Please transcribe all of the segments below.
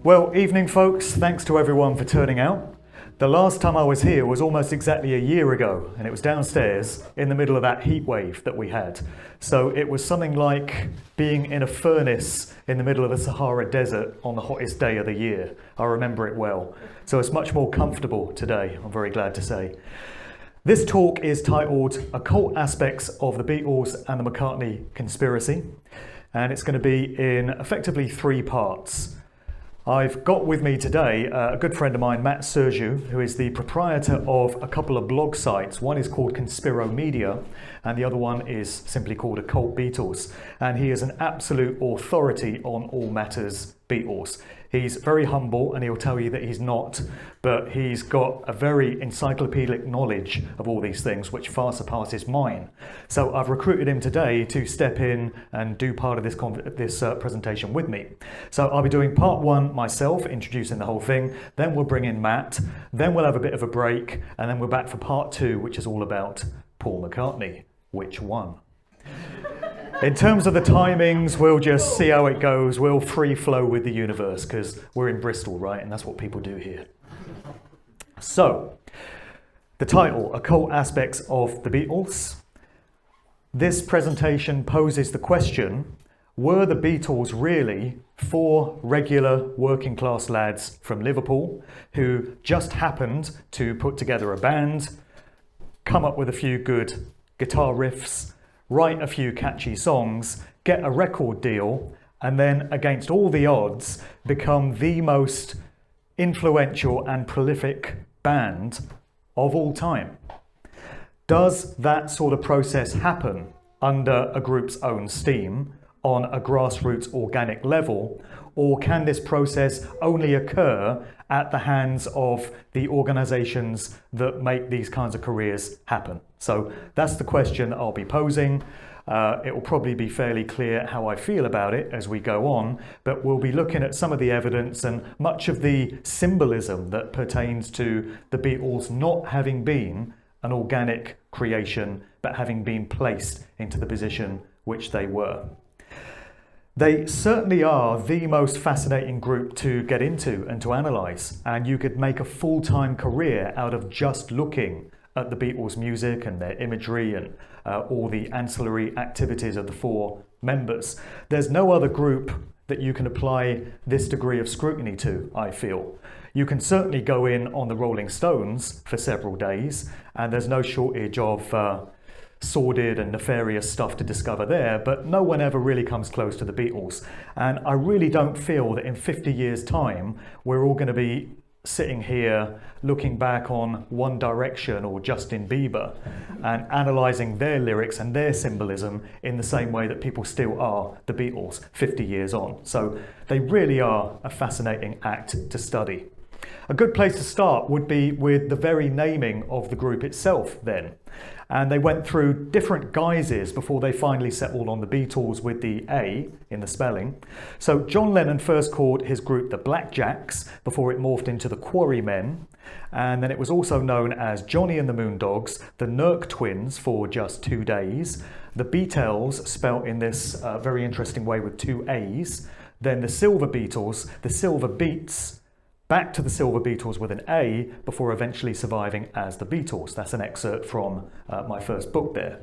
Well, evening folks, thanks to everyone for turning out. The last time I was here was almost exactly a year ago, and it was downstairs in the middle of that heat wave that we had. So it was something like being in a furnace in the middle of the Sahara Desert on the hottest day of the year. I remember it well. So it's much more comfortable today, I'm very glad to say. This talk is titled Occult Aspects of the Beatles and the McCartney Conspiracy, and it's going to be in effectively 3 parts. I've got with me today a good friend of mine, Matt Sergiou, who is the proprietor of a couple of blog sites. One is called Conspiro Media, and the other one is simply called Occult Beatles. And he is an absolute authority on all matters Beatles. He's very humble, and he'll tell you that he's not, but he's got a very encyclopedic knowledge of all these things, which far surpasses mine. So I've recruited him today to step in and do part of this presentation with me. So I'll be doing part 1 myself, introducing the whole thing, then we'll bring in Matt, then we'll have a bit of a break, and then we're back for part 2, which is all about Paul McCartney. Which one? In terms of the timings, we'll just see how it goes. We'll free flow with the universe because we're in Bristol, right? And that's what people do here. So, the title, Occult Aspects of the Beatles. This presentation poses the question, were the Beatles really 4 regular working class lads from Liverpool who just happened to put together a band, come up with a few good guitar riffs, write a few catchy songs, get a record deal, and then against all the odds become the most influential and prolific band of all time? Does that sort of process happen under a group's own steam on a grassroots organic level, or can this process only occur at the hands of the organizations that make these kinds of careers happen? So that's the question that I'll be posing. It will probably be fairly clear how I feel about it as we go on, but we'll be looking at some of the evidence and much of the symbolism that pertains to the Beatles not having been an organic creation, but having been placed into the position which they were. They certainly are the most fascinating group to get into and to analyse, and you could make a full-time career out of just looking at the Beatles' music and their imagery and all the ancillary activities of the 4 members. There's no other group that you can apply this degree of scrutiny to, I feel. You can certainly go in on the Rolling Stones for several days, and there's no shortage of sordid and nefarious stuff to discover there, but no one ever really comes close to the Beatles. And I really don't feel that in 50 years' time we're all going to be sitting here looking back on One Direction or Justin Bieber and analysing their lyrics and their symbolism in the same way that people still are the Beatles 50 years on. So they really are a fascinating act to study. A good place to start would be with the very naming of the group itself then. And they went through different guises before they finally settled on the Beatles with the A in the spelling. So John Lennon first called his group the Blackjacks before it morphed into the Quarrymen. And then it was also known as Johnny and the Moondogs, the Nurk Twins for just 2 days, the Beatles spelt in this very interesting way with 2 A's, then the Silver Beatles, the Silver Beats, back to the Silver Beatles with an A before eventually surviving as the Beatles. That's an excerpt from my first book there.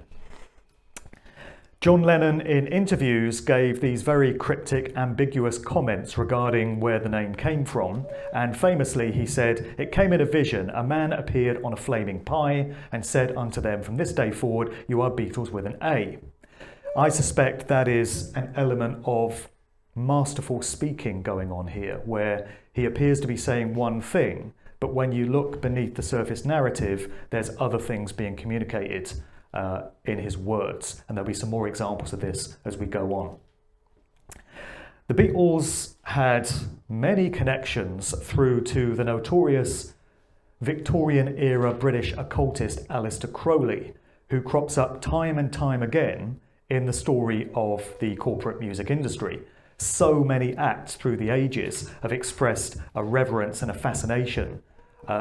John Lennon in interviews gave these very cryptic, ambiguous comments regarding where the name came from, and famously he said, "It came in a vision, a man appeared on a flaming pie and said unto them, from this day forward you are Beatles with an A." I suspect that is an element of masterful speaking going on here, where he appears to be saying one thing, but when you look beneath the surface narrative, there's other things being communicated in his words, and there'll be some more examples of this as we go on. The Beatles had many connections through to the notorious Victorian-era British occultist Aleister Crowley, who crops up time and time again in the story of the corporate music industry. So many acts through the ages have expressed a reverence and a fascination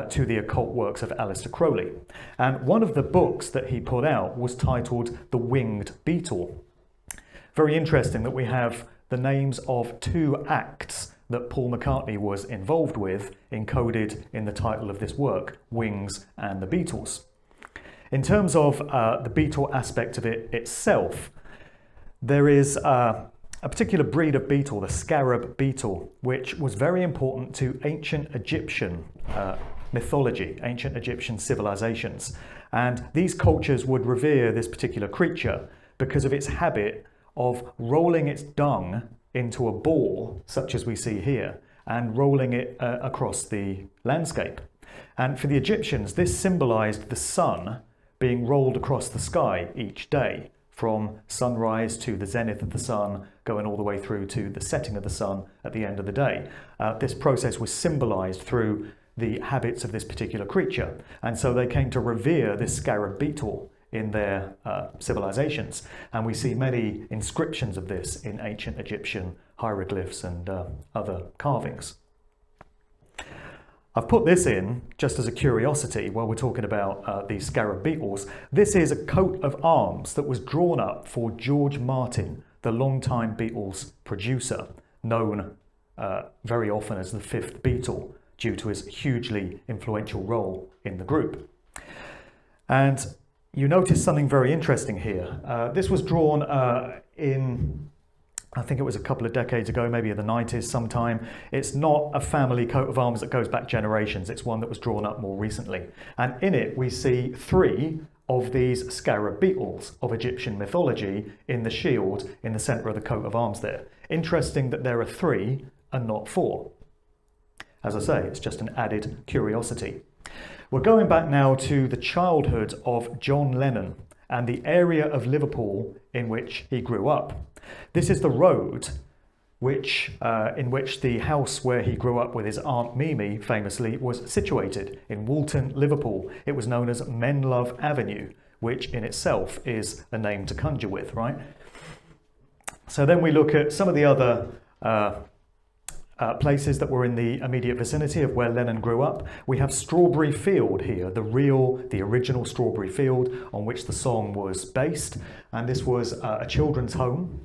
to the occult works of Aleister Crowley. And one of the books that he put out was titled The Winged Beetle. Very interesting that we have the names of 2 acts that Paul McCartney was involved with, encoded in the title of this work, Wings and the Beatles. In terms of the beetle aspect of it itself, there is a particular breed of beetle, the scarab beetle, which was very important to ancient Egyptian mythology, ancient Egyptian civilizations. And these cultures would revere this particular creature because of its habit of rolling its dung into a ball, such as we see here, and rolling it across the landscape. And for the Egyptians, this symbolized the sun being rolled across the sky each day, from sunrise to the zenith of the sun, going all the way through to the setting of the sun at the end of the day. This process was symbolized through the habits of this particular creature, and so they came to revere this scarab beetle in their civilizations, and we see many inscriptions of this in ancient Egyptian hieroglyphs and other carvings. I've put this in just as a curiosity while we're talking about these scarab beetles. This is a coat of arms that was drawn up for George Martin, the longtime Beatles producer, known very often as the fifth Beatle, due to his hugely influential role in the group. And you notice something very interesting here. This was drawn in, I think it was a couple of decades ago, maybe in the 90s sometime. It's not a family coat of arms that goes back generations. It's one that was drawn up more recently. And in it, we see 3 of these scarab beetles of Egyptian mythology in the shield in the center of the coat of arms there. Interesting that there are 3 and not 4. As I say, it's just an added curiosity. We're going back now to the childhood of John Lennon and the area of Liverpool in which he grew up. This is the road in which the house where he grew up with his Aunt Mimi famously was situated, in Woolton, Liverpool. It was known as Menlove Avenue, which in itself is a name to conjure with, right? So then we look at some of the other places that were in the immediate vicinity of where Lennon grew up. We have Strawberry Field here, the original Strawberry Field on which the song was based. And this was a children's home,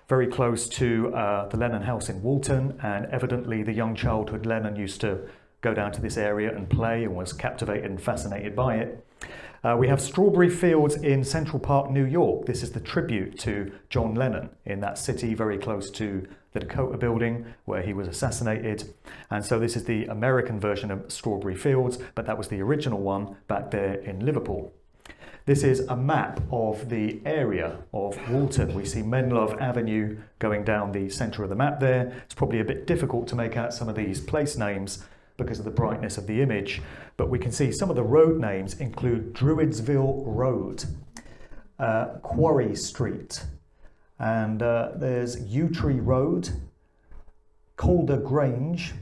very close to the Lennon house in Woolton. And evidently the young childhood Lennon used to go down to this area and play and was captivated and fascinated by it. We have Strawberry Fields in Central Park, New York. This is the tribute to John Lennon in that city, very close to the Dakota building where he was assassinated. And so this is the American version of Strawberry Fields, but that was the original one back there in Liverpool. This is a map of the area of Woolton. We see Menlove Avenue going down the centre of the map there. It's probably a bit difficult to make out some of these place names because of the brightness of the image, but we can see some of the road names include Druidsville Road, Quarry Street, and there's Yew Tree Road, Calder Grange,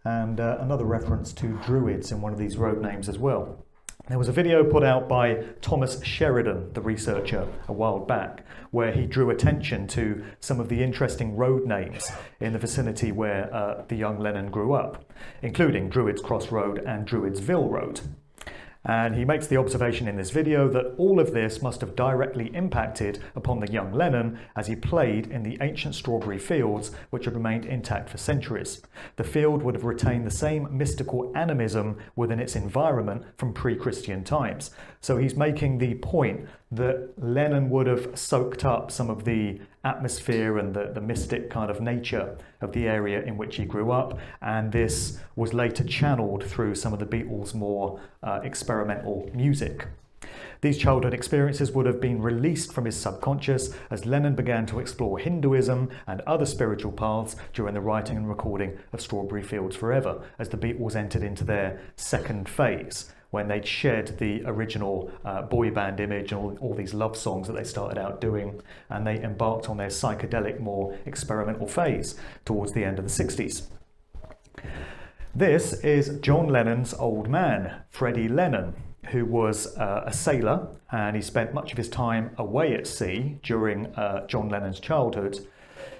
and another reference to Druids in one of these road names as well. There was a video put out by Thomas Sheridan, the researcher, a while back, where he drew attention to some of the interesting road names in the vicinity where the young Lennon grew up, including Druids Cross Road and Druidsville Road. And he makes the observation in this video that all of this must have directly impacted upon the young Lennon as he played in the ancient strawberry fields which had remained intact for centuries. The field would have retained the same mystical animism within its environment from pre-Christian times. So he's making the point that Lennon would have soaked up some of the atmosphere and the mystic kind of nature of the area in which he grew up, and this was later channeled through some of the Beatles' more experimental music. These childhood experiences would have been released from his subconscious as Lennon began to explore Hinduism and other spiritual paths during the writing and recording of Strawberry Fields Forever, as the Beatles entered into their second phase, when they'd shed the original boy band image and all these love songs that they started out doing, and they embarked on their psychedelic, more experimental phase towards the end of the 60s. This is John Lennon's old man, Freddie Lennon, who was a sailor, and he spent much of his time away at sea during John Lennon's childhood.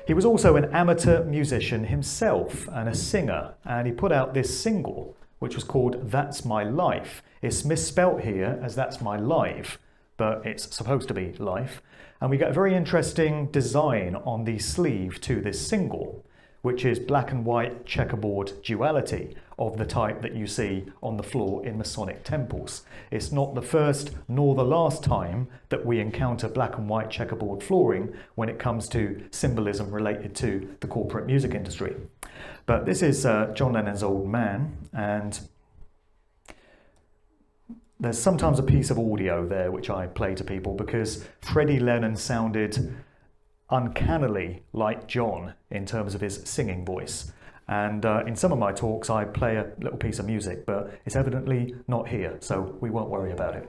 He was also an amateur musician himself and a singer, and he put out this single which was called That's My Life. It's misspelt here as That's My Life, but it's supposed to be life. And we get a very interesting design on the sleeve to this single, which is black and white checkerboard duality of the type that you see on the floor in Masonic temples. It's not the first nor the last time that we encounter black and white checkerboard flooring when it comes to symbolism related to the corporate music industry. But this is John Lennon's Old Man, and there's sometimes a piece of audio there which I play to people because Freddie Lennon sounded uncannily like John in terms of his singing voice. And in some of my talks I play a little piece of music, but it's evidently not here, so we won't worry about it.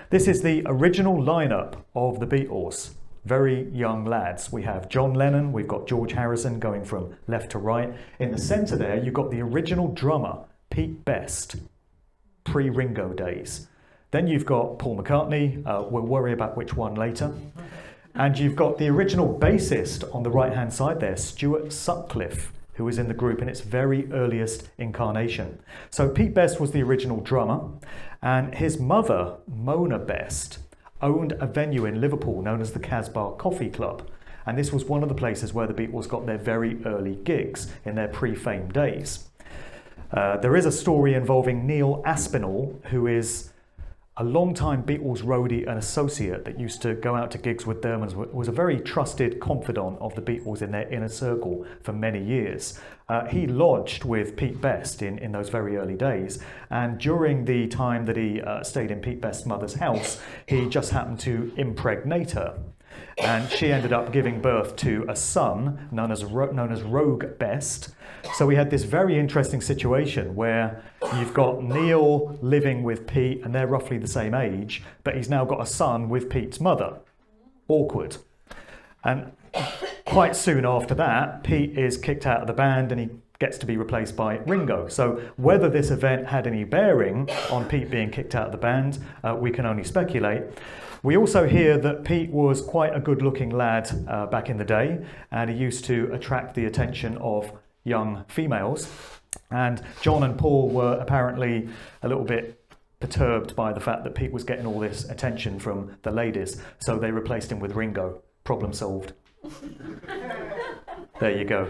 This is the original lineup of the Beatles. Very young lads. We have John Lennon, we've got George Harrison going from left to right. In the centre there you've got the original drummer, Pete Best, pre-Ringo days. Then you've got Paul McCartney, we'll worry about which one later. And you've got the original bassist on the right-hand side there, Stu Sutcliffe, who was in the group in its very earliest incarnation. So Pete Best was the original drummer, and his mother, Mona Best, owned a venue in Liverpool known as the Casbah Coffee Club. And this was one of the places where the Beatles got their very early gigs in their pre-fame days. There is a story involving Neil Aspinall, who is a long-time Beatles roadie and associate that used to go out to gigs with them and was a very trusted confidant of the Beatles in their inner circle for many years. He lodged with Pete Best in those very early days, and during the time that he stayed in Pete Best's mother's house, he just happened to impregnate her. And she ended up giving birth to a son known as Rogue Best. So we had this very interesting situation where you've got Neil living with Pete, and they're roughly the same age, but he's now got a son with Pete's mother. Awkward. And quite soon after that, Pete is kicked out of the band and he gets to be replaced by Ringo. So whether this event had any bearing on Pete being kicked out of the band, we can only speculate. We also hear that Pete was quite a good-looking lad back in the day, and he used to attract the attention of young females. And John and Paul were apparently a little bit perturbed by the fact that Pete was getting all this attention from the ladies, so they replaced him with Ringo. Problem solved. There you go.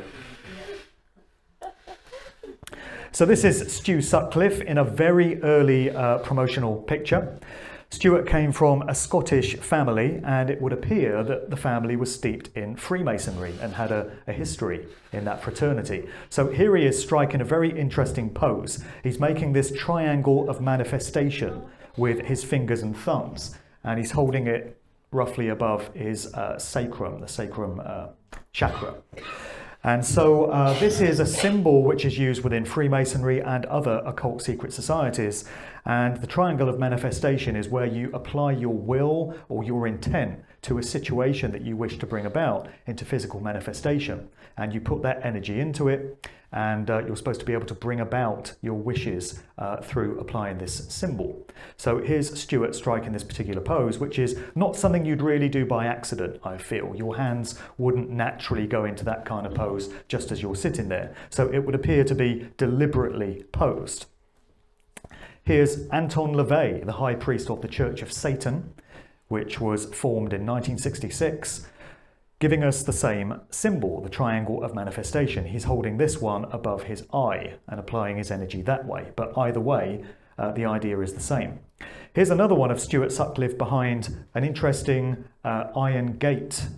So this is Stu Sutcliffe in a very early promotional picture. Stuart came from a Scottish family, and it would appear that the family was steeped in Freemasonry and had a history in that fraternity. So here he is striking a very interesting pose. He's making this triangle of manifestation with his fingers and thumbs, and he's holding it roughly above his sacrum, the sacrum chakra. And so this is a symbol which is used within Freemasonry and other occult secret societies. And the triangle of manifestation is where you apply your will or your intent to a situation that you wish to bring about into physical manifestation. And you put that energy into it, and you're supposed to be able to bring about your wishes through applying this symbol. So here's Stuart striking this particular pose, which is not something you'd really do by accident, I feel. Your hands wouldn't naturally go into that kind of pose just as you're sitting there. So it would appear to be deliberately posed. Here's Anton LaVey, the High Priest of the Church of Satan, which was formed in 1966, giving us the same symbol, the triangle of manifestation. He's holding this one above his eye and applying his energy that way. But either way, the idea is the same. Here's another one of Stuart Sutcliffe behind an interesting iron gate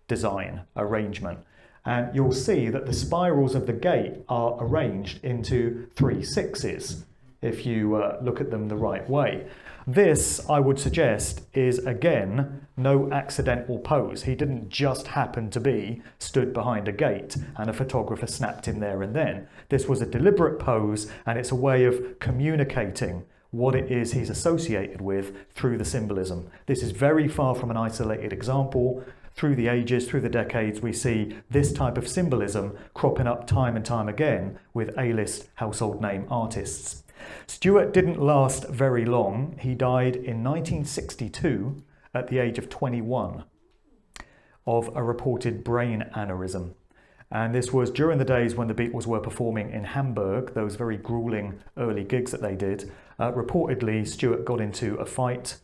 design arrangement. And you'll see that the spirals of the gate are arranged into 3 sixes if you look at them the right way. This, I would suggest, is again no accidental pose. He didn't just happen to be stood behind a gate and a photographer snapped him there and then. This was a deliberate pose, and it's a way of communicating what it is he's associated with through the symbolism. This is very far from an isolated example. Through the ages, through the decades, we see this type of symbolism cropping up time and time again with A-list household name artists. Stuart didn't last very long. He died in 1962 at the age of 21 of a reported brain aneurysm. And this was during the days when the Beatles were performing in Hamburg, those very grueling early gigs that they did. Reportedly, Stuart got into a fight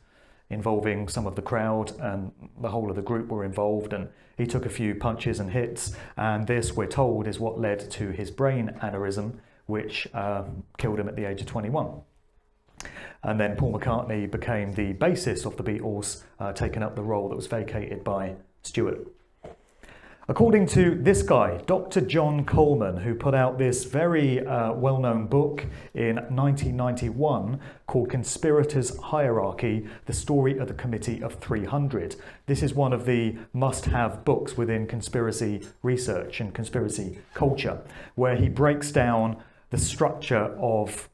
involving some of the crowd, and the whole of the group were involved, and he took a few punches and hits, and this, we're told, is what led to his brain aneurysm, which killed him at the age of 21. And then Paul McCartney became the bassist of the Beatles, taking up the role that was vacated by Stewart. According to this guy, Dr. John Coleman, who put out this very well-known book in 1991 called Conspirators' Hierarchy, The Story of the Committee of 300. This is one of the must-have books within conspiracy research and conspiracy culture, where he breaks down the structure of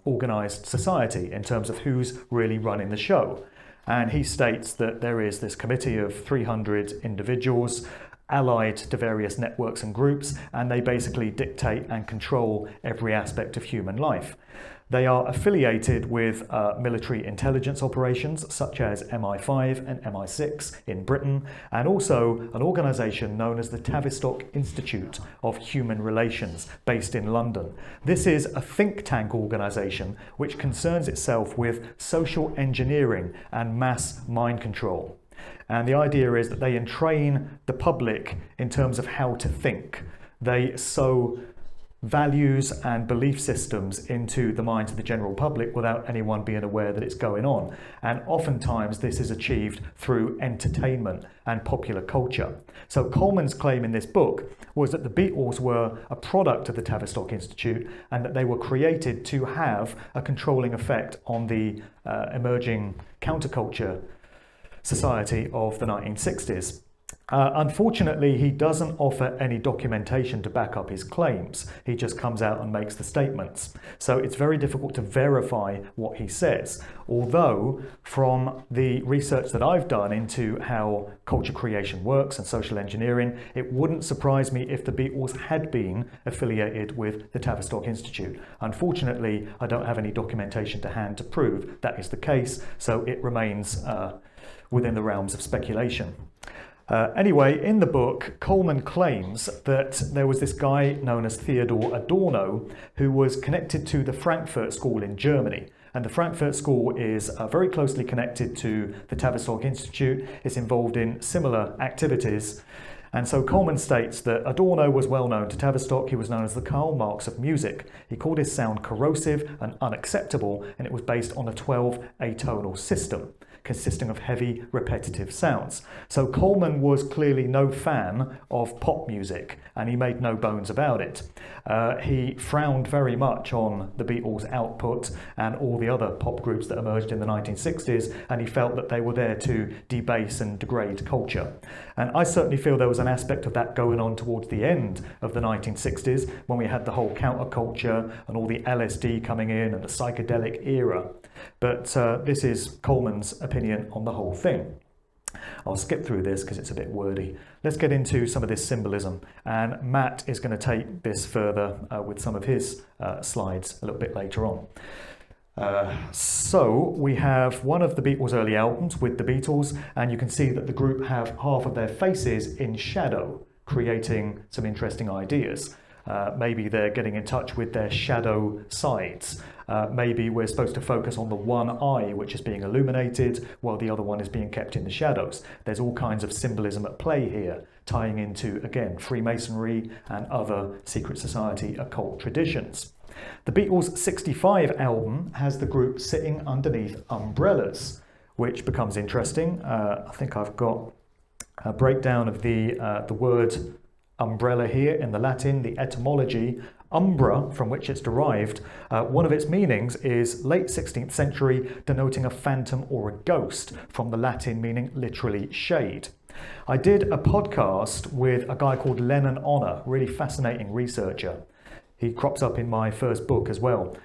organised society in terms of who's really running the show. And he states that there is this committee of 300 individuals allied to various networks and groups, and they basically dictate and control every aspect of human life. They are affiliated with military intelligence operations such as MI5 and MI6 in Britain, and also an organisation known as the Tavistock Institute of Human Relations based in London. This is a think tank organisation which concerns itself with social engineering and mass mind control. And the idea is that they entrain the public in terms of how to think. They sow values and belief systems into the minds of the general public without anyone being aware that it's going on. And oftentimes this is achieved through entertainment and popular culture. So Coleman's claim in this book was that the Beatles were a product of the Tavistock Institute, and that they were created to have a controlling effect on the emerging counterculture society of the 1960s. Unfortunately, he doesn't offer any documentation to back up his claims. He just comes out and makes the statements. So it's very difficult to verify what he says. Although, from the research that I've done into how culture creation works and social engineering, it wouldn't surprise me if the Beatles had been affiliated with the Tavistock Institute. Unfortunately, I don't have any documentation to hand to prove that is the case, so it remains within the realms of speculation. Anyway, in the book, Coleman claims that there was this guy known as Theodor Adorno who was connected to the Frankfurt School in Germany. And the Frankfurt School is very closely connected to the Tavistock Institute. It's involved in similar activities. And so Coleman states that Adorno was well known to Tavistock. He was known as the Karl Marx of music. He called his sound corrosive and unacceptable, and it was based on a 12 atonal system consisting of heavy, repetitive sounds. So Coleman was clearly no fan of pop music, and he made no bones about it. He frowned very much on the Beatles' output and all the other pop groups that emerged in the 1960s, and he felt that they were there to debase and degrade culture. And I certainly feel there was an aspect of that going on towards the end of the 1960s, when we had the whole counterculture and all the LSD coming in and the psychedelic era. But this is Coleman's opinion on the whole thing. I'll skip through this because it's a bit wordy. Let's get into some of this symbolism, and Matt is going to take this further with some of his slides a little bit later on. So we have one of the Beatles' early albums with the Beatles, and you can see that the group have half of their faces in shadow, creating some interesting ideas. Maybe they're getting in touch with their shadow sides. Maybe we're supposed to focus on the one eye which is being illuminated while the other one is being kept in the shadows. There's all kinds of symbolism at play here, tying into, again, Freemasonry and other secret society occult traditions. The Beatles' 65 album has the group sitting underneath umbrellas, which becomes interesting. I think I've got a breakdown of the word umbrella here in the Latin, the etymology. Umbra, from which it's derived, one of its meanings is late 16th century, denoting a phantom or a ghost, from the Latin meaning literally shade. I did a podcast with a guy called Lennon Honor, really fascinating researcher. He crops up in my first book as well.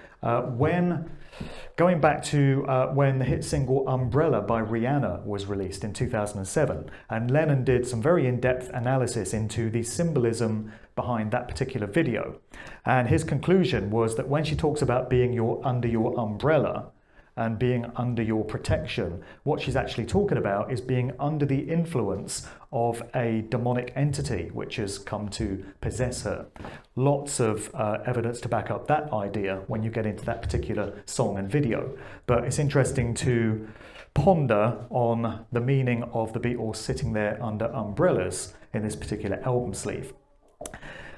Going back to when the hit single Umbrella by Rihanna was released in 2007, and Lennon did some very in-depth analysis into the symbolism behind that particular video. And his conclusion was that when she talks about being under your umbrella, and being under your protection. What she's actually talking about is being under the influence of a demonic entity which has come to possess her. Lots of evidence to back up that idea when you get into that particular song and video. But it's interesting to ponder on the meaning of the Beatles sitting there under umbrellas in this particular album sleeve.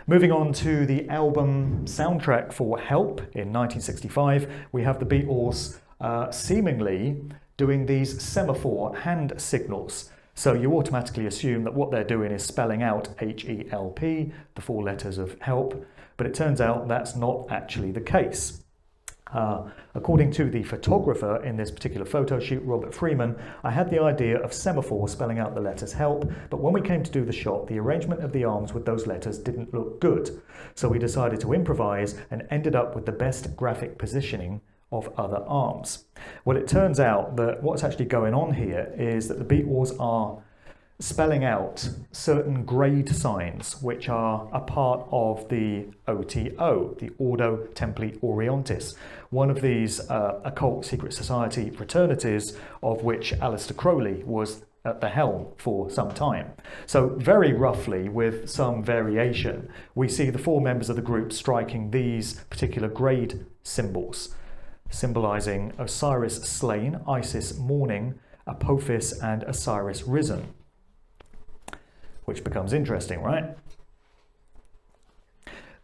Moving on to the album soundtrack for Help in 1965, we have the Beatles seemingly doing these semaphore hand signals. So you automatically assume that what they're doing is spelling out H-E-L-P, the 4 letters of help, but it turns out that's not actually the case. According to the photographer in this particular photo shoot, Robert Freeman, I had the idea of semaphore spelling out the letters help, but when we came to do the shot, the arrangement of the arms with those letters didn't look good. So we decided to improvise and ended up with the best graphic positioning of other arms. Well, it turns out that what's actually going on here is that the Beatles are spelling out certain grade signs which are a part of the OTO, the Ordo Templi Orientis, one of these occult secret society fraternities of which Aleister Crowley was at the helm for some time. So very roughly, with some variation, we see the 4 members of the group striking these particular grade symbols, symbolizing Osiris slain, Isis mourning, Apophis and Osiris risen. Which becomes interesting, right?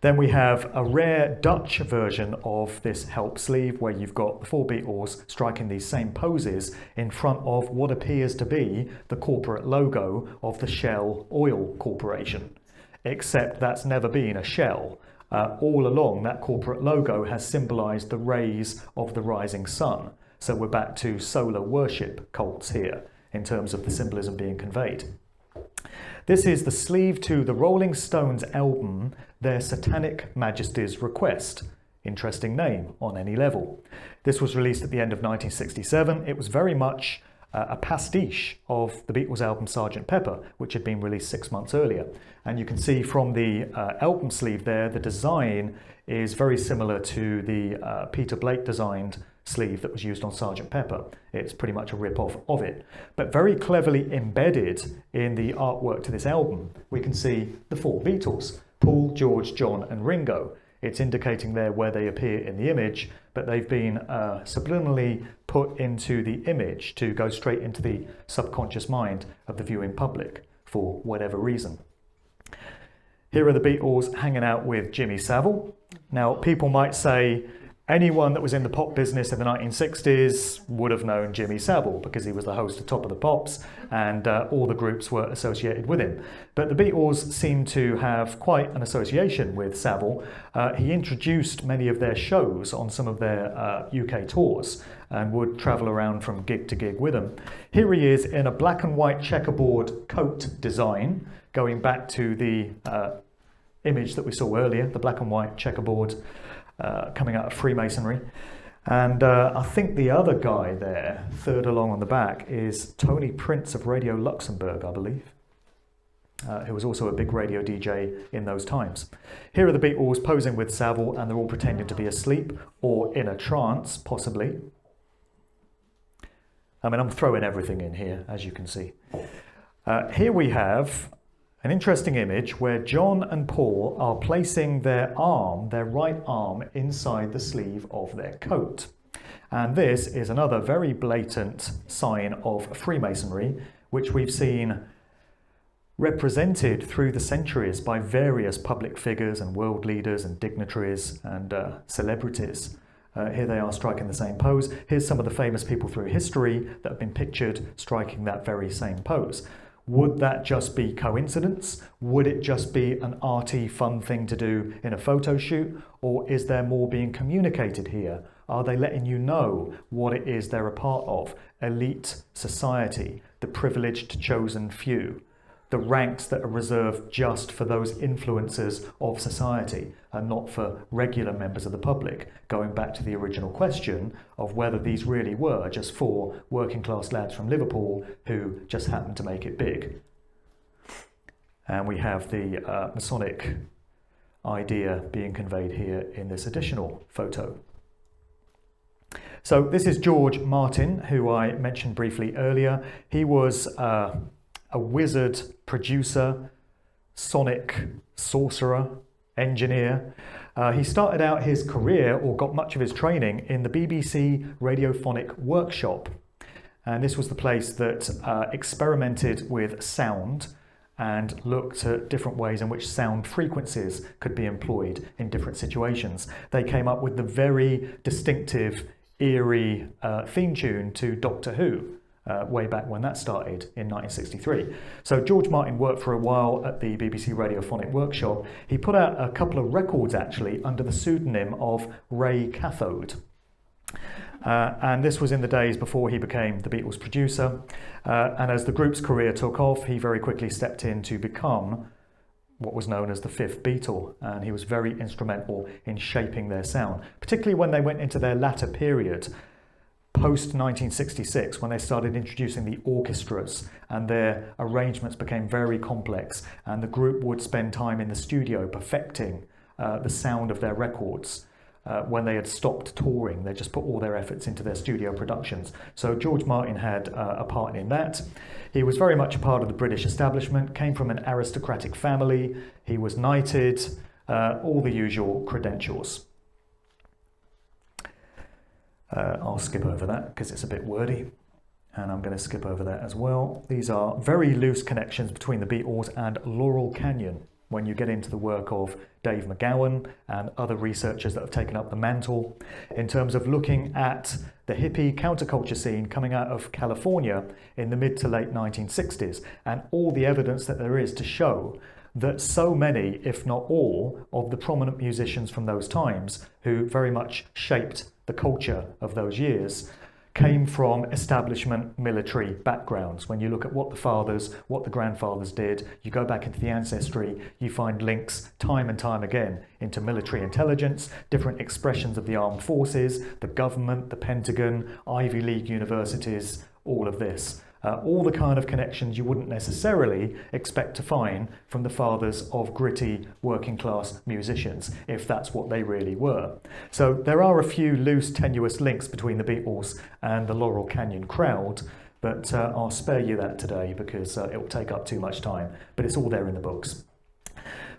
Then we have a rare Dutch version of this help sleeve where you've got the 4 Beatles striking these same poses in front of what appears to be the corporate logo of the Shell Oil Corporation. Except that's never been a shell. All along, that corporate logo has symbolized the rays of the rising sun. So we're back to solar worship cults here in terms of the symbolism being conveyed. This is the sleeve to the Rolling Stones album, Their Satanic Majesty's Request. Interesting name on any level. This was released at the end of 1967. It was very much a pastiche of the Beatles album Sgt. Pepper, which had been released 6 months earlier. And you can see from the album sleeve there, the design is very similar to the Peter Blake designed sleeve that was used on Sgt. Pepper. It's pretty much a rip-off of it. But very cleverly embedded in the artwork to this album, we can see the 4 Beatles, Paul, George, John and Ringo. It's indicating there where they appear in the image, but they've been subliminally put into the image to go straight into the subconscious mind of the viewing public for whatever reason. Here are the Beatles hanging out with Jimmy Savile. Now, people might say, anyone that was in the pop business in the 1960s would have known Jimmy Savile because he was the host of Top of the Pops and all the groups were associated with him. But the Beatles seem to have quite an association with Savile. He introduced many of their shows on some of their UK tours and would travel around from gig to gig with them. Here he is in a black and white checkerboard coat design, going back to the image that we saw earlier, the black and white checkerboard coming out of Freemasonry. And I think the other guy there, third along on the back, is Tony Prince of Radio Luxembourg, I believe, who was also a big radio DJ in those times. Here are the Beatles posing with Savile, and they're all pretending to be asleep or in a trance, possibly. I mean, I'm throwing everything in here, as you can see. Here we have an interesting image where John and Paul are placing their right arm, inside the sleeve of their coat. And this is another very blatant sign of Freemasonry, which we've seen represented through the centuries by various public figures and world leaders and dignitaries and celebrities. Here they are striking the same pose. Here's some of the famous people through history that have been pictured striking that very same pose. Would that just be coincidence? Would it just be an arty, fun thing to do in a photo shoot? Or is there more being communicated here? Are they letting you know what it is they're a part of? Elite society, the privileged chosen few, the ranks that are reserved just for those influencers of society and not for regular members of the public, going back to the original question of whether these really were just 4 working class lads from Liverpool who just happened to make it big. And we have the Masonic idea being conveyed here in this additional photo. So this is George Martin, who I mentioned briefly earlier. He was a wizard producer, sonic sorcerer, engineer. He started out his career, or got much of his training, in the BBC Radiophonic Workshop. And this was the place that experimented with sound and looked at different ways in which sound frequencies could be employed in different situations. They came up with the very distinctive, eerie theme tune to Doctor Who, way back when that started in 1963. So George Martin worked for a while at the BBC Radiophonic Workshop. He put out a couple of records actually under the pseudonym of Ray Cathode. And this was in the days before he became the Beatles producer. And as the group's career took off, he very quickly stepped in to become what was known as the fifth Beatle. And he was very instrumental in shaping their sound, particularly when they went into their latter period, post-1966, when they started introducing the orchestras and their arrangements became very complex. And the group would spend time in the studio perfecting the sound of their records. When they had stopped touring, they just put all their efforts into their studio productions. So George Martin had a part in that. He was very much a part of the British establishment, came from an aristocratic family, he was knighted, all the usual credentials. I'll skip over that because it's a bit wordy, and I'm going to skip over that as well. These are very loose connections between the Beatles and Laurel Canyon when you get into the work of Dave McGowan and other researchers that have taken up the mantle in terms of looking at the hippie counterculture scene coming out of California in the mid to late 1960s, and all the evidence that there is to show that so many, if not all, of the prominent musicians from those times who very much shaped the culture of those years came from establishment military backgrounds. When you look at what the fathers, what the grandfathers did, you go back into the ancestry, you find links time and time again into military intelligence, different expressions of the armed forces, the government, the Pentagon, Ivy League universities, all of this. All the kind of connections you wouldn't necessarily expect to find from the fathers of gritty working class musicians, if that's what they really were. So there are a few loose, tenuous links between the Beatles and the Laurel Canyon crowd, but I'll spare you that today because it will take up too much time, but it's all there in the books.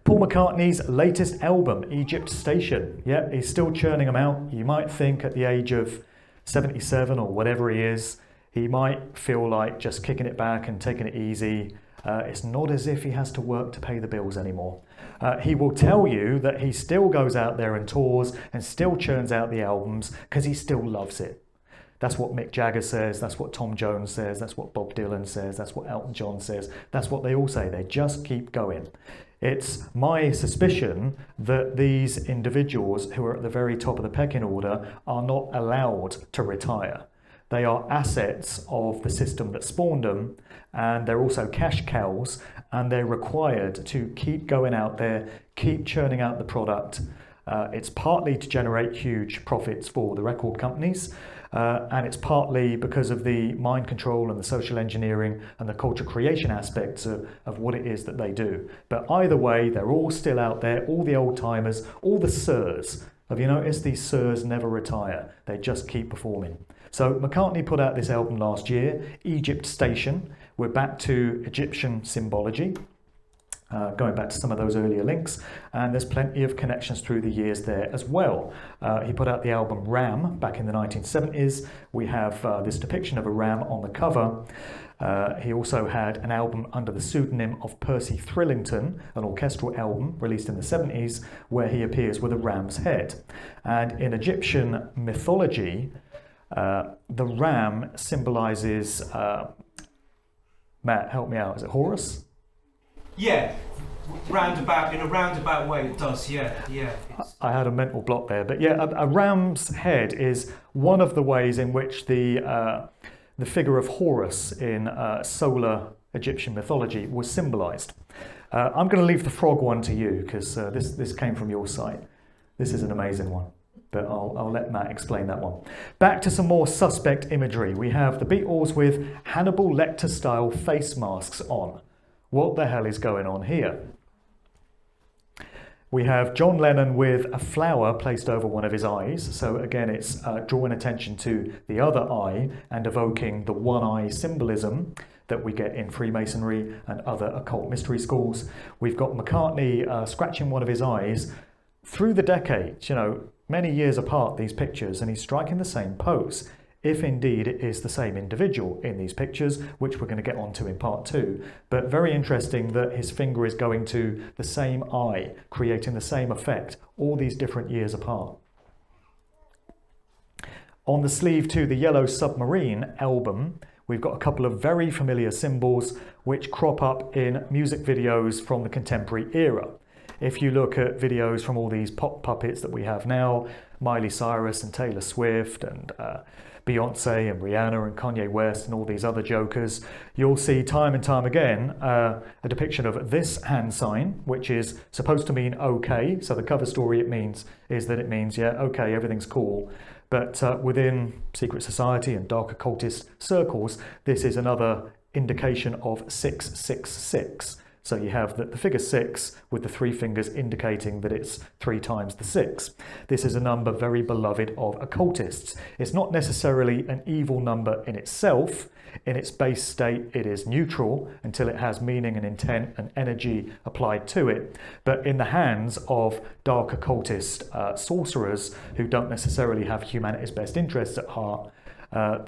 Paul McCartney's latest album, Egypt Station. Yeah, he's still churning them out. You might think at the age of 77 or whatever he is, he might feel like just kicking it back and taking it easy. It's not as if he has to work to pay the bills anymore. He will tell you that he still goes out there and tours and still churns out the albums because he still loves it. That's what Mick Jagger says, that's what Tom Jones says, that's what Bob Dylan says, that's what Elton John says, that's what they all say. They just keep going. It's my suspicion that these individuals who are at the very top of the pecking order are not allowed to retire. They are assets of the system that spawned them, and they're also cash cows, and they're required to keep going out there, keep churning out the product. It's partly to generate huge profits for the record companies, and it's partly because of the mind control and the social engineering and the culture creation aspects of what it is that they do. But either way, they're all still out there, all the old timers, all the sirs. Have you noticed these sirs never retire? They just keep performing. So McCartney put out this album last year, Egypt Station. We're back to Egyptian symbology, going back to some of those earlier links, and there's plenty of connections through the years there as well. He put out the album Ram back in the 1970s. We have this depiction of a ram on the cover. He also had an album under the pseudonym of Percy Thrillington, an orchestral album released in the 70s, where he appears with a ram's head. And in Egyptian mythology, the ram symbolizes, Matt, help me out, is it Horus? Yeah, in a roundabout way it does, yeah. I had a mental block there, but yeah, a ram's head is one of the ways in which the figure of Horus in solar Egyptian mythology was symbolized. I'm going to leave the frog one to you because this came from your site. This is an amazing one, but I'll let Matt explain that one. Back to some more suspect imagery. We have the Beatles with Hannibal Lecter style face masks on. What the hell is going on here? We have John Lennon with a flower placed over one of his eyes. So again, it's drawing attention to the other eye and evoking the one eye symbolism that we get in Freemasonry and other occult mystery schools. We've got McCartney scratching one of his eyes through the decades, many years apart, these pictures, and he's striking the same pose, if indeed it is the same individual in these pictures, which we're going to get onto in part 2. But very interesting that his finger is going to the same eye, creating the same effect, all these different years apart. On the sleeve to the Yellow Submarine album, we've got a couple of very familiar symbols which crop up in music videos from the contemporary era. If you look at videos from all these pop puppets that we have now, Miley Cyrus and Taylor Swift and Beyonce and Rihanna and Kanye West and all these other jokers, you'll see time and time again a depiction of this hand sign, which is supposed to mean okay. So the cover story it means yeah, okay, everything's cool. But within secret society and dark occultist circles, this is another indication of 666. So you have the figure 6 with the 3 fingers indicating that it's 3 times the 6. This is a number very beloved of occultists. It's not necessarily an evil number in itself. In its base state, it is neutral until it has meaning and intent and energy applied to it. But in the hands of dark occultist sorcerers who don't necessarily have humanity's best interests at heart,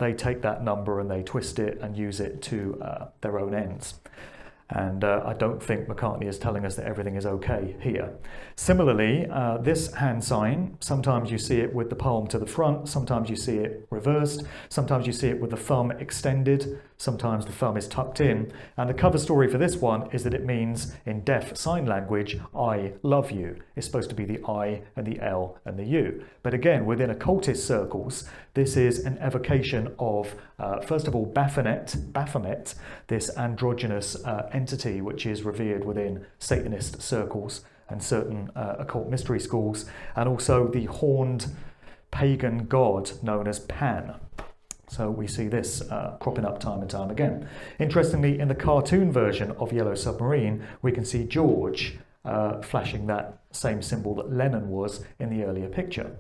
they take that number and they twist it and use it to their own ends. And I don't think McCartney is telling us that everything is okay here. Similarly, this hand sign, sometimes you see it with the palm to the front, sometimes you see it reversed, sometimes you see it with the thumb extended, sometimes the thumb is tucked in. And the cover story for this one is that it means, in deaf sign language, I love you. It's supposed to be the I and the L and the U. But again, within occultist circles, this is an evocation of, first of all, Baphomet, this androgynous entity which is revered within Satanist circles and certain occult mystery schools, and also the horned pagan god known as Pan. So we see this cropping up time and time again. Interestingly, in the cartoon version of Yellow Submarine, we can see George flashing that same symbol that Lennon was in the earlier picture.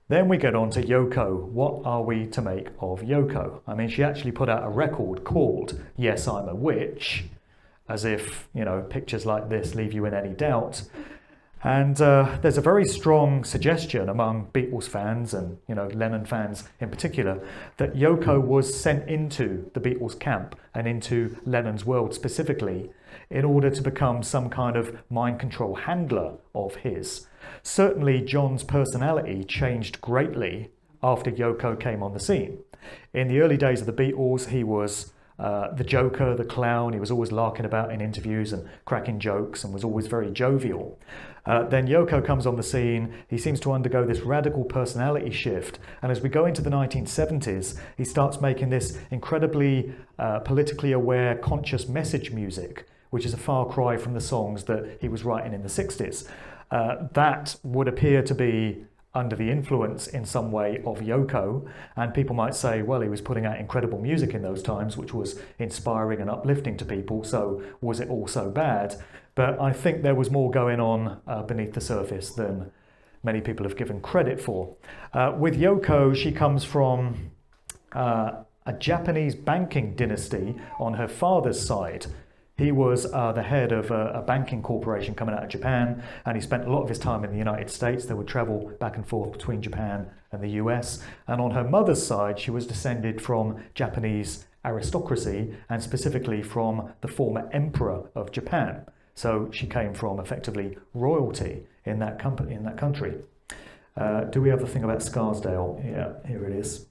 Then we get on to Yoko. What are we to make of Yoko? I mean, she actually put out a record called Yes, I'm a Witch, as if, pictures like this leave you in any doubt. And there's a very strong suggestion among Beatles fans and, Lennon fans in particular, that Yoko was sent into the Beatles camp and into Lennon's world specifically in order to become some kind of mind control handler of his. Certainly, John's personality changed greatly after Yoko came on the scene. In the early days of the Beatles, he was the joker, the clown. He was always larking about in interviews and cracking jokes and was always very jovial. Then Yoko comes on the scene. He seems to undergo this radical personality shift. And as we go into the 1970s, he starts making this incredibly politically aware, conscious message music, which is a far cry from the songs that he was writing in the 60s. That would appear to be under the influence in some way of Yoko, and people might say, well, he was putting out incredible music in those times, which was inspiring and uplifting to people, so was it all so bad? But I think there was more going on beneath the surface than many people have given credit for. With Yoko, she comes from a Japanese banking dynasty on her father's side. He was the head of a banking corporation coming out of Japan, and he spent a lot of his time in the United States. They would travel back and forth between Japan and the US. And on her mother's side, she was descended from Japanese aristocracy, and specifically from the former emperor of Japan. So she came from effectively royalty in that country. Do we have the thing about Scarsdale? Yeah, here it is.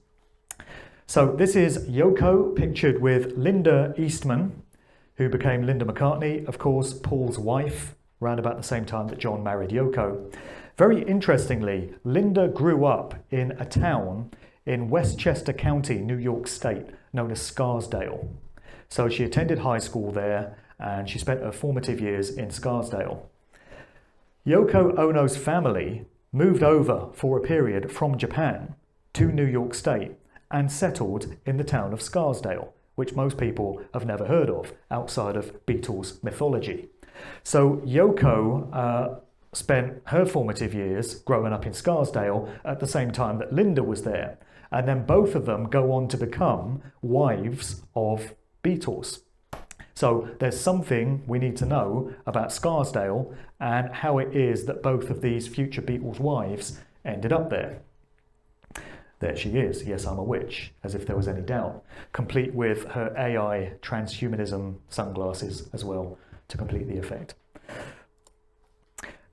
So this is Yoko pictured with Linda Eastman, who became Linda McCartney, of course, Paul's wife, around about the same time that John married Yoko. Very interestingly, Linda grew up in a town in Westchester County, New York State, known as Scarsdale. So she attended high school there, and she spent her formative years in Scarsdale. Yoko Ono's family moved over for a period from Japan to New York State and settled in the town of Scarsdale, which most people have never heard of outside of Beatles mythology. So Yoko spent her formative years growing up in Scarsdale at the same time that Linda was there. And then both of them go on to become wives of Beatles. So there's something we need to know about Scarsdale and how it is that both of these future Beatles wives ended up there. There she is, yes, I'm a witch, as if there was any doubt, complete with her AI transhumanism sunglasses as well to complete the effect.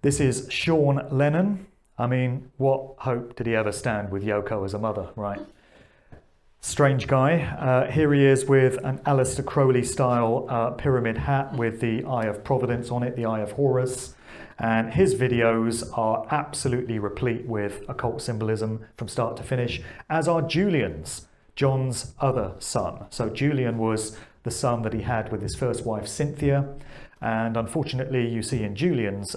This is Sean Lennon. I mean, what hope did he ever stand with Yoko as a mother, right? Strange guy. Here he is with an Aleister Crowley style pyramid hat with the Eye of Providence on it, the Eye of Horus. And his videos are absolutely replete with occult symbolism from start to finish, as are Julian's, John's other son. So Julian was the son that he had with his first wife, Cynthia. And unfortunately, you see in Julian's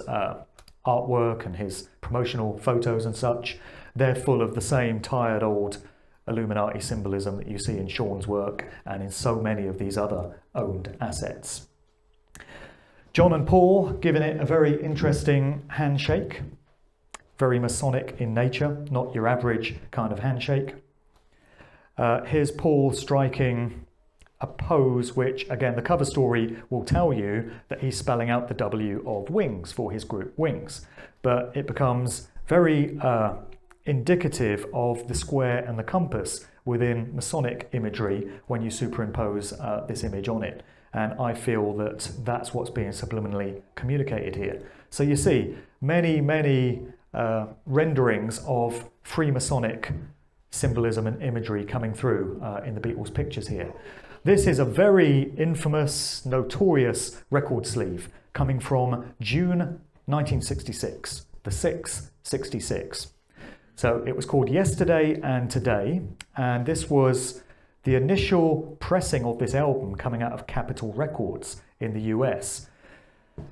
artwork and his promotional photos and such, they're full of the same tired old Illuminati symbolism that you see in Sean's work and in so many of these other owned assets. John and Paul giving it a very interesting handshake, very Masonic in nature, not your average kind of handshake. Here's Paul striking a pose which, again, the cover story will tell you that he's spelling out the W of wings for his group Wings, but it becomes very indicative of the square and the compass within Masonic imagery when you superimpose this image on it. And I feel that that's what's being subliminally communicated here. So you see many renderings of Freemasonic symbolism and imagery coming through in the Beatles pictures here. This is a very infamous, notorious record sleeve coming from June 1966, the 666. So it was called Yesterday and Today, and this was the initial pressing of this album coming out of Capitol Records in the US.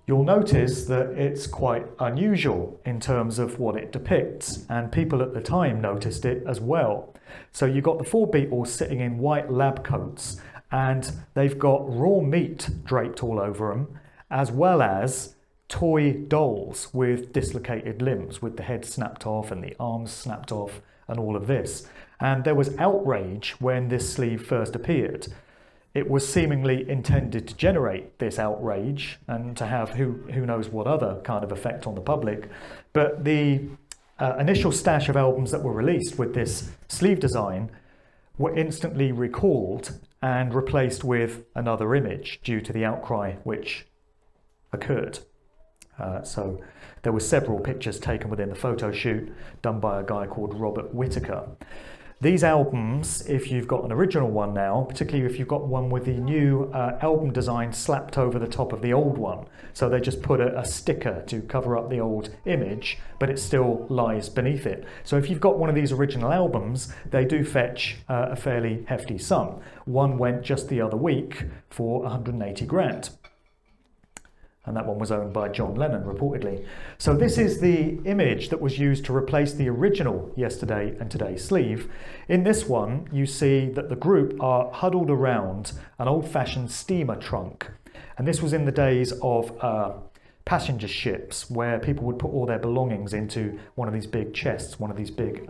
You'll notice that it's quite unusual in terms of what it depicts, and people at the time noticed it as well. So you've got the four Beatles sitting in white lab coats, and they've got raw meat draped all over them, as well as toy dolls with dislocated limbs, with the head snapped off and the arms snapped off and all of this. And there was outrage when this sleeve first appeared. It was seemingly intended to generate this outrage and to have who knows what other kind of effect on the public. But the initial stash of albums that were released with this sleeve design were instantly recalled and replaced with another image due to the outcry which occurred. So there were several pictures taken within the photo shoot done by a guy called Robert Whitaker. These albums, if you've got an original one now, particularly if you've got one with the new album design slapped over the top of the old one, so they just put a sticker to cover up the old image, but it still lies beneath it. So if you've got one of these original albums, they do fetch a fairly hefty sum. One went just the other week for 180 grand. And that one was owned by John Lennon, reportedly. So this is the image that was used to replace the original Yesterday and Today sleeve. In this one, you see that the group are huddled around an old-fashioned steamer trunk. And this was in the days of passenger ships, where people would put all their belongings into one of these big chests, one of these big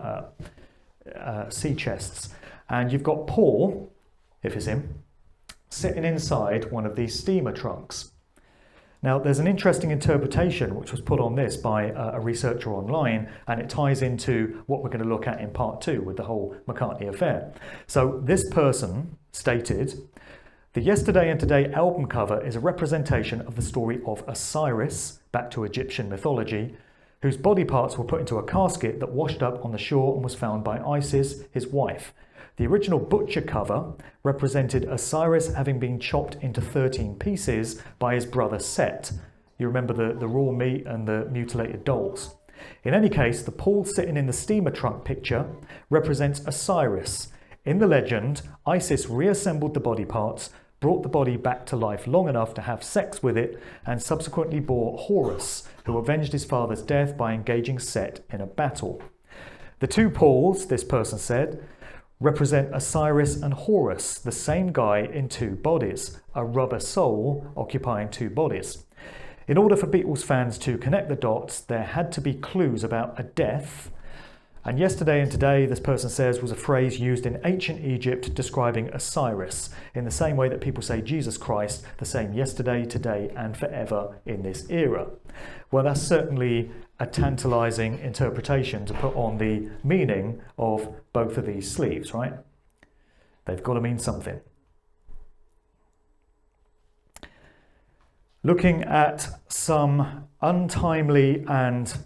sea chests. And you've got Paul, if it's him, sitting inside one of these steamer trunks. Now, there's an interesting interpretation which was put on this by a researcher online, and it ties into what we're going to look at in part 2 with the whole McCartney affair. So this person stated, the Yesterday and Today album cover is a representation of the story of Osiris, back to Egyptian mythology, whose body parts were put into a casket that washed up on the shore and was found by Isis, his wife. The original butcher cover represented Osiris having been chopped into 13 pieces by his brother Set. You remember the raw meat and the mutilated dolls. In any case, the Paul sitting in the steamer trunk picture represents Osiris. In the legend, Isis reassembled the body parts, brought the body back to life long enough to have sex with it, and subsequently bore Horus, who avenged his father's death by engaging Set in a battle. The two Pauls, this person said, represent Osiris and Horus, the same guy in two bodies, a rubber soul occupying two bodies. In order for Beatles fans to connect the dots, there had to be clues about a death. And yesterday and today, this person says, was a phrase used in ancient Egypt describing Osiris, in the same way that people say Jesus Christ, the same yesterday, today, and forever in this era. Well, that's certainly a tantalizing interpretation to put on the meaning of both of these sleeves, right? They've got to mean something. Looking at some untimely and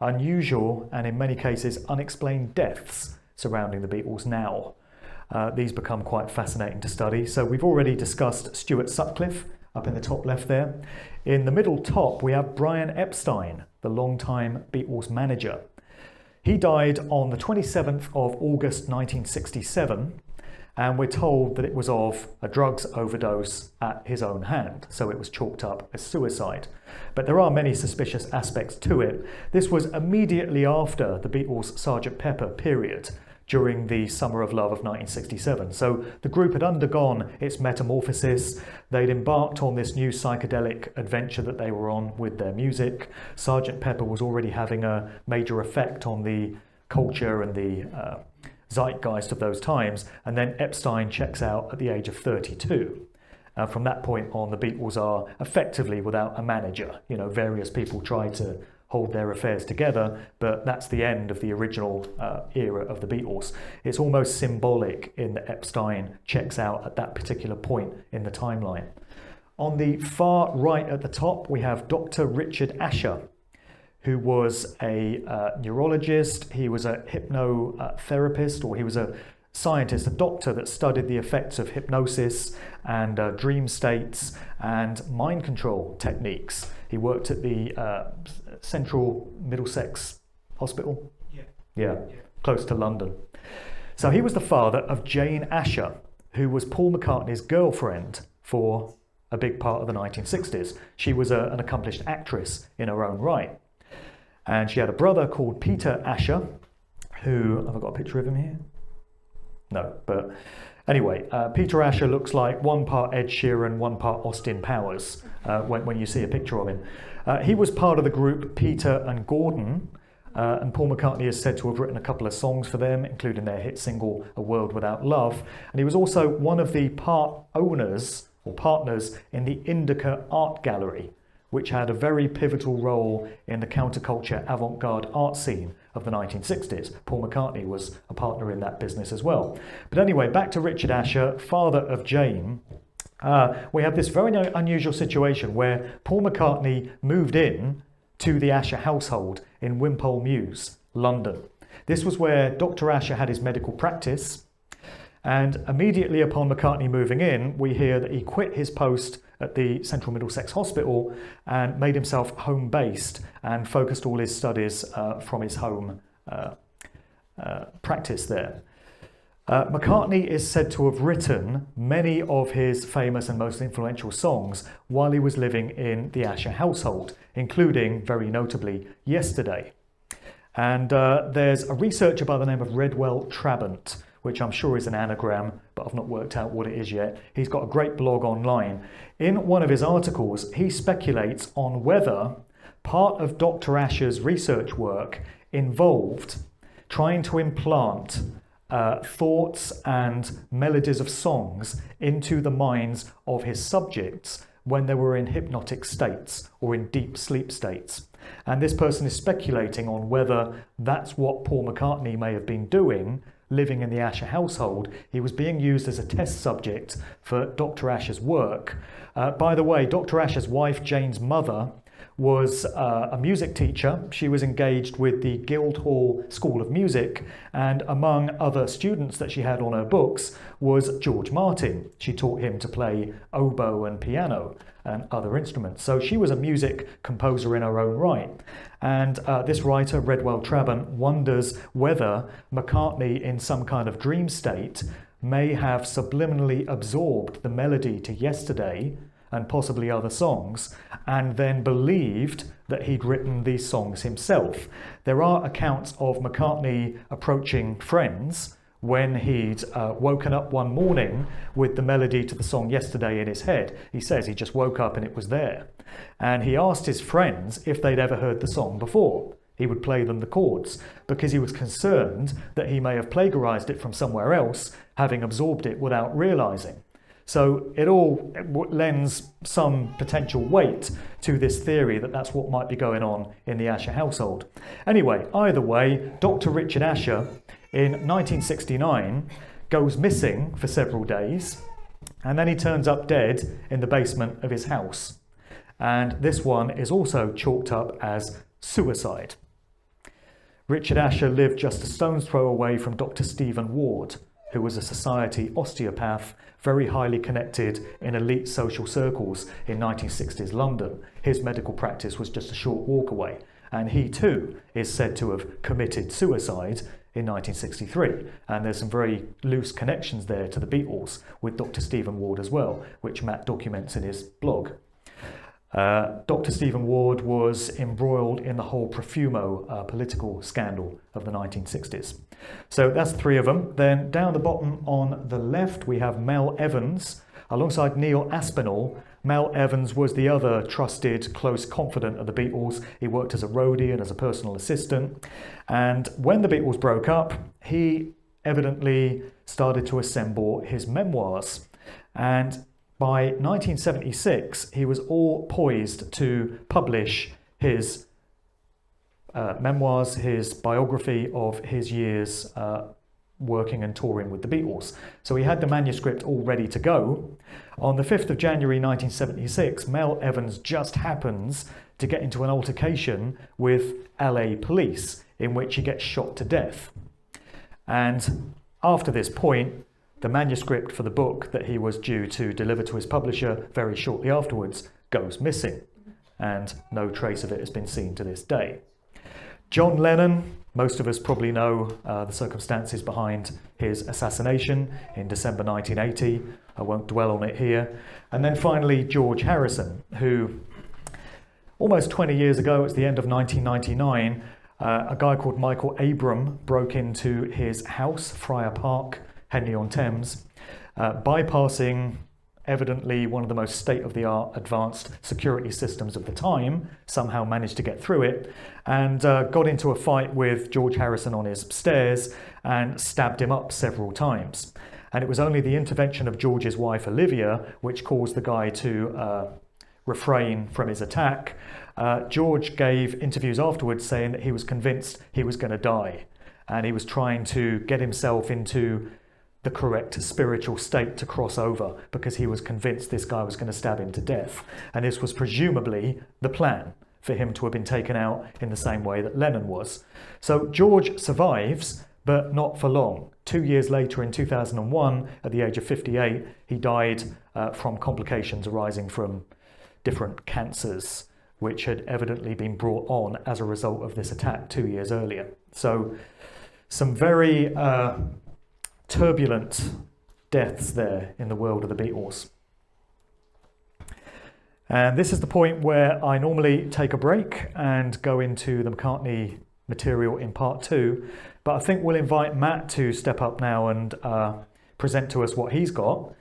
unusual, and in many cases unexplained deaths surrounding the Beatles now. These become quite fascinating to study. So we've already discussed Stu Sutcliffe up in the top left there. In the middle top we have Brian Epstein, the longtime Beatles manager. He died on the 27th of August 1967, and we're told that it was of a drugs overdose at his own hand, so it was chalked up as suicide. But there are many suspicious aspects to it. This was immediately after the Beatles' Sgt. Pepper period, during the Summer of Love of 1967. So the group had undergone its metamorphosis. They'd embarked on this new psychedelic adventure that they were on with their music. Sgt. Pepper was already having a major effect on the culture and the zeitgeist of those times, and then Epstein checks out at the age of 32. From that point on, the Beatles are effectively without a manager. You know, various people try to hold their affairs together, but that's the end of the original era of the Beatles. It's almost symbolic in that Epstein checks out at that particular point in the timeline. On the far right at the top, we have Dr. Richard Asher, who was a neurologist. He was a hypnotherapist, or he was a scientist, a doctor that studied the effects of hypnosis and dream states and mind control techniques. He worked at the Central Middlesex Hospital, yeah, close to London. So he was the father of Jane Asher, who was Paul McCartney's girlfriend for a big part of the 1960s. She was an accomplished actress in her own right. And she had a brother called Peter Asher, who, have I got a picture of him here? No, but anyway, Peter Asher looks like one part Ed Sheeran, one part Austin Powers when you see a picture of him. He was part of the group Peter and Gordon, and Paul McCartney is said to have written a couple of songs for them, including their hit single A World Without Love. And he was also one of the part owners or partners in the Indica Art Gallery, which had a very pivotal role in the counterculture avant-garde art scene of the 1960s. Paul McCartney was a partner in that business as well. But anyway, back to Richard Asher, father of Jane. We have this very unusual situation where Paul McCartney moved in to the Asher household in Wimpole Mews, London. This was where Dr. Asher had his medical practice, and immediately upon McCartney moving in, we hear that he quit his post at the Central Middlesex Hospital and made himself home-based and focused all his studies from his home practice there. McCartney is said to have written many of his famous and most influential songs while he was living in the Asher household, including, very notably, Yesterday. And there's a researcher by the name of Redwell Trabant, which I'm sure is an anagram, but I've not worked out what it is yet. He's got a great blog online. In one of his articles, he speculates on whether part of Dr. Asher's research work involved trying to implant thoughts and melodies of songs into the minds of his subjects when they were in hypnotic states or in deep sleep states. And this person is speculating on whether that's what Paul McCartney may have been doing, living in the Asher household. He was being used as a test subject for Dr. Asher's work. By the way, Dr. Asher's wife, Jane's mother, was a music teacher. She was engaged with the Guildhall School of Music, and among other students that she had on her books was George Martin. She taught him to play oboe and piano and other instruments. So she was a music composer in her own right. And this writer, Redwell Trabant, wonders whether McCartney, in some kind of dream state, may have subliminally absorbed the melody to Yesterday and possibly other songs, and then believed that he'd written these songs himself. There are accounts of McCartney approaching friends when he'd woken up one morning with the melody to the song Yesterday in his head. He says he just woke up and it was there. And he asked his friends if they'd ever heard the song before. He would play them the chords because he was concerned that he may have plagiarized it from somewhere else, having absorbed it without realizing. So it all lends some potential weight to this theory that that's what might be going on in the Asher household. Anyway, either way, Dr. Richard Asher in 1969 goes missing for several days, and then he turns up dead in the basement of his house. And this one is also chalked up as suicide. Richard Asher lived just a stone's throw away from Dr. Stephen Ward, who was a society osteopath, very highly connected in elite social circles in 1960s London. His medical practice was just a short walk away, and he too is said to have committed suicide in 1963. And there's some very loose connections there to the Beatles with Dr. Stephen Ward as well, which Matt documents in his blog. Dr. Stephen Ward was embroiled in the whole Profumo political scandal of the 1960s. So that's three of them. Then down the bottom on the left, we have Mel Evans. Alongside Neil Aspinall, Mel Evans was the other trusted, close confidant of the Beatles. He worked as a roadie and as a personal assistant. And when the Beatles broke up, he evidently started to assemble his memoirs. And by 1976, he was all poised to publish his memoirs, his biography of his years working and touring with the Beatles. So he had the manuscript all ready to go. On the 5th of January 1976, Mel Evans just happens to get into an altercation with LA police in which he gets shot to death. And after this point, the manuscript for the book that he was due to deliver to his publisher very shortly afterwards goes missing, and no trace of it has been seen to this day. John Lennon, most of us probably know the circumstances behind his assassination in December 1980. I won't dwell on it here. And then finally, George Harrison, who almost 20 years ago, it's the end of 1999, a guy called Michael Abram broke into his house, Friar Park, Henley-on-Thames, bypassing evidently one of the most state-of-the-art advanced security systems of the time, somehow managed to get through it, and got into a fight with George Harrison on his stairs and stabbed him up several times. And it was only the intervention of George's wife, Olivia, which caused the guy to refrain from his attack. George gave interviews afterwards saying that he was convinced he was going to die, and he was trying to get himself into the correct spiritual state to cross over because he was convinced this guy was going to stab him to death. And this was presumably the plan for him to have been taken out in the same way that Lennon was. So George survives, but not for long. 2 years later, in 2001, at the age of 58, he died from complications arising from different cancers, which had evidently been brought on as a result of this attack 2 years earlier. So some very turbulent deaths there in the world of the Beatles. And this is the point where I normally take a break and go into the McCartney material in part 2, but I think we'll invite Matt to step up now and present to us what he's got.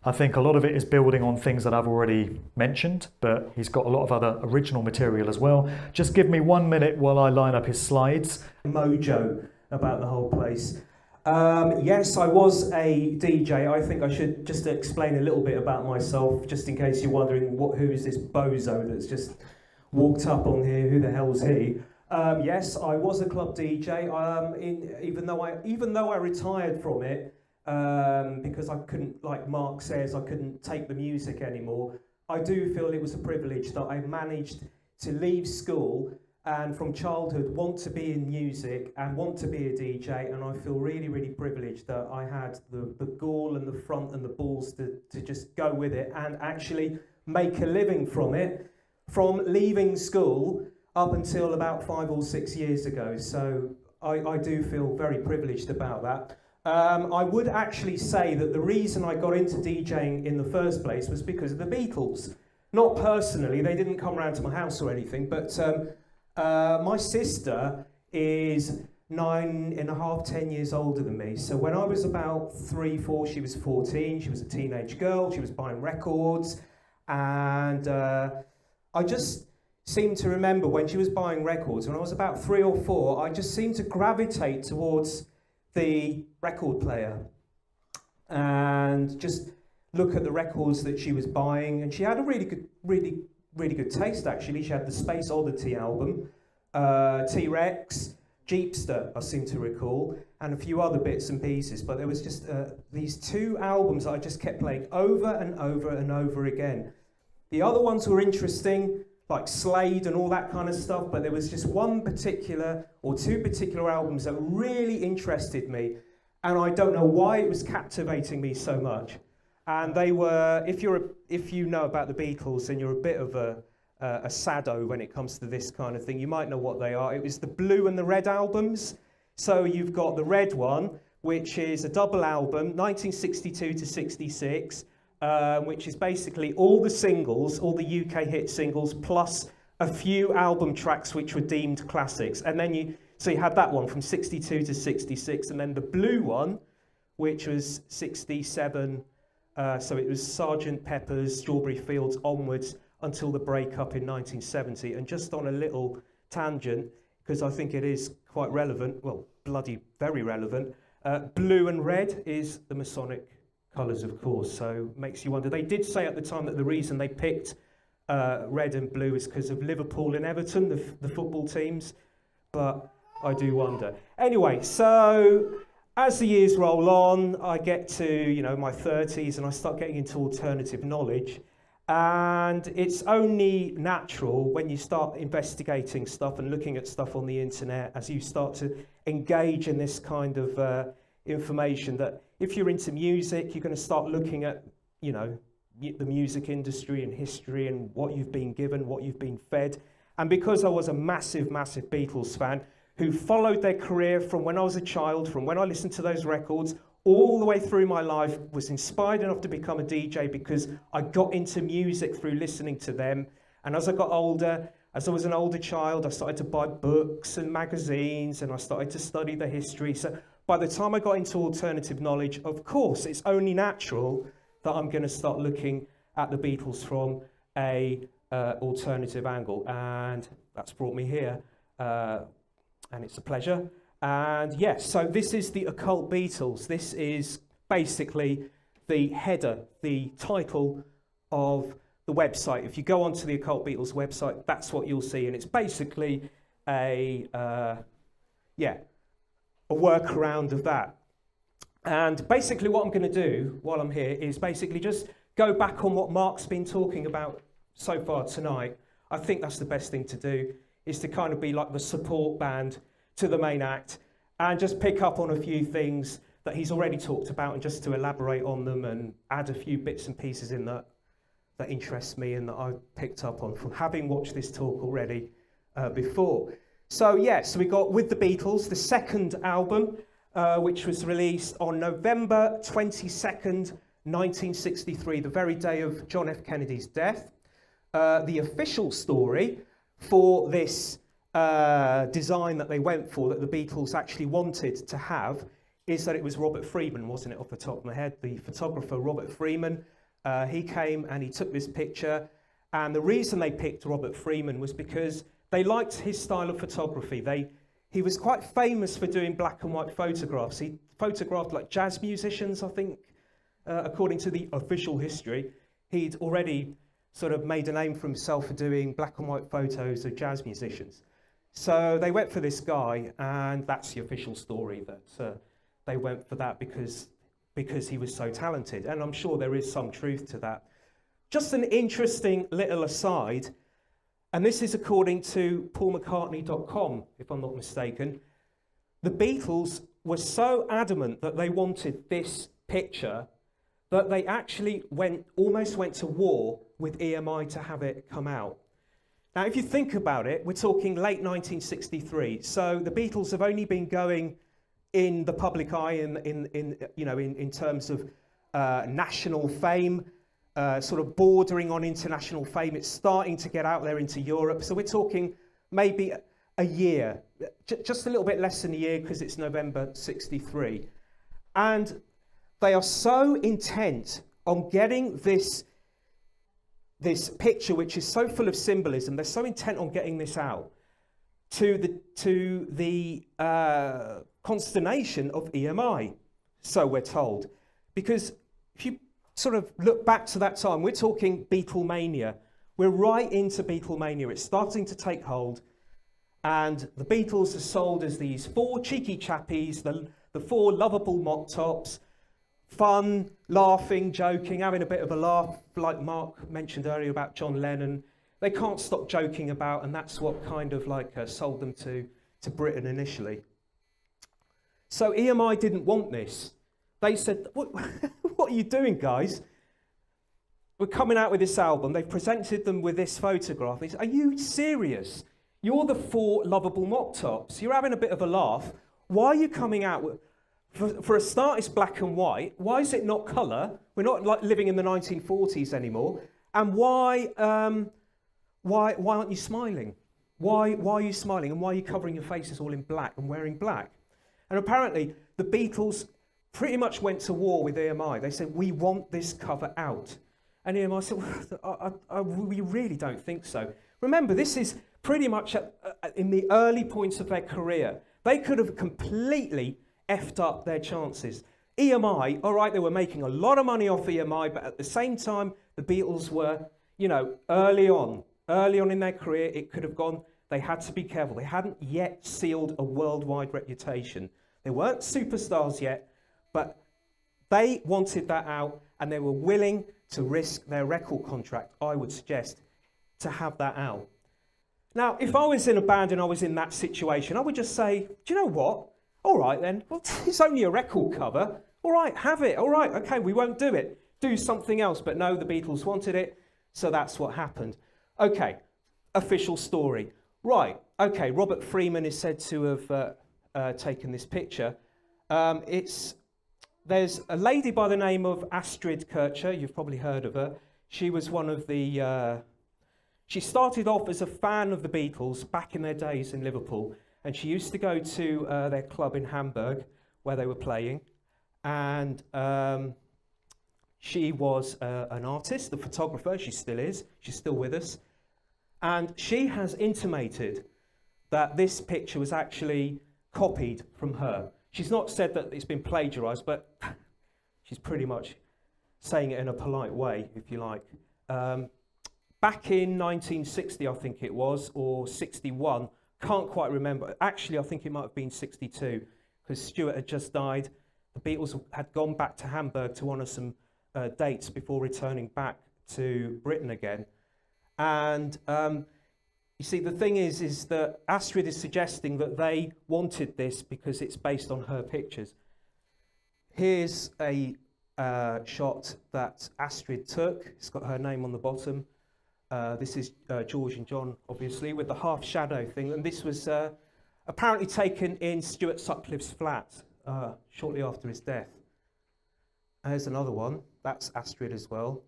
I think a lot of it is building on things that I've already mentioned, but he's got a lot of other original material as well. Just give me 1 minute while I line up his slides. Mojo about the whole place. Yes, I was a DJ. I think I should just explain a little bit about myself, just in case you're wondering who is this bozo that's just walked up on here, who the hell's he? Yes, I was a club DJ, even though I retired from it, because I couldn't, like Mark says, I couldn't take the music anymore. I do feel it was a privilege that I managed to leave school and from childhood want to be in music and want to be a DJ, and I feel really, really privileged that I had the gall and the front and the balls to just go with it and actually make a living from it, from leaving school up until about 5 or 6 years ago. So I do feel very privileged about that. I would actually say that the reason I got into DJing in the first place was because of the Beatles. Not personally, they didn't come round to my house or anything, but my sister is 9.5, 10 years older than me. So when I was about 3, 4, she was 14. She was a teenage girl. She was buying records. And I just seemed to remember when she was buying records, when I was about 3 or 4, I just seemed to gravitate towards the record player and just look at the records that she was buying. And she had a really good taste, actually. She had the Space Oddity album, T-Rex, Jeepster, I seem to recall, and a few other bits and pieces. But there was just these 2 albums that I just kept playing over and over and over again. The other ones were interesting, like Slade and all that kind of stuff, but there was just 1 particular or 2 particular albums that really interested me, and I don't know why it was captivating me so much. And they were, if you know about the Beatles and you're a bit of a sado when it comes to this kind of thing, you might know what they are. It was the blue and the red albums. So you've got the red one, which is a double album, 1962 to 66, which is basically all the singles, all the UK hit singles, plus a few album tracks which were deemed classics. And then you had that one from 62 to 66, and then the blue one, which was 67, so it was Sgt. Pepper's, Strawberry Fields onwards until the breakup in 1970. And just on a little tangent, because I think it is quite relevant, well, bloody very relevant, blue and red is the Masonic colours, of course, so makes you wonder. They did say at the time that the reason they picked red and blue is because of Liverpool and Everton, the football teams, but I do wonder. Anyway, so as the years roll on, I get to my 30s and I start getting into alternative knowledge. And it's only natural when you start investigating stuff and looking at stuff on the internet, as you start to engage in this kind of information, that if you're into music, you're going to start looking at, the music industry and history and what you've been given, what you've been fed. And because I was a massive, massive Beatles fan who followed their career from when I was a child, from when I listened to those records, all the way through my life, was inspired enough to become a DJ because I got into music through listening to them. And as I got older, as I was an older child, I started to buy books and magazines and I started to study the history. So by the time I got into alternative knowledge, of course, it's only natural that I'm going to start looking at the Beatles from a alternative angle. And that's brought me here. And it's a pleasure. And yes, so this is the Occult Beatles. This is basically the header, the title of the website. If you go onto the Occult Beatles website, that's what you'll see. And it's basically a workaround of that. And basically what I'm going to do while I'm here is basically just go back on what Mark's been talking about so far tonight. I think that's the best thing to do, is to kind of be like the support band to the main act and just pick up on a few things that he's already talked about and just to elaborate on them and add a few bits and pieces in that interest me and that I've picked up on from having watched this talk already before. So yes, we got With the Beatles, the second album, which was released on November 22nd, 1963, the very day of John F. Kennedy's death. The official story for this design that they went for, that the Beatles actually wanted to have, is that it was Robert Freeman, wasn't it, off the top of my head? The photographer, Robert Freeman, he came and he took this picture. And the reason they picked Robert Freeman was because they liked his style of photography. He was quite famous for doing black and white photographs. He photographed like jazz musicians, I think, according to the official history. He'd already sort of made a name for himself for doing black and white photos of jazz musicians. So they went for this guy, and that's the official story, that they went for that because he was so talented. And I'm sure there is some truth to that. Just an interesting little aside, and this is according to paulmccartney.com, if I'm not mistaken. The Beatles were so adamant that they wanted this picture that they actually almost went to war with EMI to have it come out. Now, if you think about it, we're talking late 1963. So the Beatles have only been going in the public eye in terms of national fame, sort of bordering on international fame. It's starting to get out there into Europe. So we're talking maybe a year, just a little bit less than a year because it's November 63. And they are so intent on getting this picture, which is so full of symbolism, they're so intent on getting this out to the consternation of EMI, so we're told. Because if you sort of look back to that time, we're talking Beatlemania. We're right into Beatlemania. It's starting to take hold. And the Beatles are sold as these four cheeky chappies, the four lovable mock tops, fun, laughing, joking, having a bit of a laugh, like Mark mentioned earlier about John Lennon. They can't stop joking about, and that's what kind of like sold them to Britain initially. So EMI didn't want this. They said, what are you doing, guys? We're coming out with this album. They've presented them with this photograph. They said, are you serious? You're the four lovable mock tops. You're having a bit of a laugh. Why are you coming out with... For a start, it's black and white. Why is it not colour? We're not like living in the 1940s anymore. And why aren't you smiling? Why are you smiling? And why are you covering your faces all in black and wearing black? And apparently, the Beatles pretty much went to war with EMI. They said, we want this cover out. And EMI said, well, we really don't think so. Remember, this is pretty much in the early points of their career. They could have completely effed up their chances. EMI, all right, they were making a lot of money off EMI, but at the same time, the Beatles were, early on in their career, it could have gone. They had to be careful. They hadn't yet sealed a worldwide reputation. They weren't superstars yet, but they wanted that out, and they were willing to risk their record contract, I would suggest, to have that out. Now, if I was in a band and I was in that situation, I would just say, do you know what? All right then, well, it's only a record cover. All right, have it. All right, okay, we won't do it. Do something else. But no, the Beatles wanted it, so that's what happened. Okay, official story. Right, okay, Robert Freeman is said to have taken this picture. There's a lady by the name of Astrid Kircher. You've probably heard of her. She was one of the... She started off as a fan of the Beatles back in their days in Liverpool, and she used to go to their club in Hamburg where they were playing, and she was an artist, a photographer. She still is. She's still with us, and she has intimated that this picture was actually copied from her. She's not said that it's been plagiarized, but she's pretty much saying it in a polite way, if you like. Back in 1960, I think it was, or 61, can't quite remember. Actually, I think it might have been 62, because Stuart had just died. The Beatles had gone back to Hamburg to honour some dates before returning back to Britain again. And you see, the thing is that Astrid is suggesting that they wanted this because it's based on her pictures. Here's a shot that Astrid took. It's got her name on the bottom. This is George and John, obviously, with the half shadow thing. And this was apparently taken in Stu Sutcliffe's flat shortly after his death. There's another one. That's Astrid as well.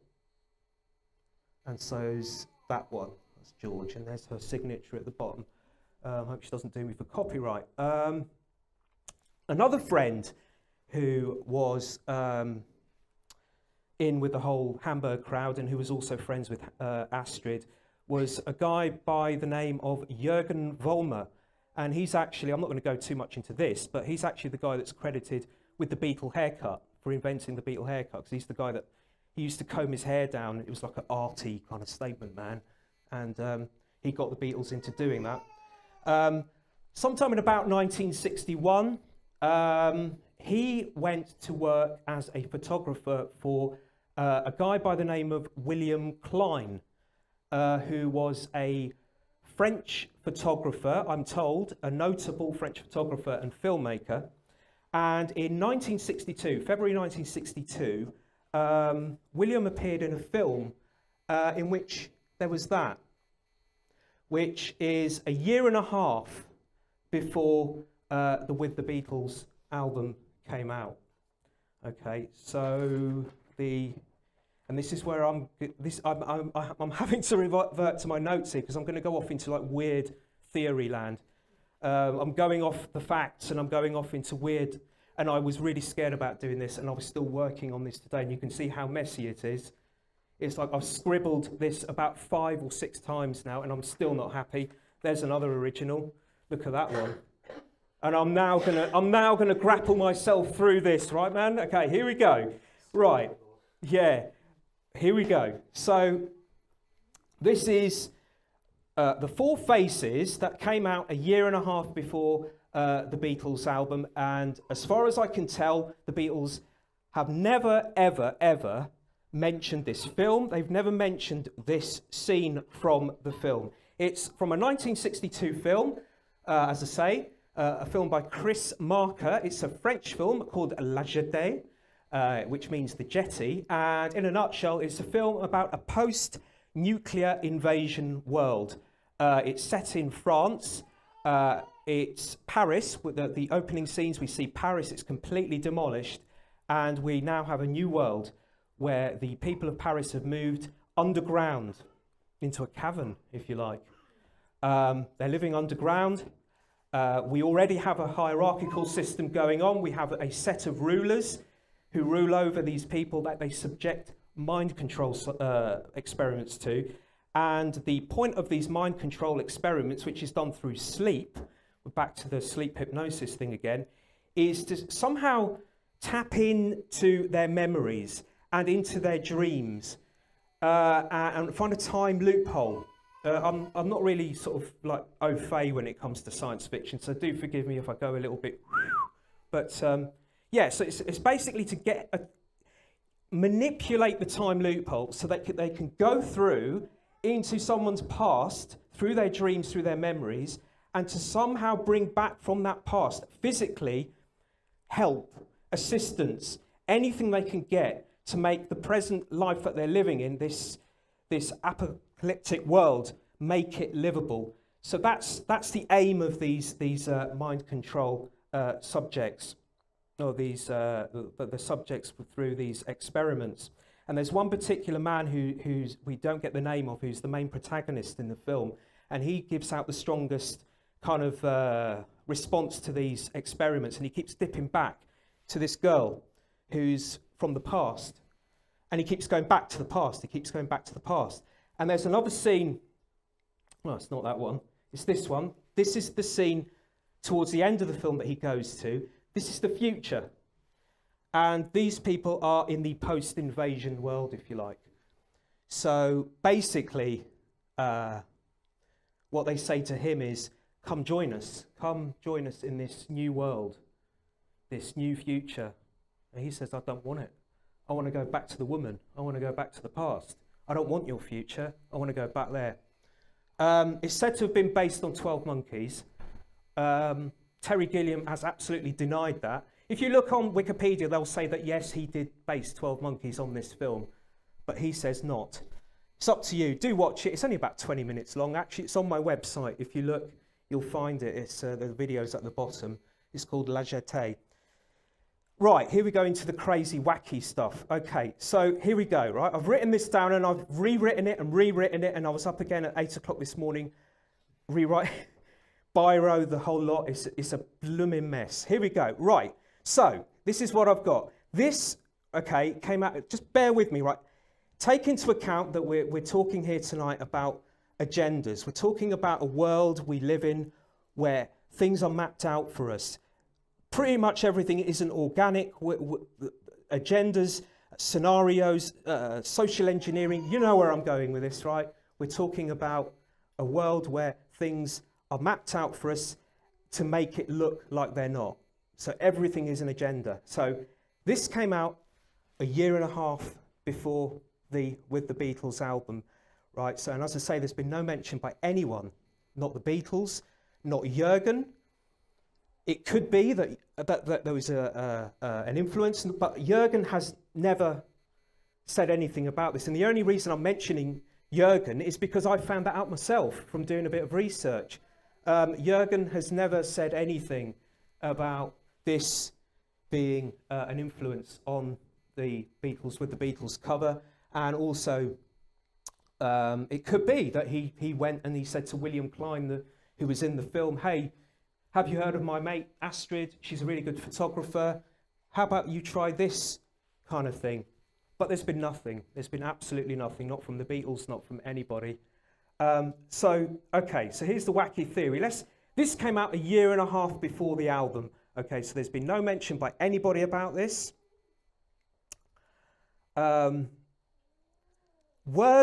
And so's that one. That's George. And there's her signature at the bottom. Hope she doesn't do me for copyright. Another friend who was... in with the whole Hamburg crowd and who was also friends with Astrid was a guy by the name of Jürgen Vollmer. And he's actually, I'm not going to go too much into this, but he's actually the guy that's credited with the Beatle haircut, for inventing the Beatle haircut, because he's the guy that he used to comb his hair down. It was like an arty kind of statement man. And he got the Beatles into doing that. Sometime in about 1961, he went to work as a photographer for a guy by the name of William Klein, who was a French photographer, I'm told, a notable French photographer and filmmaker. And in 1962, February 1962, William appeared in a film in which there was that, which is a year and a half before the With the Beatles album came out. Okay, so and this is where I'm having to revert to my notes here because I'm going to go off into like weird theory land. I'm going off the facts and I'm going off into weird, and I was really scared about doing this, and I was still working on this today, and you can see how messy it is. It's like I've scribbled this about 5 or 6 times now, and I'm still not happy. There's another original. Look at that one. And I'm now gonna grapple myself through this, right, man? Okay, here we go. Right, yeah, here we go. So this is the Four Faces that came out a year and a half before the Beatles album, and as far as I can tell, the Beatles have never, ever, ever mentioned this film. They've never mentioned this scene from the film. It's from a 1962 film, as I say, a film by Chris Marker. It's a French film called La Jetée, which means the jetty, and in a nutshell, it's a film about a post-nuclear invasion world. It's set in France. It's Paris. With the opening scenes, we see Paris. It's completely demolished, and we now have a new world where the people of Paris have moved underground into a cavern, if you like. They're living underground. We already have a hierarchical system going on. We have a set of rulers who rule over these people that they subject mind control experiments to. And the point of these mind control experiments, which is done through sleep, we're back to the sleep hypnosis thing again, is to somehow tap into their memories and into their dreams and find a time loophole. I'm not really sort of like au fait when it comes to science fiction, so do forgive me if I go a little bit. But yeah, so it's basically to manipulate the time loophole so that they can go through into someone's past, through their dreams, through their memories, and to somehow bring back from that past, physically, help, assistance, anything they can get to make the present life that they're living in, this apocalyptic world, make it livable. So that's the aim of these mind control subjects, or these the subjects through these experiments. And there's one particular man who's we don't get the name of, who's the main protagonist in the film, and he gives out the strongest kind of response to these experiments, and he keeps dipping back to this girl who's from the past, and he keeps going back to the past, he keeps going back to the past. And there's another scene, well, it's not that one, it's this one. This is the scene towards the end of the film that he goes to. This is the future. And these people are in the post-invasion world, if you like. So basically, what they say to him is, come join us in this new world, this new future. And he says, I don't want it. I want to go back to the woman. I want to go back to the past. I don't want your future. I want to go back there. It's said to have been based on 12 Monkeys. Terry Gilliam has absolutely denied that. If you look on Wikipedia, they'll say that yes, he did base 12 Monkeys on this film, but he says not. It's up to you. Do watch it. It's only about 20 minutes long. Actually, it's on my website. If you look, you'll find it. It's the video's at the bottom. It's called La Jetée. Right, here we go into the crazy, wacky stuff. Okay, so here we go, right? I've written this down and I've rewritten it, and I was up again at 8 o'clock this morning, rewrite, biro, the whole lot. It's a blooming mess. Here we go. Right, so this is what I've got. This, okay, came out, just bear with me, right? Take into account that we're talking here tonight about agendas. We're talking about a world we live in where things are mapped out for us. Pretty much everything isn't organic. Agendas, scenarios, social engineering. You know where I'm going with this, right? We're talking about a world where things are mapped out for us to make it look like they're not. So everything is an agenda. So this came out a year and a half before with the Beatles album, right? So, and as I say, there's been no mention by anyone, not the Beatles, not Jürgen. It could be that there was an influence, but Jürgen has never said anything about this. And the only reason I'm mentioning Jürgen is because I found that out myself from doing a bit of research. Jürgen has never said anything about this being an influence on the Beatles with the Beatles cover. And also, it could be that he went and he said to William Klein, who was in the film, hey, Have you heard of my mate Astrid? She's a really good photographer. How about you try this kind of thing? But there's been nothing. There's been absolutely nothing, not from the Beatles, not from anybody. So here's the wacky theory. This came out a year and a half before the album. Okay, so there's been no mention by anybody about this. Were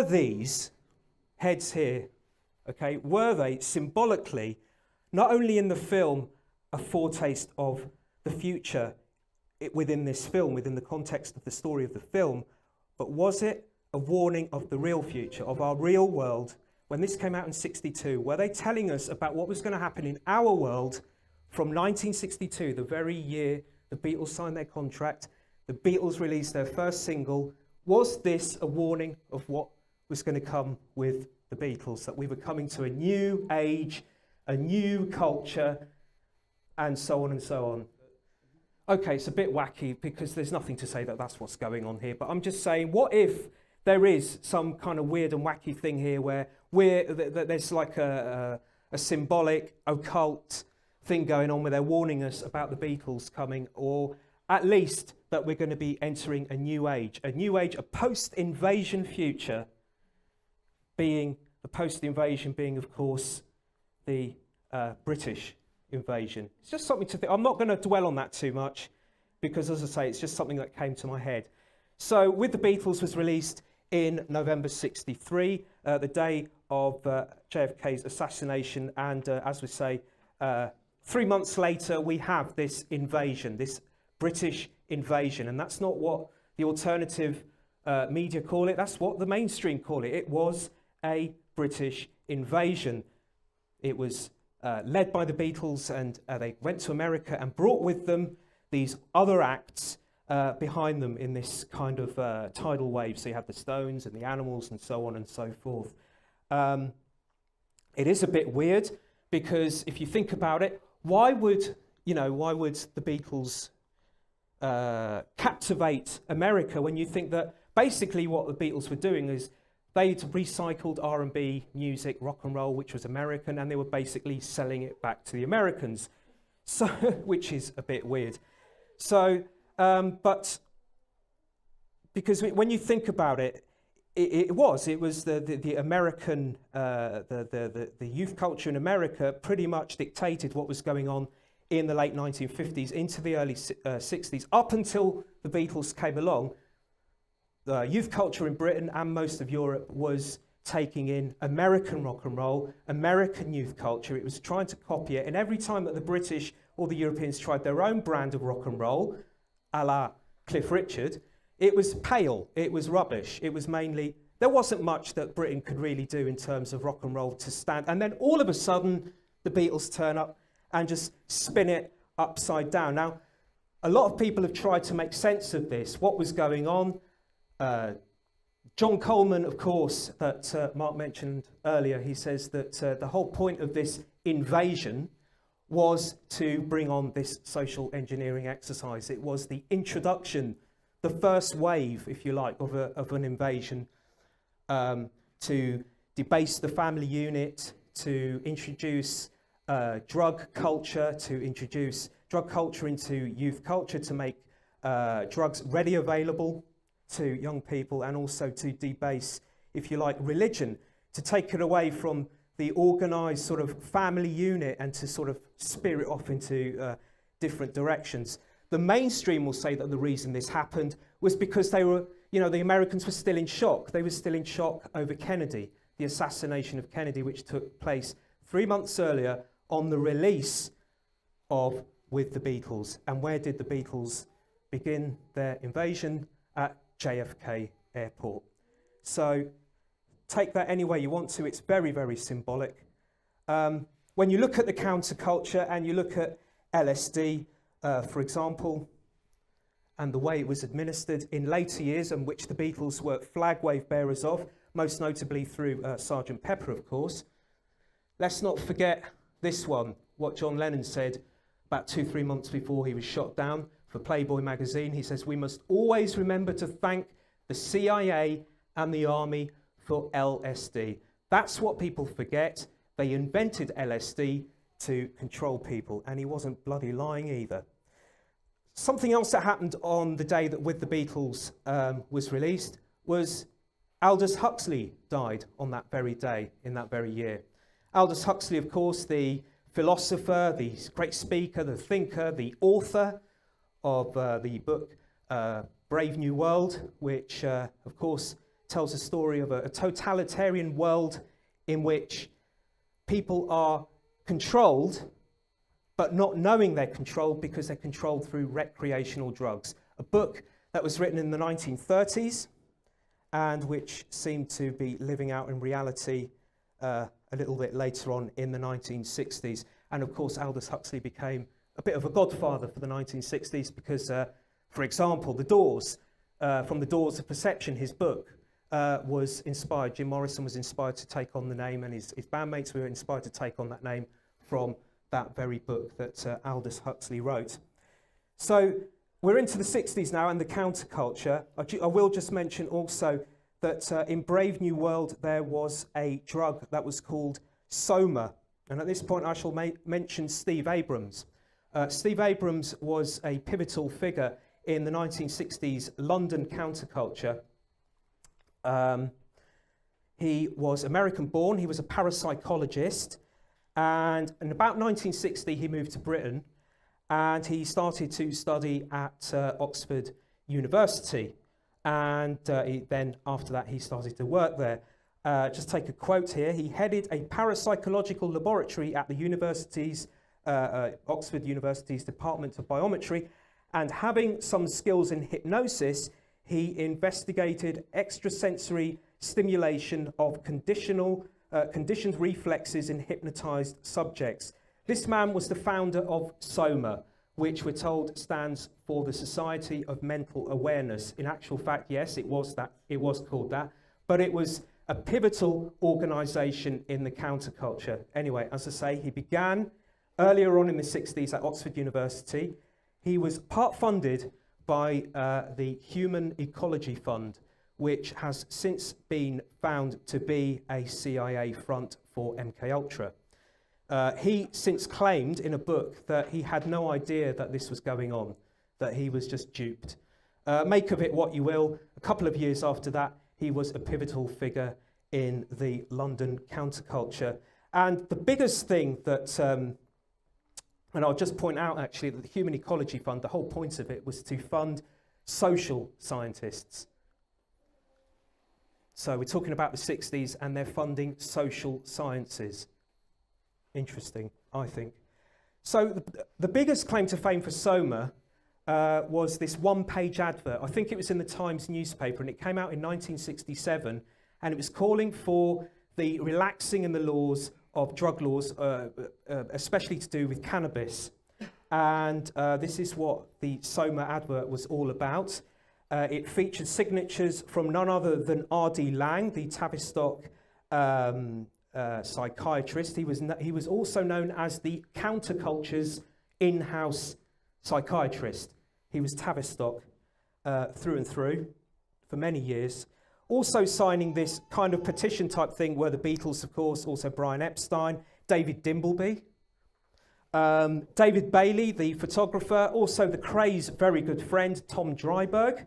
these heads here, okay, were they symbolically, not only in the film, a foretaste of the future within this film, within the context of the story of the film, but was it a warning of the real future, of our real world? When this came out in 62, were they telling us about what was going to happen in our world from 1962, the very year the Beatles signed their contract, the Beatles released their first single? Was this a warning of what was going to come with the Beatles, that we were coming to a new age, a new culture, and so on and so on? Okay, it's a bit wacky because there's nothing to say that that's what's going on here, but I'm just saying, what if there is some kind of weird and wacky thing here where there's like a symbolic, occult thing going on where they're warning us about the Beatles coming, or at least that we're going to be entering a new age, a post-invasion future, being the post-invasion being, of course, the British invasion. It's just something to think. I'm not going to dwell on that too much because, as I say, it's just something that came to my head. So, With the Beatles was released in November 63, the day of JFK's assassination, and as we say, 3 months later, we have this invasion, this British invasion, and that's not what the alternative media call it, that's what the mainstream call it. It was a British invasion. It was led by the Beatles, and they went to America and brought with them these other acts behind them in this kind of tidal wave. So you have the Stones and the Animals and so on and so forth. It is a bit weird because if you think about it, why would the Beatles captivate America when you think that basically what the Beatles were doing is they'd recycled R&B music, rock and roll, which was American, and they were basically selling it back to the Americans, so which is a bit weird. So, but because when you think about it, it was the American, the youth culture in America pretty much dictated what was going on in the late 1950s into the early 60s, up until the Beatles came along. The youth culture in Britain and most of Europe was taking in American rock and roll, American youth culture. It was trying to copy it. And every time that the British or the Europeans tried their own brand of rock and roll, a la Cliff Richard, it was pale, it was rubbish. It was mainly, there wasn't much that Britain could really do in terms of rock and roll to stand. And then all of a sudden, the Beatles turn up and just spin it upside down. Now, a lot of people have tried to make sense of this. What was going on? John Coleman, of course, that Mark mentioned earlier, he says that the whole point of this invasion was to bring on this social engineering exercise. It was the introduction, the first wave, if you like, of an invasion, to debase the family unit, to introduce drug culture, to introduce drug culture into youth culture, to make drugs ready available to young people, and also to debase, if you like, religion, to take it away from the organised sort of family unit and to sort of spear it off into different directions. The mainstream will say that the reason this happened was because they were, the Americans were still in shock. They were still in shock over Kennedy, the assassination of Kennedy, which took place 3 months earlier on the release of With the Beatles. And where did the Beatles begin their invasion? At JFK Airport. So take that any way you want to. It's very, very symbolic. When you look at the counterculture and you look at LSD, for example, and the way it was administered in later years, and which the Beatles were flag wave bearers of, most notably through Sgt. Pepper, of course. Let's not forget this one, what John Lennon said about 2-3 months before he was shot down for Playboy magazine. He says, "We must always remember to thank the CIA and the army for LSD." That's what people forget. They invented LSD to control people, and he wasn't bloody lying either. Something else that happened on the day that With the Beatles was released was Aldous Huxley died on that very day, in that very year. Aldous Huxley, of course, the philosopher, the great speaker, the thinker, the author of the book Brave New World, which, of course, tells a story of a totalitarian world in which people are controlled, but not knowing they're controlled because they're controlled through recreational drugs. A book that was written in the 1930s and which seemed to be living out in reality a little bit later on in the 1960s. And of course, Aldous Huxley became a bit of a godfather for the 1960s because, for example, The Doors, from The Doors of Perception, his book, was inspired. Jim Morrison was inspired to take on the name, and his bandmates were inspired to take on that name from that very book that Aldous Huxley wrote. So we're into the 60s now and the counterculture. I will just mention also that in Brave New World there was a drug that was called Soma. And at this point I shall mention Steve Abrams. Steve Abrams was a pivotal figure in the 1960s London counterculture. He was American born, he was a parapsychologist, and in about 1960 he moved to Britain and he started to study at Oxford University, and then after that he started to work there. Just take a quote here. He headed a parapsychological laboratory at the university's Oxford University's Department of Biometry, and having some skills in hypnosis, he investigated extrasensory stimulation of conditioned reflexes in hypnotized subjects. This man was the founder of SOMA, which we're told stands for the Society of Mental Awareness. In actual fact, yes, it was called that, but it was a pivotal organization in the counterculture. Anyway, as I say, he began earlier on in the 60s at Oxford University. He was part funded by the Human Ecology Fund, which has since been found to be a CIA front for MKUltra. He since claimed in a book that he had no idea that this was going on, that he was just duped. Make of it what you will. A couple of years after that, he was a pivotal figure in the London counterculture. And the biggest thing that, and I'll just point out actually that the Human Ecology Fund, the whole point of it was to fund social scientists. So we're talking about the 60s and they're funding social sciences. Interesting, I think. So the biggest claim to fame for SOMA was this one-page advert. I think it was in the Times newspaper, and it came out in 1967, and it was calling for the relaxing in the laws of drug laws, especially to do with cannabis. And this is what the SOMA advert was all about. It featured signatures from none other than R.D. Laing, the Tavistock psychiatrist. He was also known as the counterculture's in-house psychiatrist. He was Tavistock through and through for many years. Also signing this kind of petition type thing were the Beatles, of course, also Brian Epstein, David Dimbleby, David Bailey, the photographer, also the Craze very good friend, Tom Dryberg.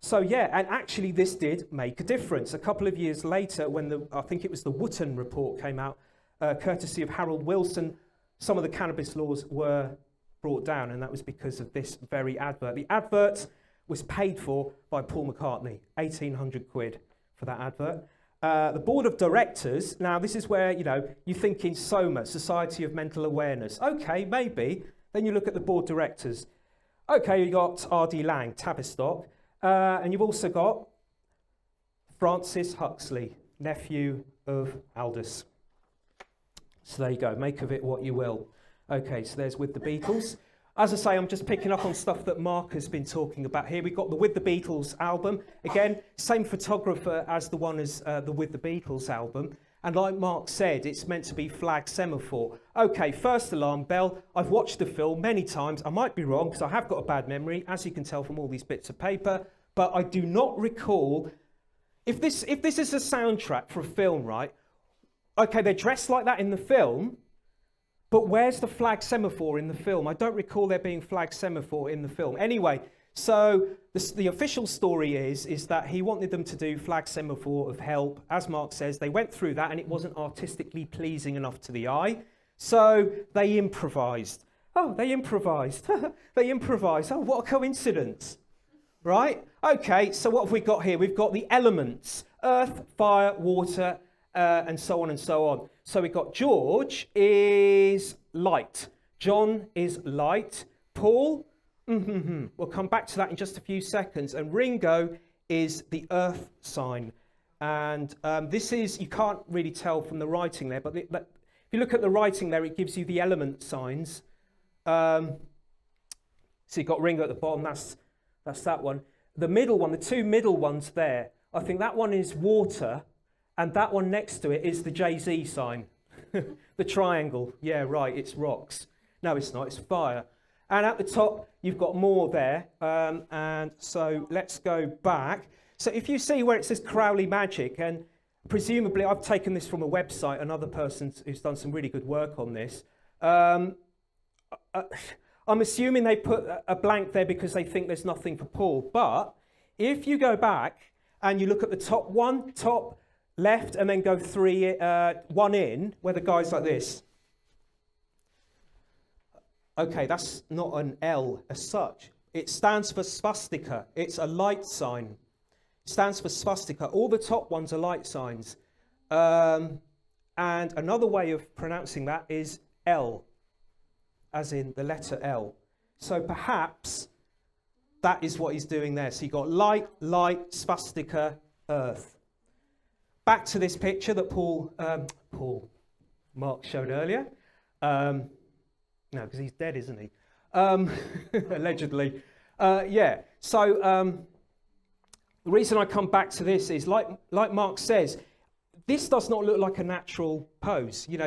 So yeah, and actually this did make a difference. A couple of years later, when I think it was the Wootton report came out, courtesy of Harold Wilson, some of the cannabis laws were brought down, and that was because of this very advert. The advert was paid for by Paul McCartney, 1,800 quid for that advert. The board of directors, now this is where, you think in SOMA, Society of Mental Awareness. Okay, maybe. Then you look at the board directors. Okay, you got R.D. Laing, Tavistock, and you've also got Francis Huxley, nephew of Aldous. So there you go, make of it what you will. Okay, so there's With the Beatles. As I say, I'm just picking up on stuff that Mark has been talking about here. We've got the With the Beatles album. Again, same photographer as the one as the With the Beatles album. And like Mark said, it's meant to be flag semaphore. Okay, first alarm bell. I've watched the film many times. I might be wrong because I have got a bad memory, as you can tell from all these bits of paper. But I do not recall. If this is a soundtrack for a film, right? Okay, they're dressed like that in the film. But where's the flag semaphore in the film? I don't recall there being flag semaphore in the film. Anyway, so the official story is that he wanted them to do flag semaphore of help. As Mark says, they went through that and it wasn't artistically pleasing enough to the eye. So they improvised. Oh, they improvised. They improvised. Oh, what a coincidence. Right? Okay, so what have we got here? We've got the elements. Earth, fire, water, and so on and so on. So we've got George is light. John is light. Paul, we'll come back to that in just a few seconds. And Ringo is the earth sign. And this is, you can't really tell from the writing there, but if you look at the writing there, it gives you the element signs. So you've got Ringo at the bottom, that's that one. The middle one, the two middle ones there, I think that one is water, and that one next to it is the Jay-Z sign. The triangle, yeah, right, it's rocks. No, it's not, it's fire. And at the top, you've got more there. And so let's go back. So if you see where it says Crowley Magic, and presumably I've taken this from a website, another person who's done some really good work on this. I'm assuming they put a blank there because they think there's nothing for Paul. But if you go back and you look at the top one, top left, and then go one in, where the guy's like this. Okay, that's not an L as such. It stands for swastika. It's a light sign. It stands for swastika. All the top ones are light signs. And another way of pronouncing that is L, as in the letter L. So perhaps that is what he's doing there. So you've got light, light, swastika, earth. Back to this picture that Mark showed earlier. No, because he's dead, isn't he? Allegedly. Yeah, so the reason I come back to this is, like Mark says, this does not look like a natural pose. You know,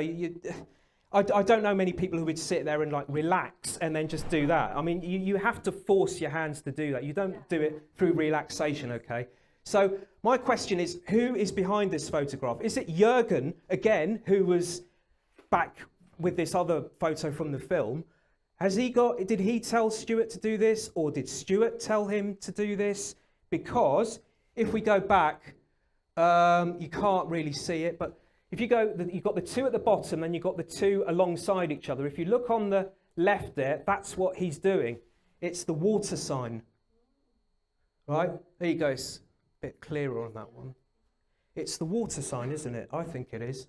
I don't know many people who would sit there and like relax and then just do that. I mean, you have to force your hands to do that. You don't do it through relaxation, okay? So my question is, who is behind this photograph? Is it Jürgen, again, who was back with this other photo from the film? Did he tell Stuart to do this, or did Stuart tell him to do this? Because if we go back, you can't really see it, but if you go, you've got the two at the bottom, then you've got the two alongside each other. If you look on the left there, that's what he's doing. It's the water sign. Right? There you go. It's a bit clearer on that one. It's the water sign, isn't it? I think it is.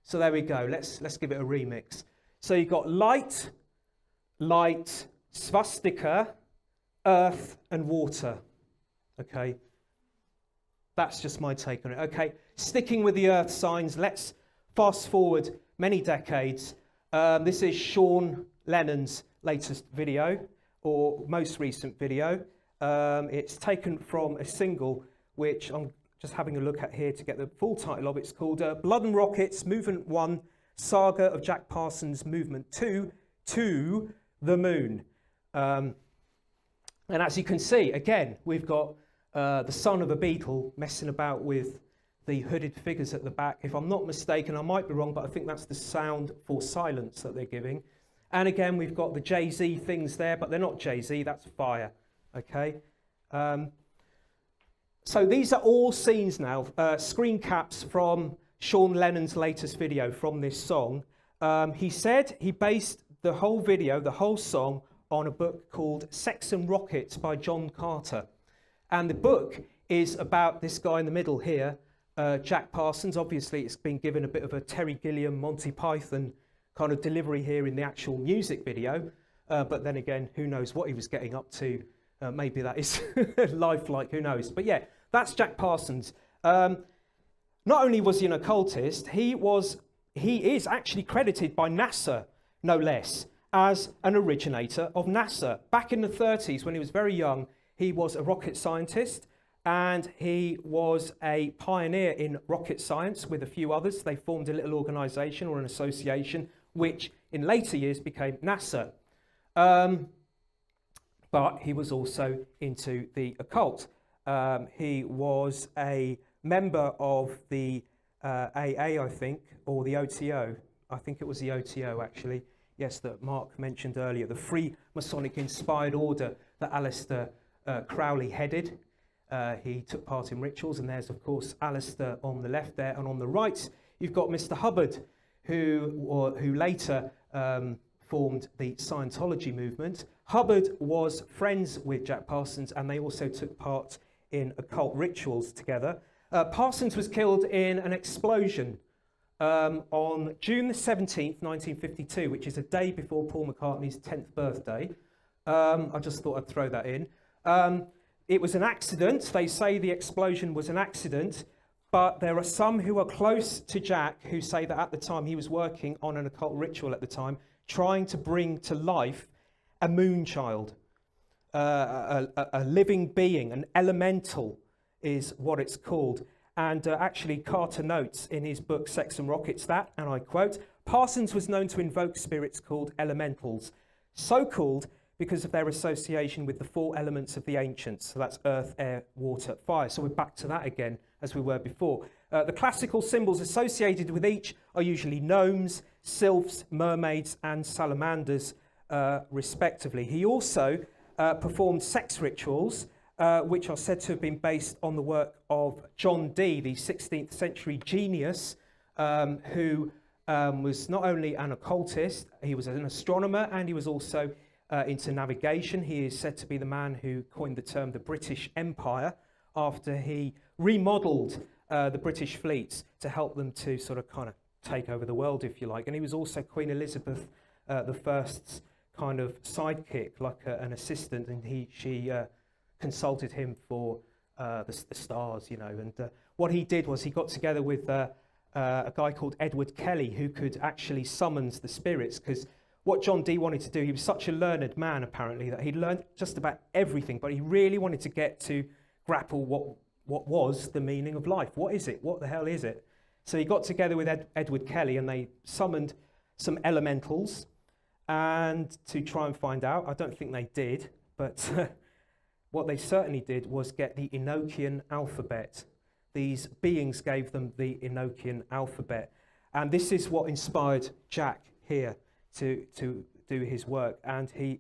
So there we go. Let's give it a remix. So you've got light, light, swastika, earth, and water. Okay. That's just my take on it. Okay. Sticking with the earth signs, let's fast forward many decades. This is Sean Lennon's latest video, or most recent video. It's taken from a single, which I'm just having a look at here to get the full title of. It's called Blood and Rockets, Movement 1, Saga of Jack Parsons' Movement 2, To the Moon. And as you can see, again, we've got the son of a Beatle messing about with the hooded figures at the back. If I'm not mistaken, I might be wrong, but I think that's the sound for silence that they're giving. And again, we've got the Jay-Z things there, but they're not Jay-Z, that's fire. Okay. So these are all scenes now, screen caps from Sean Lennon's latest video from this song. He said he based the whole video, the whole song, on a book called Sex and Rockets by John Carter. And the book is about this guy in the middle here, Jack Parsons. Obviously, it's been given a bit of a Terry Gilliam, Monty Python kind of delivery here in the actual music video. But then again, who knows what he was getting up to. Maybe that is lifelike, who knows. But yeah, that's Jack Parsons. Not only was he an occultist, he is actually credited by NASA, no less, as an originator of NASA. Back in the 30s, when he was very young, he was a rocket scientist, and he was a pioneer in rocket science with a few others. They formed a little organization or an association, which in later years became NASA. But he was also into the occult. He was a member of the AA, I think, or the OTO. I think it was the OTO actually, yes, that Mark mentioned earlier, the Free Masonic Inspired Order that Aleister Crowley headed. He took part in rituals, and there's of course Aleister on the left there, and on the right you've got Mr. Hubbard, who later formed the Scientology movement. Hubbard was friends with Jack Parsons, and they also took part in occult rituals together. Parsons was killed in an explosion on June the 17th, 1952, which is a day before Paul McCartney's 10th birthday. I just thought I'd throw that in. It was an accident. They say the explosion was an accident, but there are some who are close to Jack who say that at the time he was working on an occult ritual at the time, trying to bring to life a moon child, a living being, an elemental is what it's called. And actually Carter notes in his book Sex and Rockets that, and I quote, Parsons was known to invoke spirits called elementals, so called because of their association with the four elements of the ancients. So that's earth, air, water, fire. So we're back to that again as we were before. The classical symbols associated with each are usually gnomes, sylphs, mermaids and salamanders respectively. He also performed sex rituals which are said to have been based on the work of John Dee, the 16th century genius, who was not only an occultist, he was an astronomer, and he was also into navigation. He is said to be the man who coined the term the British Empire after he remodeled the British fleets to help them to sort of kind of take over the world, if you like. And he was also Queen Elizabeth I's kind of sidekick, like an assistant, and she consulted him for the stars, you know. And what he did was he got together with a guy called Edward Kelly, who could actually summons the spirits, because what John Dee wanted to do, he was such a learned man apparently that he'd learned just about everything, but he really wanted to get to grapple what was the meaning of life. What is it? What the hell is it? So he got together with Edward Kelly, and they summoned some elementals and to try and find out. I don't think they did, but what they certainly did was get the Enochian alphabet. These beings gave them the Enochian alphabet. And this is what inspired Jack here to do his work. And he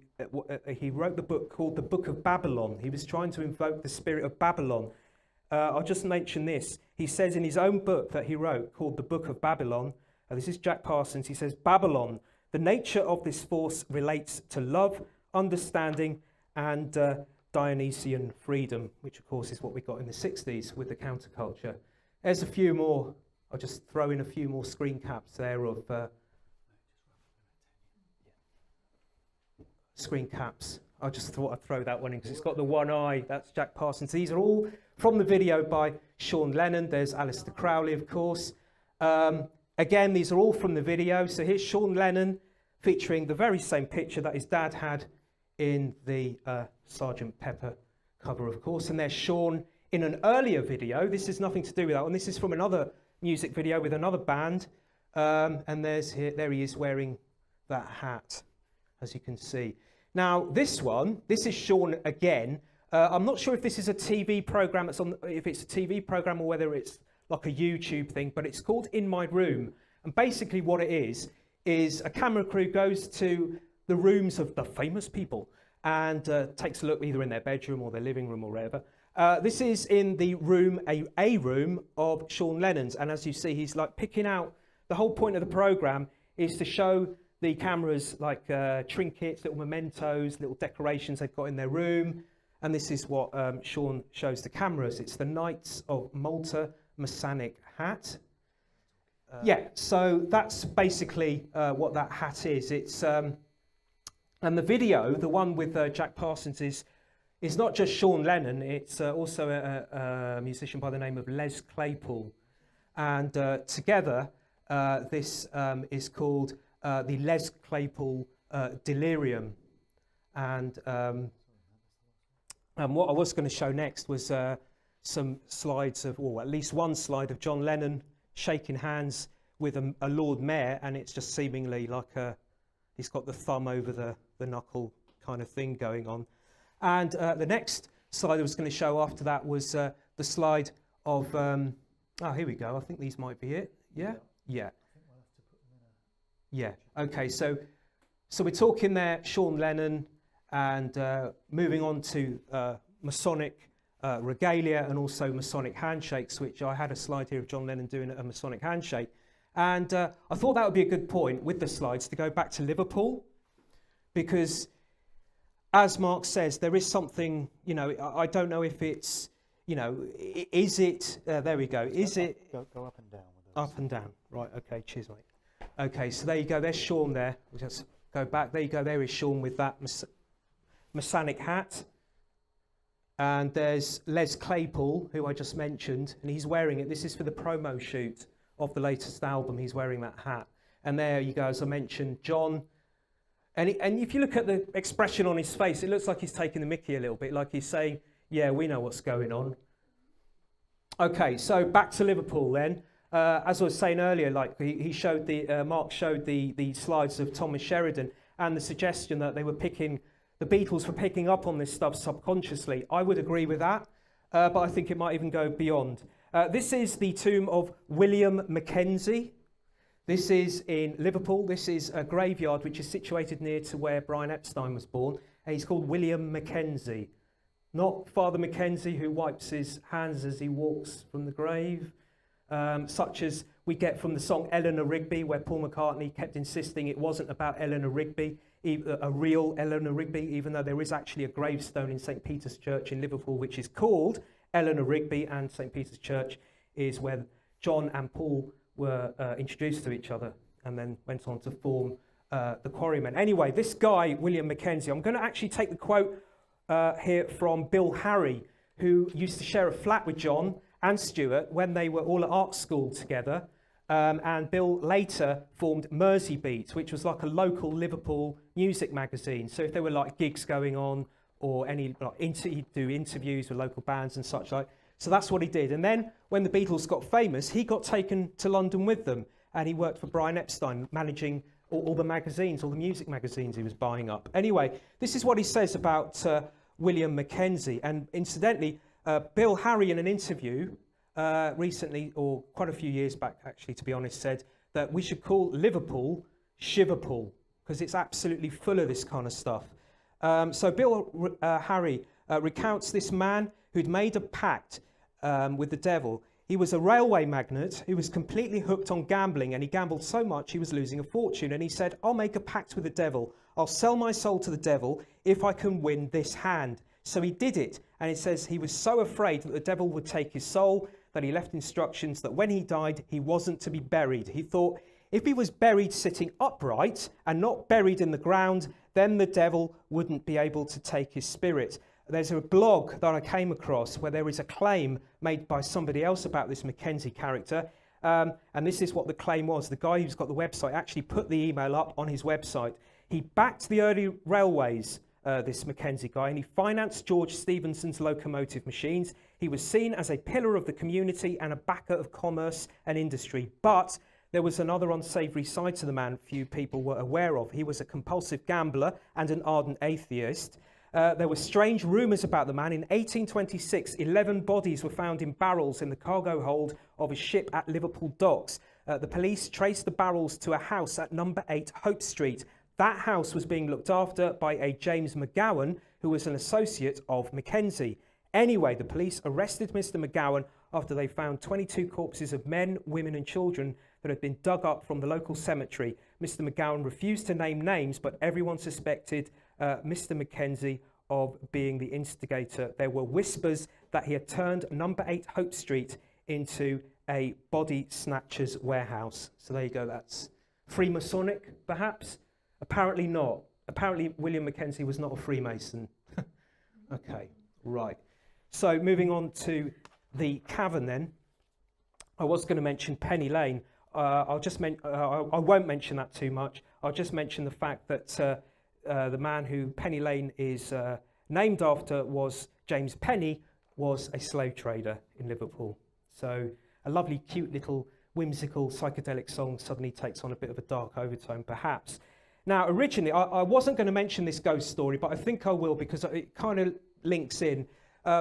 wrote the book called The Book of Babylon. He was trying to invoke the spirit of Babylon. I'll just mention this. He says in his own book that he wrote called The Book of Babylon, this is Jack Parsons, he says, Babylon, the nature of this force relates to love, understanding, and Dionysian freedom, which of course is what we got in the 60s with the counterculture. There's a few more, I'll just throw in a few more screen caps there of screen caps. I just thought I'd throw that one in because it's got the one eye. That's Jack Parsons. These are all from the video by Sean Lennon. There's Aleister Crowley, of course. Again, these are all from the video. So here's Sean Lennon featuring the very same picture that his dad had in the Sgt. Pepper cover, of course. And there's Sean in an earlier video. This is nothing to do with that one. This is from another music video with another band. And there he is wearing that hat, as you can see. Now, this is Sean again. I'm not sure if this is a TV program, if it's a TV program or whether it's like a YouTube thing, but it's called In My Room. And basically what it is a camera crew goes to the rooms of the famous people and takes a look either in their bedroom or their living room or wherever. This is in the room, a room of Sean Lennon's. And as you see, he's like picking out, the whole point of the program is to show the cameras like trinkets, little mementos, little decorations they've got in their room. And this is what Sean shows the cameras. It's the Knights of Malta Masonic hat. Yeah, so that's basically what that hat is. It's and the video, the one with Jack Parsons, is not just Sean Lennon. It's also a musician by the name of Les Claypool, and together this is called the Les Claypool Delirium. And what I was going to show next was some slides of, or at least one slide of John Lennon shaking hands with a Lord Mayor, and it's just seemingly like he's got the thumb over the knuckle kind of thing going on. And the next slide I was going to show after that was the slide of, here we go, I think these might be it, yeah? Yeah. Yeah. Okay. So we're talking there, Sean Lennon, and moving on to Masonic regalia and also Masonic handshakes, which I had a slide here of John Lennon doing a Masonic handshake. And I thought that would be a good point with the slides to go back to Liverpool, because as Mark says, there is something, you know, I don't know if it's, you know, is it, there we go, is it... Go up and down with those. Up and down, right, okay, cheers mate. Okay, so there you go, there's Sean there. We'll just go back, there you go, there is Sean with that Masonic hat. And there's Les Claypool, who I just mentioned, and he's wearing it. This is for the promo shoot of the latest album, he's wearing that hat. And there you go, as I mentioned, John. And if you look at the expression on his face, it looks like he's taking the mickey a little bit, like he's saying, yeah, we know what's going on. Okay, so back to Liverpool then. As I was saying earlier, like he showed Mark showed the slides of Thomas Sheridan and the suggestion that the Beatles were picking up on this stuff subconsciously. I would agree with that, but I think it might even go beyond. This is the tomb of William Mackenzie. This is in Liverpool. This is a graveyard which is situated near to where Brian Epstein was born. And he's called William Mackenzie. Not Father Mackenzie who wipes his hands as he walks from the grave, such as we get from the song Eleanor Rigby, where Paul McCartney kept insisting it wasn't about Eleanor Rigby, a real Eleanor Rigby, even though there is actually a gravestone in St. Peter's Church in Liverpool which is called Eleanor Rigby, and St. Peter's Church is where John and Paul were introduced to each other and then went on to form the Quarrymen. Anyway, this guy, William Mackenzie, I'm going to actually take the quote here from Bill Harry, who used to share a flat with John and Stuart when they were all at art school together. And Bill later formed Merseybeat, which was like a local Liverpool music magazine. So if there were like gigs going on or any, like, he'd do interviews with local bands and such like. So that's what he did. And then when the Beatles got famous, he got taken to London with them. And he worked for Brian Epstein, managing all the magazines, all the music magazines he was buying up. Anyway, this is what he says about William Mackenzie. And incidentally, Bill Harry in an interview recently, or quite a few years back actually, to be honest, said that we should call Liverpool Shiverpool, because it's absolutely full of this kind of stuff. So Bill Harry recounts this man who'd made a pact with the devil. He was a railway magnate who was completely hooked on gambling, and he gambled so much he was losing a fortune. And he said, I'll make a pact with the devil. I'll sell my soul to the devil if I can win this hand. So he did it. And it says he was so afraid that the devil would take his soul that he left instructions that when he died, he wasn't to be buried. He thought if he was buried sitting upright and not buried in the ground, then the devil wouldn't be able to take his spirit. There's a blog that I came across where there is a claim made by somebody else about this Mackenzie character. And this is what the claim was. The guy who's got the website actually put the email up on his website. He backed the early railways, this Mackenzie guy, and he financed George Stephenson's locomotive machines. He was seen as a pillar of the community and a backer of commerce and industry. But there was another unsavoury side to the man few people were aware of. He was a compulsive gambler and an ardent atheist. There were strange rumours about the man. In 1826, 11 bodies were found in barrels in the cargo hold of a ship at Liverpool docks. The police traced the barrels to a house at number 8 Hope Street. That house was being looked after by a James McGowan, who was an associate of Mackenzie. Anyway, the police arrested Mr. McGowan after they found 22 corpses of men, women and children that had been dug up from the local cemetery. Mr. McGowan refused to name names, but everyone suspected Mr. Mackenzie of being the instigator. There were whispers that he had turned number 8 Hope Street into a body snatcher's warehouse. So there you go, that's Freemasonic, perhaps? Apparently not. Apparently William Mackenzie was not a Freemason. Okay, right. So moving on to the Cavern then. I was going to mention Penny Lane. I won't mention that too much. I'll just mention the fact that the man who Penny Lane is named after was James Penny, was a slave trader in Liverpool. So a lovely, cute little whimsical psychedelic song suddenly takes on a bit of a dark overtone, perhaps. Now, originally, I wasn't going to mention this ghost story, but I think I will because it kind of links in.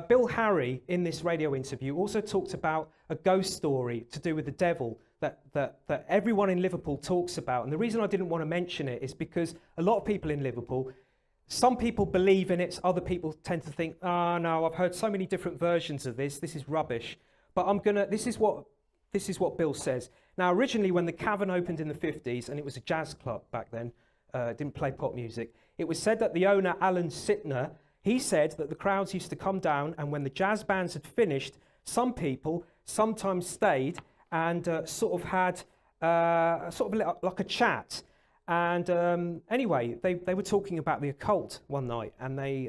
Bill Harry, in this radio interview, also talked about a ghost story to do with the devil that everyone in Liverpool talks about. And the reason I didn't want to mention it is because a lot of people in Liverpool, some people believe in it, other people tend to think, oh no, I've heard so many different versions of this is rubbish. But this is what Bill says. Now, originally when the Cavern opened in the 50s, and it was a jazz club back then, didn't play pop music, it was said that the owner, Alan Sitner, he said that the crowds used to come down, and when the jazz bands had finished, some people sometimes stayed and sort of had like a chat. And anyway, they were talking about the occult one night, and they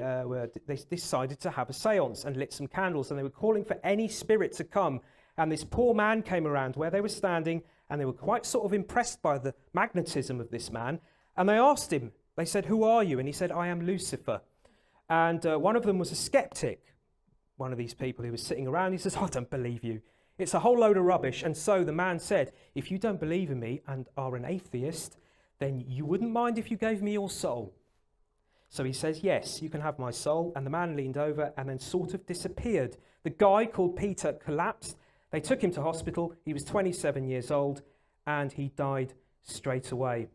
decided to have a seance and lit some candles, and they were calling for any spirit to come. And this poor man came around where they were standing, and they were quite sort of impressed by the magnetism of this man. And they asked him, they said, "Who are you?" And he said, "I am Lucifer." And one of them was a skeptic, one of these people who was sitting around. He says, "I don't believe you. It's a whole load of rubbish." And so the man said, "If you don't believe in me and are an atheist, then you wouldn't mind if you gave me your soul." So he says, "Yes, you can have my soul." And the man leaned over and then sort of disappeared. The guy called Peter collapsed. They took him to hospital. He was 27 years old and he died straight away.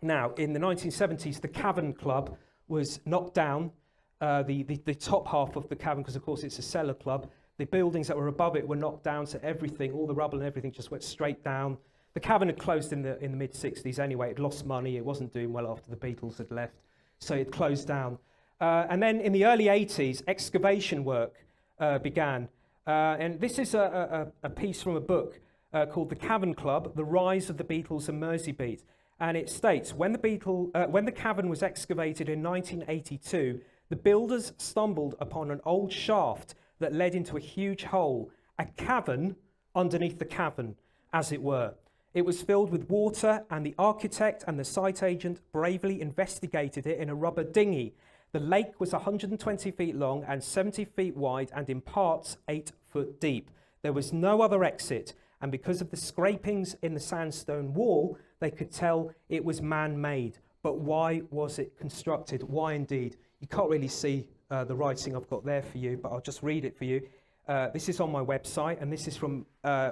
Now, in the 1970s, the Cavern Club was knocked down. The top half of the cavern, because of course it's a cellar club, the buildings that were above it were knocked down, so everything, all the rubble and everything just went straight down. The Cavern had closed in the mid-60s anyway. It lost money. It wasn't doing well after the Beatles had left, so it closed down. And then in the early 80s, excavation work began. And this is a piece from a book called The Cavern Club, The Rise of the Beatles and Merseybeat. And it states, when the cavern was excavated in 1982, the builders stumbled upon an old shaft that led into a huge hole, a cavern underneath the cavern, as it were. It was filled with water, and the architect and the site agent bravely investigated it in a rubber dinghy. The lake was 120 feet long and 70 feet wide, and in parts 8 foot deep. There was no other exit, and because of the scrapings in the sandstone wall, they could tell it was man-made. But why was it constructed? Why indeed? You can't really see the writing I've got there for you, but I'll just read it for you. This is on my website, and this is from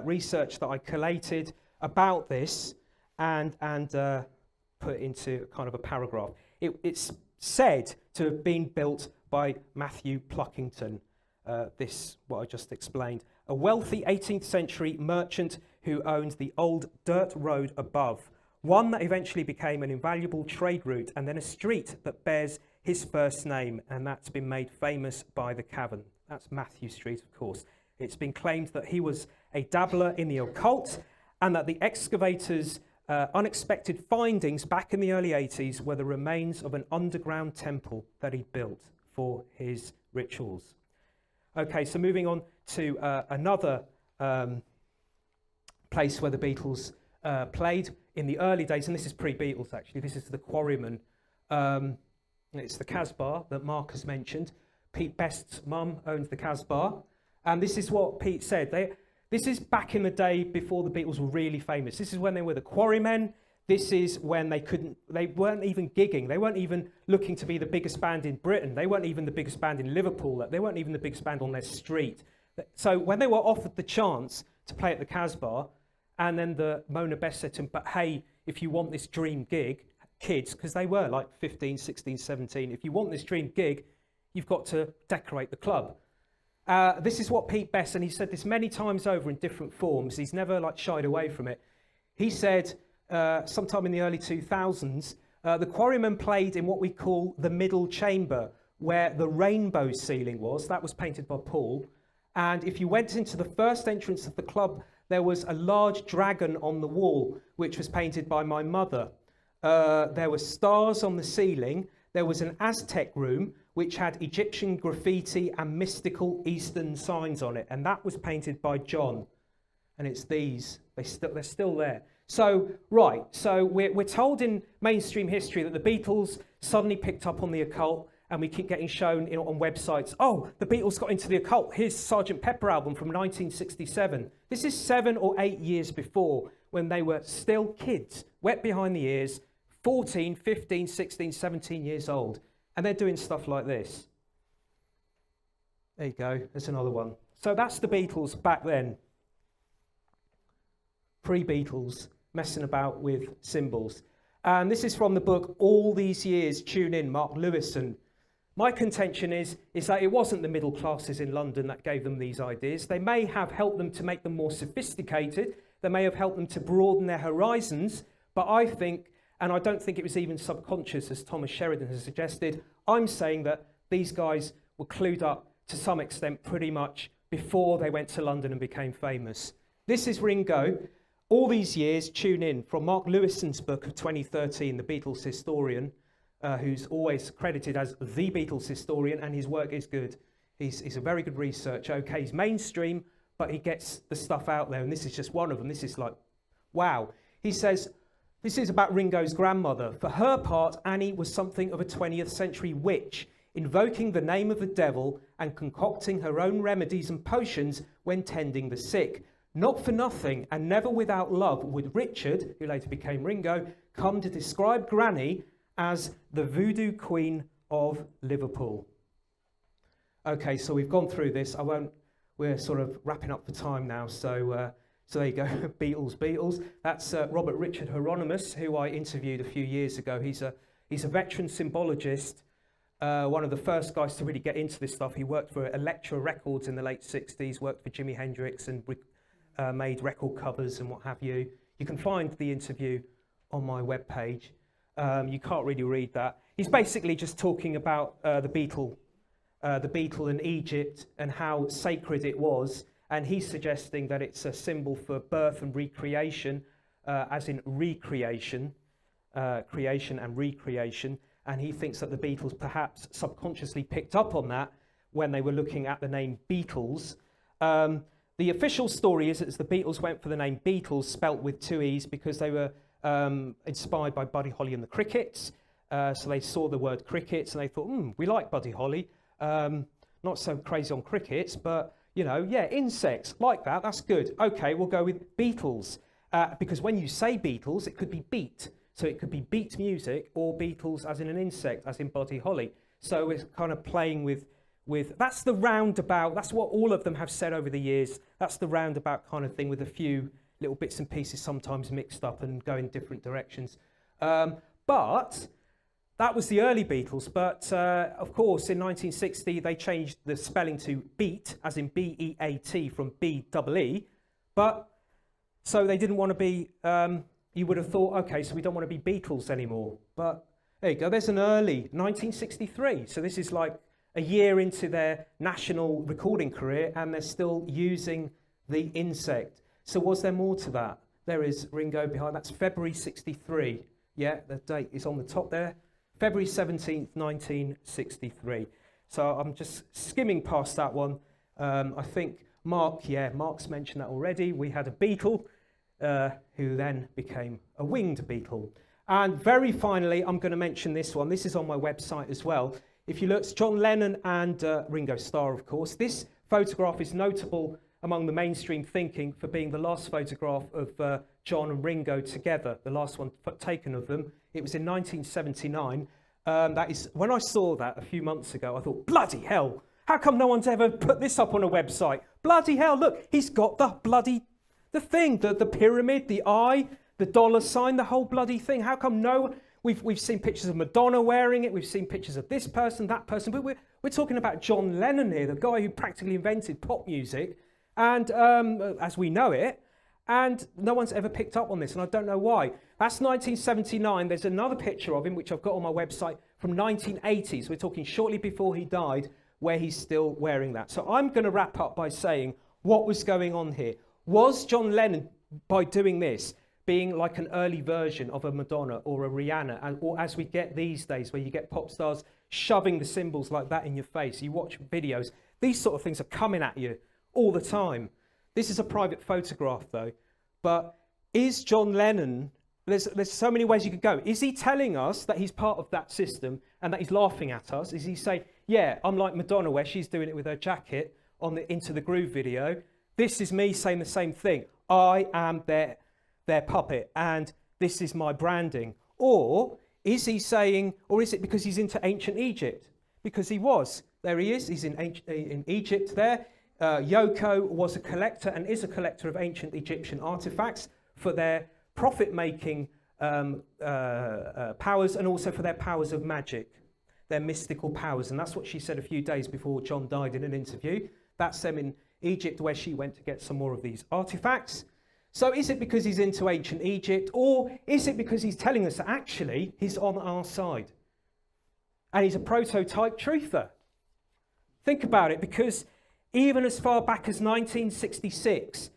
research that I collated about this and put into kind of a paragraph. It's said to have been built by Matthew Pluckington, what I just explained, a wealthy 18th century merchant who owned the old dirt road above, one that eventually became an invaluable trade route, and then a street that bears his first name, and that's been made famous by the cavern. That's Matthew Street, of course. It's been claimed that he was a dabbler in the occult, and that the excavators' unexpected findings back in the early 80s were the remains of an underground temple that he built for his rituals. Okay, so moving on to another place where the Beatles played in the early days, and this is pre-Beatles actually. This is the Quarrymen. It's the Casbah that Mark has mentioned. Pete Best's mum owns the Casbah, and this is what Pete said. This is back in the day before the Beatles were really famous. This is when they were the Quarrymen. This is when they weren't even gigging. They weren't even looking to be the biggest band in Britain. They weren't even the biggest band in Liverpool. They weren't even the biggest band on their street. So when they were offered the chance to play at the Casbah, and then the Mona Best said to them, "But hey, if you want this dream gig, kids," because they were like 15, 16, 17, "if you want this dream gig, you've got to decorate the club." This is what Pete Best, and he said this many times over in different forms. He's never shied away from it. He said sometime in the early 2000s, the Quarrymen played in what we call the middle chamber, where the rainbow ceiling was. That was painted by Paul. And if you went into the first entrance of the club, there was a large dragon on the wall, which was painted by my mother. There were stars on the ceiling. There was an Aztec room, which had Egyptian graffiti and mystical Eastern signs on it. And that was painted by John. And it's these. They're still there. So we're told in mainstream history that the Beatles suddenly picked up on the occult, and we keep getting shown on websites, oh, the Beatles got into the occult. Here's Sgt. Pepper album from 1967. This is 7 or 8 years before, when they were still kids, wet behind the ears, 14, 15, 16, 17 years old. And they're doing stuff like this. There you go, there's another one. So that's the Beatles back then. pre-Beatles, messing about with symbols. And this is from the book All These Years, Tune In, Mark Lewison. My contention is that it wasn't the middle classes in London that gave them these ideas. They may have helped them to make them more sophisticated. They may have helped them to broaden their horizons. But I think, and I don't think it was even subconscious, as Thomas Sheridan has suggested, I'm saying that these guys were clued up to some extent pretty much before they went to London and became famous. This is Ringo. All These Years, Tune In, from Mark Lewison's book of 2013, The Beatles Historian, who's always credited as the Beatles historian, and his work is good. He's a very good researcher. Okay, he's mainstream, but he gets the stuff out there, and this is just one of them. This is like, wow. He says, this is about Ringo's grandmother. For her part, Annie was something of a 20th century witch, invoking the name of the devil and concocting her own remedies and potions when tending the sick. Not for nothing, and never without love, would Richard, who later became Ringo, come to describe Granny as the voodoo queen of Liverpool. Okay, so we've gone through this. We're sort of wrapping up for time now, so there you go, Beatles. That's Robert Richard Hieronymus, who I interviewed a few years ago. He's a veteran symbologist, one of the first guys to really get into this stuff. He worked for Elektra Records in the late 60s, worked for Jimi Hendrix and made record covers and what have you. You can find the interview on my webpage. You can't really read that. He's basically just talking about the Beatle in Egypt and how sacred it was. And he's suggesting that it's a symbol for birth and recreation, as in recreation, creation and recreation. And he thinks that the Beatles perhaps subconsciously picked up on that when they were looking at the name Beatles. The official story is that the Beatles went for the name Beatles, spelt with two E's, because they were inspired by Buddy Holly and the Crickets. So they saw the word crickets and they thought, we like Buddy Holly. Not so crazy on crickets, but, you know, yeah, insects, like that, that's good. Okay, we'll go with Beatles. Because when you say Beatles, it could be beat. So it could be beat music or Beatles as in an insect, as in Buddy Holly. So it's kind of playing with that's the roundabout, that's what all of them have said over the years. That's the roundabout kind of thing, with a few little bits and pieces sometimes mixed up and go in different directions. But that was the early Beatles. But of course, in 1960, they changed the spelling to beat, as in B-E-A-T from B-E-E. But so they didn't want to be, you would have thought, okay, so we don't want to be Beatles anymore. But there you go, there's an early 1963. So this is like a year into their national recording career, and they're still using the insect. So was there more to that? There is Ringo behind. That's February 63. Yeah, the date is on the top there. February 17th, 1963. So I'm just skimming past that one. I think Mark's mentioned that already. We had a Beatle who then became a winged Beatle. And very finally, I'm going to mention this one. This is on my website as well. If you look, it's John Lennon and Ringo Starr, of course. This photograph is notable among the mainstream thinking for being the last photograph of John and Ringo together, the last one taken of them. It was in 1979. That is, when I saw that a few months ago, I thought, bloody hell, how come no one's ever put this up on a website? Bloody hell, look, he's got the thing, the pyramid, the eye, the dollar sign, the whole bloody thing. How come no... We've seen pictures of Madonna wearing it. We've seen pictures of this person, that person. But we're talking about John Lennon here, the guy who practically invented pop music, and as we know it. And no one's ever picked up on this, and I don't know why. That's 1979. There's another picture of him, which I've got on my website, from 1980. So we're talking shortly before he died, where he's still wearing that. So I'm going to wrap up by saying what was going on here. Was John Lennon, by doing this, being like an early version of a Madonna or a Rihanna, or as we get these days, where you get pop stars shoving the symbols like that in your face? You watch videos, these sort of things are coming at you all the time. This is a private photograph though. But is John Lennon, there's so many ways you could go. Is he telling us that he's part of that system and that he's laughing at us? Is he saying, yeah, I'm like Madonna where she's doing it with her jacket on the Into the Groove video. This is me saying the same thing. I am their puppet, and this is my branding. Or is he saying, or is it because he's into ancient Egypt? Because he was. There he is. He's in Egypt there. Yoko was a collector and is a collector of ancient Egyptian artifacts for their profit-making powers, and also for their powers of magic, their mystical powers. And that's what she said a few days before John died in an interview. That's them in Egypt, where she went to get some more of these artifacts. So is it because he's into ancient Egypt, or is it because he's telling us that actually he's on our side? And he's a prototype truther. Think about it, because even as far back as 1966,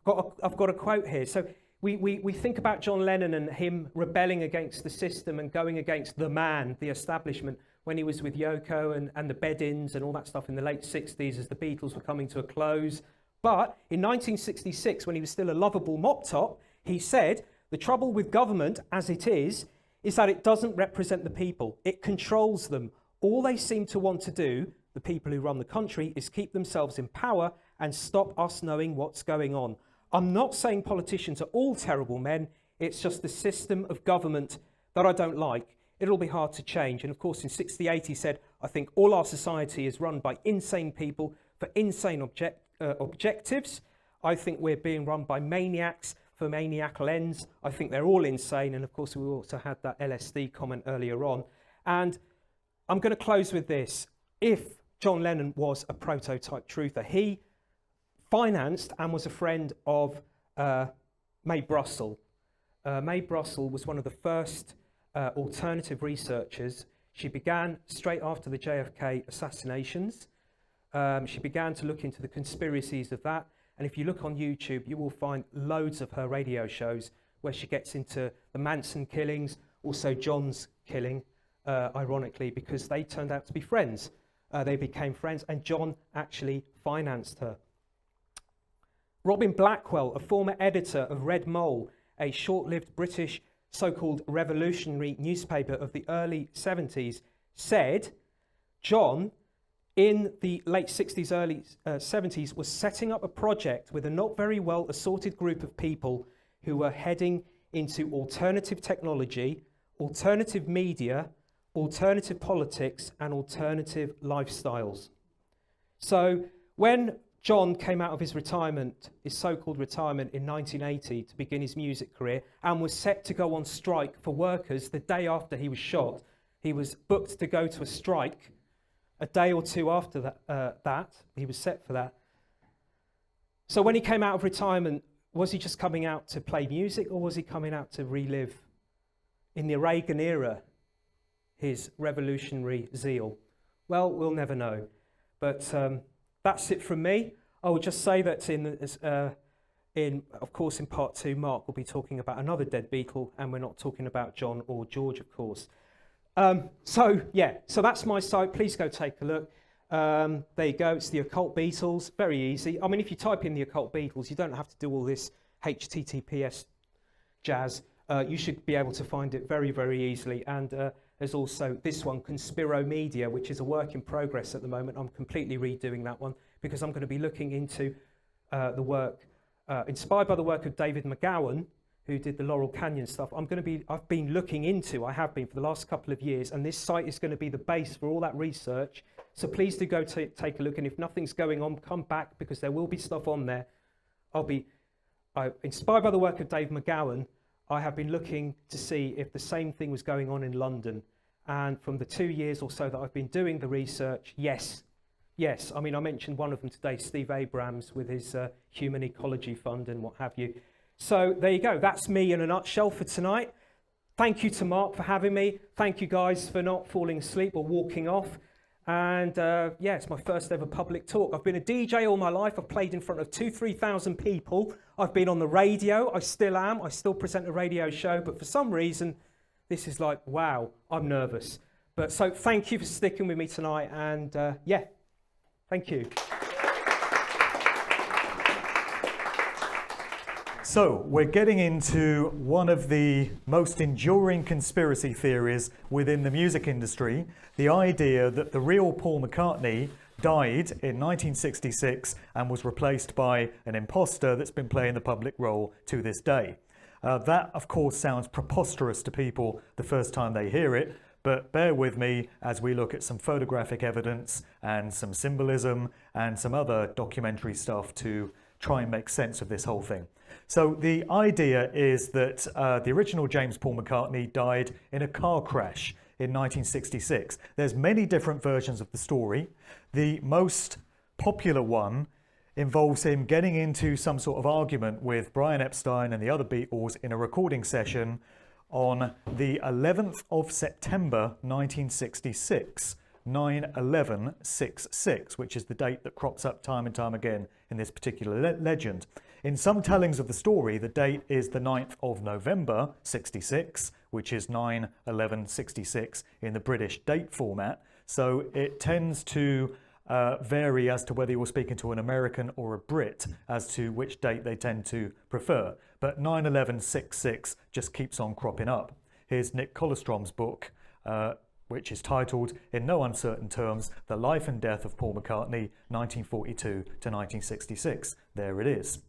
I've got a quote here. So we think about John Lennon and him rebelling against the system and going against the man, the establishment, when he was with Yoko and the bed-ins and all that stuff in the late 60s as the Beatles were coming to a close. But in 1966, when he was still a lovable mop-top, he said, the trouble with government as it is that it doesn't represent the people. It controls them. All they seem to want to do, the people who run the country, is keep themselves in power and stop us knowing what's going on. I'm not saying politicians are all terrible men. It's just the system of government that I don't like. It'll be hard to change. And of course, in 68, he said, I think all our society is run by insane people for insane objectives. I think we're being run by maniacs for maniacal ends. I think they're all insane. And of course, we also had that LSD comment earlier on. And I'm going to close with this. If John Lennon was a prototype truther, he financed and was a friend of Mae Brussell. Mae Brussell was one of the first alternative researchers. She began straight after the JFK assassinations. She began to look into the conspiracies of that. And if you look on YouTube, you will find loads of her radio shows where she gets into the Manson killings, also John's killing, ironically, because they turned out to be friends. They became friends, and John actually financed her. Robin Blackwell, a former editor of Red Mole, a short-lived British so-called revolutionary newspaper of the early 70s, said John, in the late 60s, early 70s, was setting up a project with a not very well assorted group of people who were heading into alternative technology, alternative media, alternative politics, and alternative lifestyles. So when John came out of his retirement, his so-called retirement in 1980 to begin his music career, and was set to go on strike for workers the day after he was shot. He was booked to go to a strike a day or two after that. He was set for that. So when he came out of retirement, was he just coming out to play music, or was he coming out to relive, in the Reagan era, his revolutionary zeal? Well, we'll never know. But that's it from me. I will just say that of course, in part 2, Mark will be talking about another dead Beatle, and we're not talking about John or George, of course. So that's my site. Please go take a look. There you go. It's the Occult Beatles. Very easy. I mean, if you type in the Occult Beatles, you don't have to do all this HTTPS jazz. You should be able to find it very, very easily. And there's also this one, Conspiromedia, which is a work in progress at the moment. I'm completely redoing that one because I'm going to be looking into the work, inspired by the work of David McGowan, who did the Laurel Canyon stuff. I have been looking into for the last couple of years, and this site is going to be the base for all that research. So please do go take a look, and if nothing's going on, come back, because there will be stuff on there. Inspired by the work of Dave McGowan, I have been looking to see if the same thing was going on in London. And from the 2 years or so that I've been doing the research, yes. I mean, I mentioned one of them today, Steve Abrams, with his Human Ecology Fund and what have you. So there you go. That's me in a nutshell for tonight. Thank you to Mark for having me. Thank you guys for not falling asleep or walking off. And it's my first ever public talk. I've been a DJ all my life. I've played in front of 2,000-3,000 people. I've been on the radio. I still am. I still present a radio show. But for some reason, this is like, wow, I'm nervous. But so thank you for sticking with me tonight. And thank you. So we're getting into one of the most enduring conspiracy theories within the music industry, the idea that the real Paul McCartney died in 1966 and was replaced by an imposter that's been playing the public role to this day. That, of course, sounds preposterous to people the first time they hear it, but bear with me as we look at some photographic evidence and some symbolism and some other documentary stuff to try and make sense of this whole thing. So the idea is that the original James Paul McCartney died in a car crash in 1966. There's many different versions of the story. The most popular one involves him getting into some sort of argument with Brian Epstein and the other Beatles in a recording session on the 11th of September 1966. 9/11/66, which is the date that crops up time and time again in this particular legend. In some tellings of the story, the date is the 9th of November 66, which is 9/11/66 in the British date format. So it tends to vary as to whether you're speaking to an American or a Brit as to which date they tend to prefer. But 9/11/66 just keeps on cropping up. Here's Nick Kollerstrom's book, which is titled, in no uncertain terms, The Life and Death of Paul McCartney, 1942 to 1966. There it is.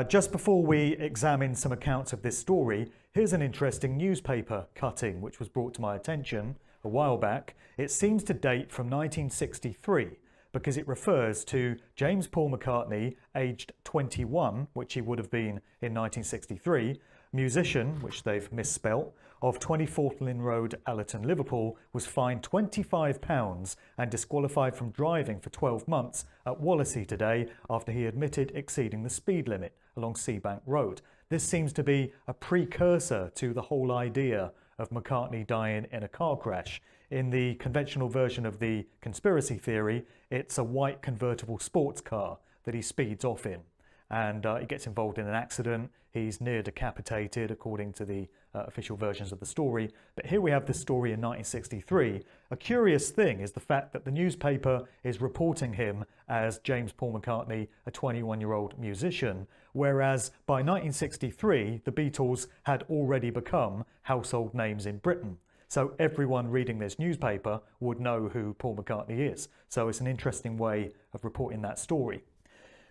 Just before we examine some accounts of this story, here's an interesting newspaper cutting which was brought to my attention a while back. It seems to date from 1963 because it refers to James Paul McCartney, aged 21, which he would have been in 1963, musician, which they've misspelt, of 24 Lynn Road, Allerton, Liverpool, was fined £25 and disqualified from driving for 12 months at Wallasey today after he admitted exceeding the speed limit along Seabank Road. This seems to be a precursor to the whole idea of McCartney dying in a car crash. In the conventional version of the conspiracy theory, it's a white convertible sports car that he speeds off in. And he gets involved in an accident. He's near decapitated, according to the official versions of the story. But here we have this story in 1963. A curious thing is the fact that the newspaper is reporting him as James Paul McCartney, a 21-year-old musician, whereas by 1963, the Beatles had already become household names in Britain. So everyone reading this newspaper would know who Paul McCartney is. So it's an interesting way of reporting that story.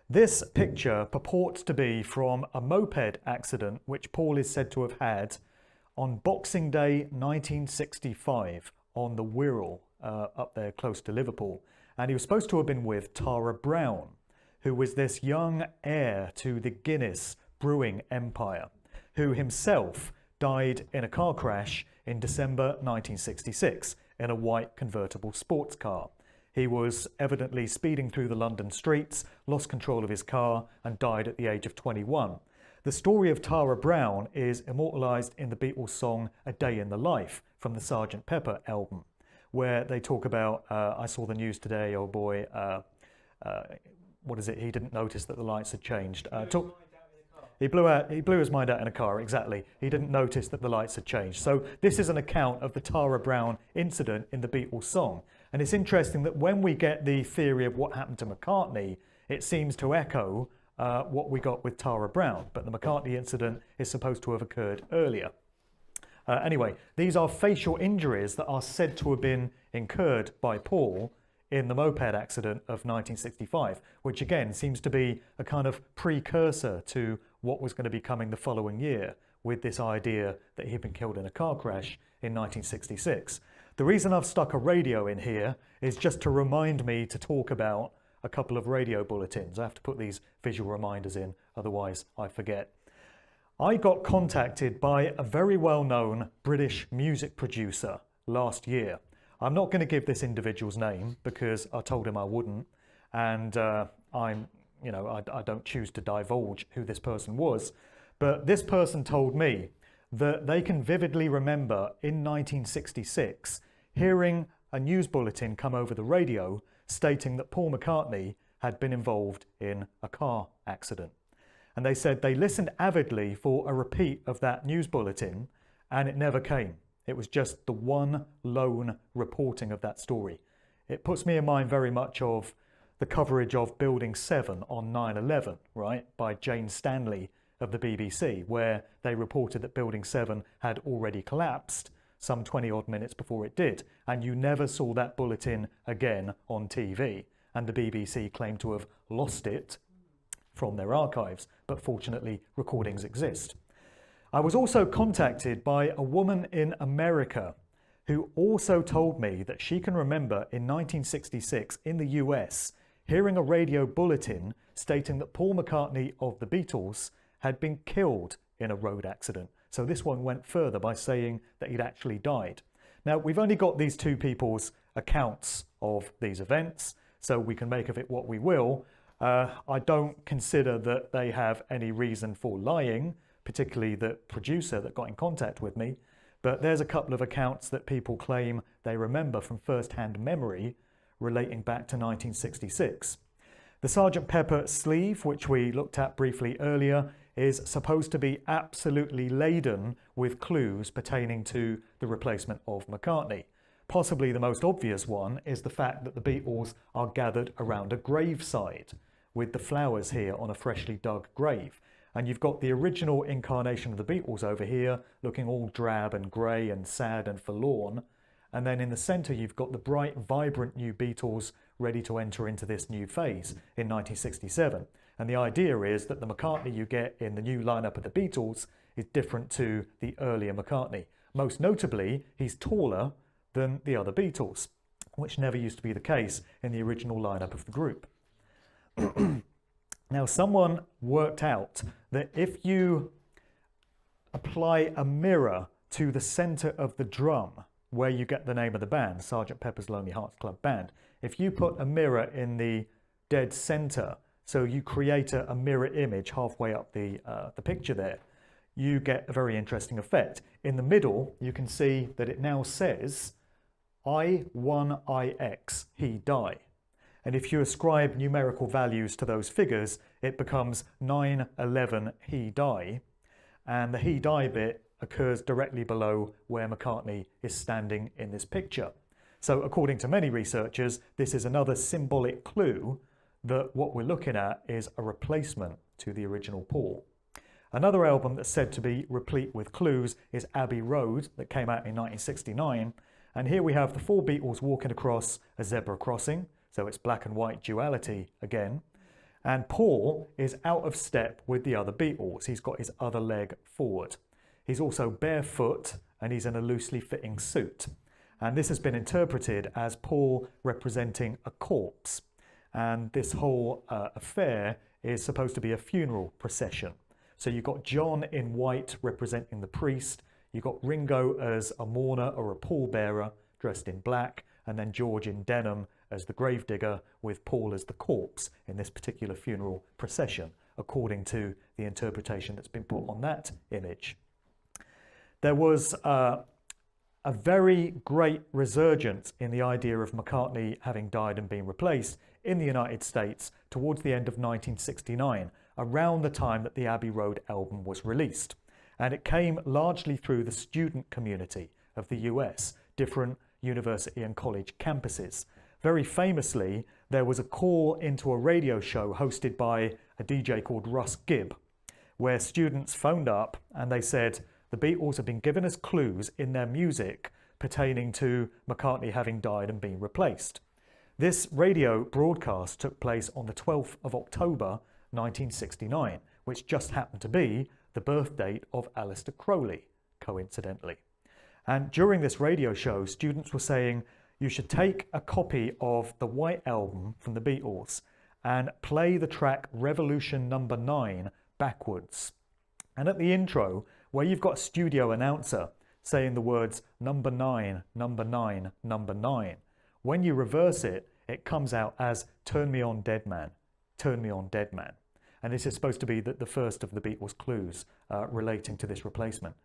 This picture purports to be from a moped accident which Paul is said to have had on Boxing Day 1965 on the Wirral up there close to Liverpool. And he was supposed to have been with Tara Brown, who was this young heir to the Guinness brewing empire, who himself died in a car crash in December 1966 in a white convertible sports car. He was evidently speeding through the London streets, lost control of his car and died at the age of 21. The story of Tara Brown is immortalised in the Beatles song A Day in the Life from the Sgt. Pepper album, where they talk about, I saw the news today, oh boy, what is it, he didn't notice that the lights had changed. He blew his mind out in a car, exactly. He didn't notice that the lights had changed. So this is an account of the Tara Brown incident in the Beatles song. And it's interesting that when we get the theory of what happened to McCartney, it seems to echo what we got with Tara Brown. But the McCartney incident is supposed to have occurred earlier. Anyway, these are facial injuries that are said to have been incurred by Paul in the moped accident of 1965, which again seems to be a kind of precursor to what was going to be coming the following year with this idea that he'd been killed in a car crash in 1966. The reason I've stuck a radio in here is just to remind me to talk about a couple of radio bulletins. I have to put these visual reminders in, otherwise I forget. I got contacted by a very well-known British music producer last year. I'm not going to give this individual's name because I told him I wouldn't, and I don't choose to divulge who this person was. But this person told me that they can vividly remember in 1966 hearing a news bulletin come over the radio stating that Paul McCartney had been involved in a car accident. And they said they listened avidly for a repeat of that news bulletin and it never came. It was just the one lone reporting of that story. It puts me in mind very much of the coverage of Building 7 on 9/11, right, by Jane Stanley of the BBC, where they reported that Building 7 had already collapsed some 20 odd minutes before it did, and you never saw that bulletin again on TV, and the BBC claimed to have lost it from their archives, but fortunately recordings exist. I was also contacted by a woman in America who also told me that she can remember in 1966 in the US hearing a radio bulletin stating that Paul McCartney of the Beatles had been killed in a road accident. So this one went further by saying that he'd actually died. Now, we've only got these two people's accounts of these events, so we can make of it what we will. I don't consider that they have any reason for lying, particularly the producer that got in contact with me. But there's a couple of accounts that people claim they remember from first-hand memory relating back to 1966. The Sgt. Pepper sleeve, which we looked at briefly earlier, is supposed to be absolutely laden with clues pertaining to the replacement of McCartney. Possibly the most obvious one is the fact that the Beatles are gathered around a graveside, with the flowers here on a freshly dug grave. And you've got the original incarnation of the Beatles over here, looking all drab and grey and sad and forlorn. And then in the centre, you've got the bright, vibrant new Beatles ready to enter into this new phase in 1967. And the idea is that the McCartney you get in the new lineup of the Beatles is different to the earlier McCartney. Most notably, he's taller than the other Beatles, which never used to be the case in the original lineup of the group. Now, someone worked out that if you apply a mirror to the centre of the drum, where you get the name of the band, Sgt. Pepper's Lonely Hearts Club Band, if you put a mirror in the dead centre, so you create a mirror image halfway up the picture there, you get a very interesting effect. In the middle, you can see that it now says I1IX, he die. And if you ascribe numerical values to those figures, it becomes 911 he die. And the he die bit occurs directly below where McCartney is standing in this picture. So according to many researchers, this is another symbolic clue that what we're looking at is a replacement to the original Paul. Another album that's said to be replete with clues is Abbey Road, that came out in 1969. And here we have the four Beatles walking across a zebra crossing. So it's black and white duality again. And Paul is out of step with the other Beatles. He's got his other leg forward. He's also barefoot and he's in a loosely fitting suit. And this has been interpreted as Paul representing a corpse. And this whole affair is supposed to be a funeral procession. So you've got John in white representing the priest. You've got Ringo as a mourner or a pallbearer dressed in black. And then George in denim as the gravedigger, with Paul as the corpse in this particular funeral procession, according to the interpretation that's been put on that image. There was a very great resurgence in the idea of McCartney having died and been replaced in the United States towards the end of 1969, around the time that the Abbey Road album was released. And it came largely through the student community of the US, different university and college campuses. Very famously, there was a call into a radio show hosted by a DJ called Russ Gibb, where students phoned up and they said, the Beatles have been giving us clues in their music pertaining to McCartney having died and been replaced. This radio broadcast took place on the 12th of October 1969, which just happened to be the birth date of Aleister Crowley, coincidentally. And during this radio show, students were saying, you should take a copy of the White Album from the Beatles and play the track Revolution Number 9 backwards. And at the intro, where you've got a studio announcer saying the words number 9, number 9, number 9, when you reverse it, it comes out as Turn Me On Dead Man, Turn Me On Dead Man. And this is supposed to be the first of the Beatles clues relating to this replacement.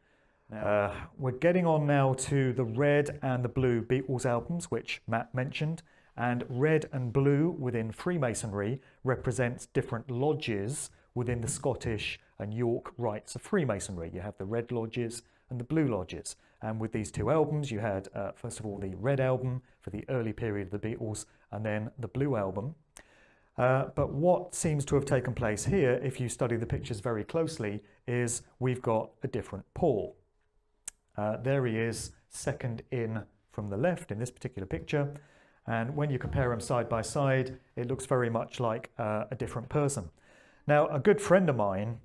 We're getting on now to the red and the blue Beatles albums, which Matt mentioned. And red and blue within Freemasonry represents different lodges within the Scottish and York rites of Freemasonry. You have the red lodges and the blue lodges. And with these two albums, you had, first of all, the red album for the early period of the Beatles, and then the blue album. But what seems to have taken place here, if you study the pictures very closely, is we've got a different Paul. There he is, second in from the left in this particular picture. And when you compare them side by side, it looks very much like a different person. Now, a good friend of mine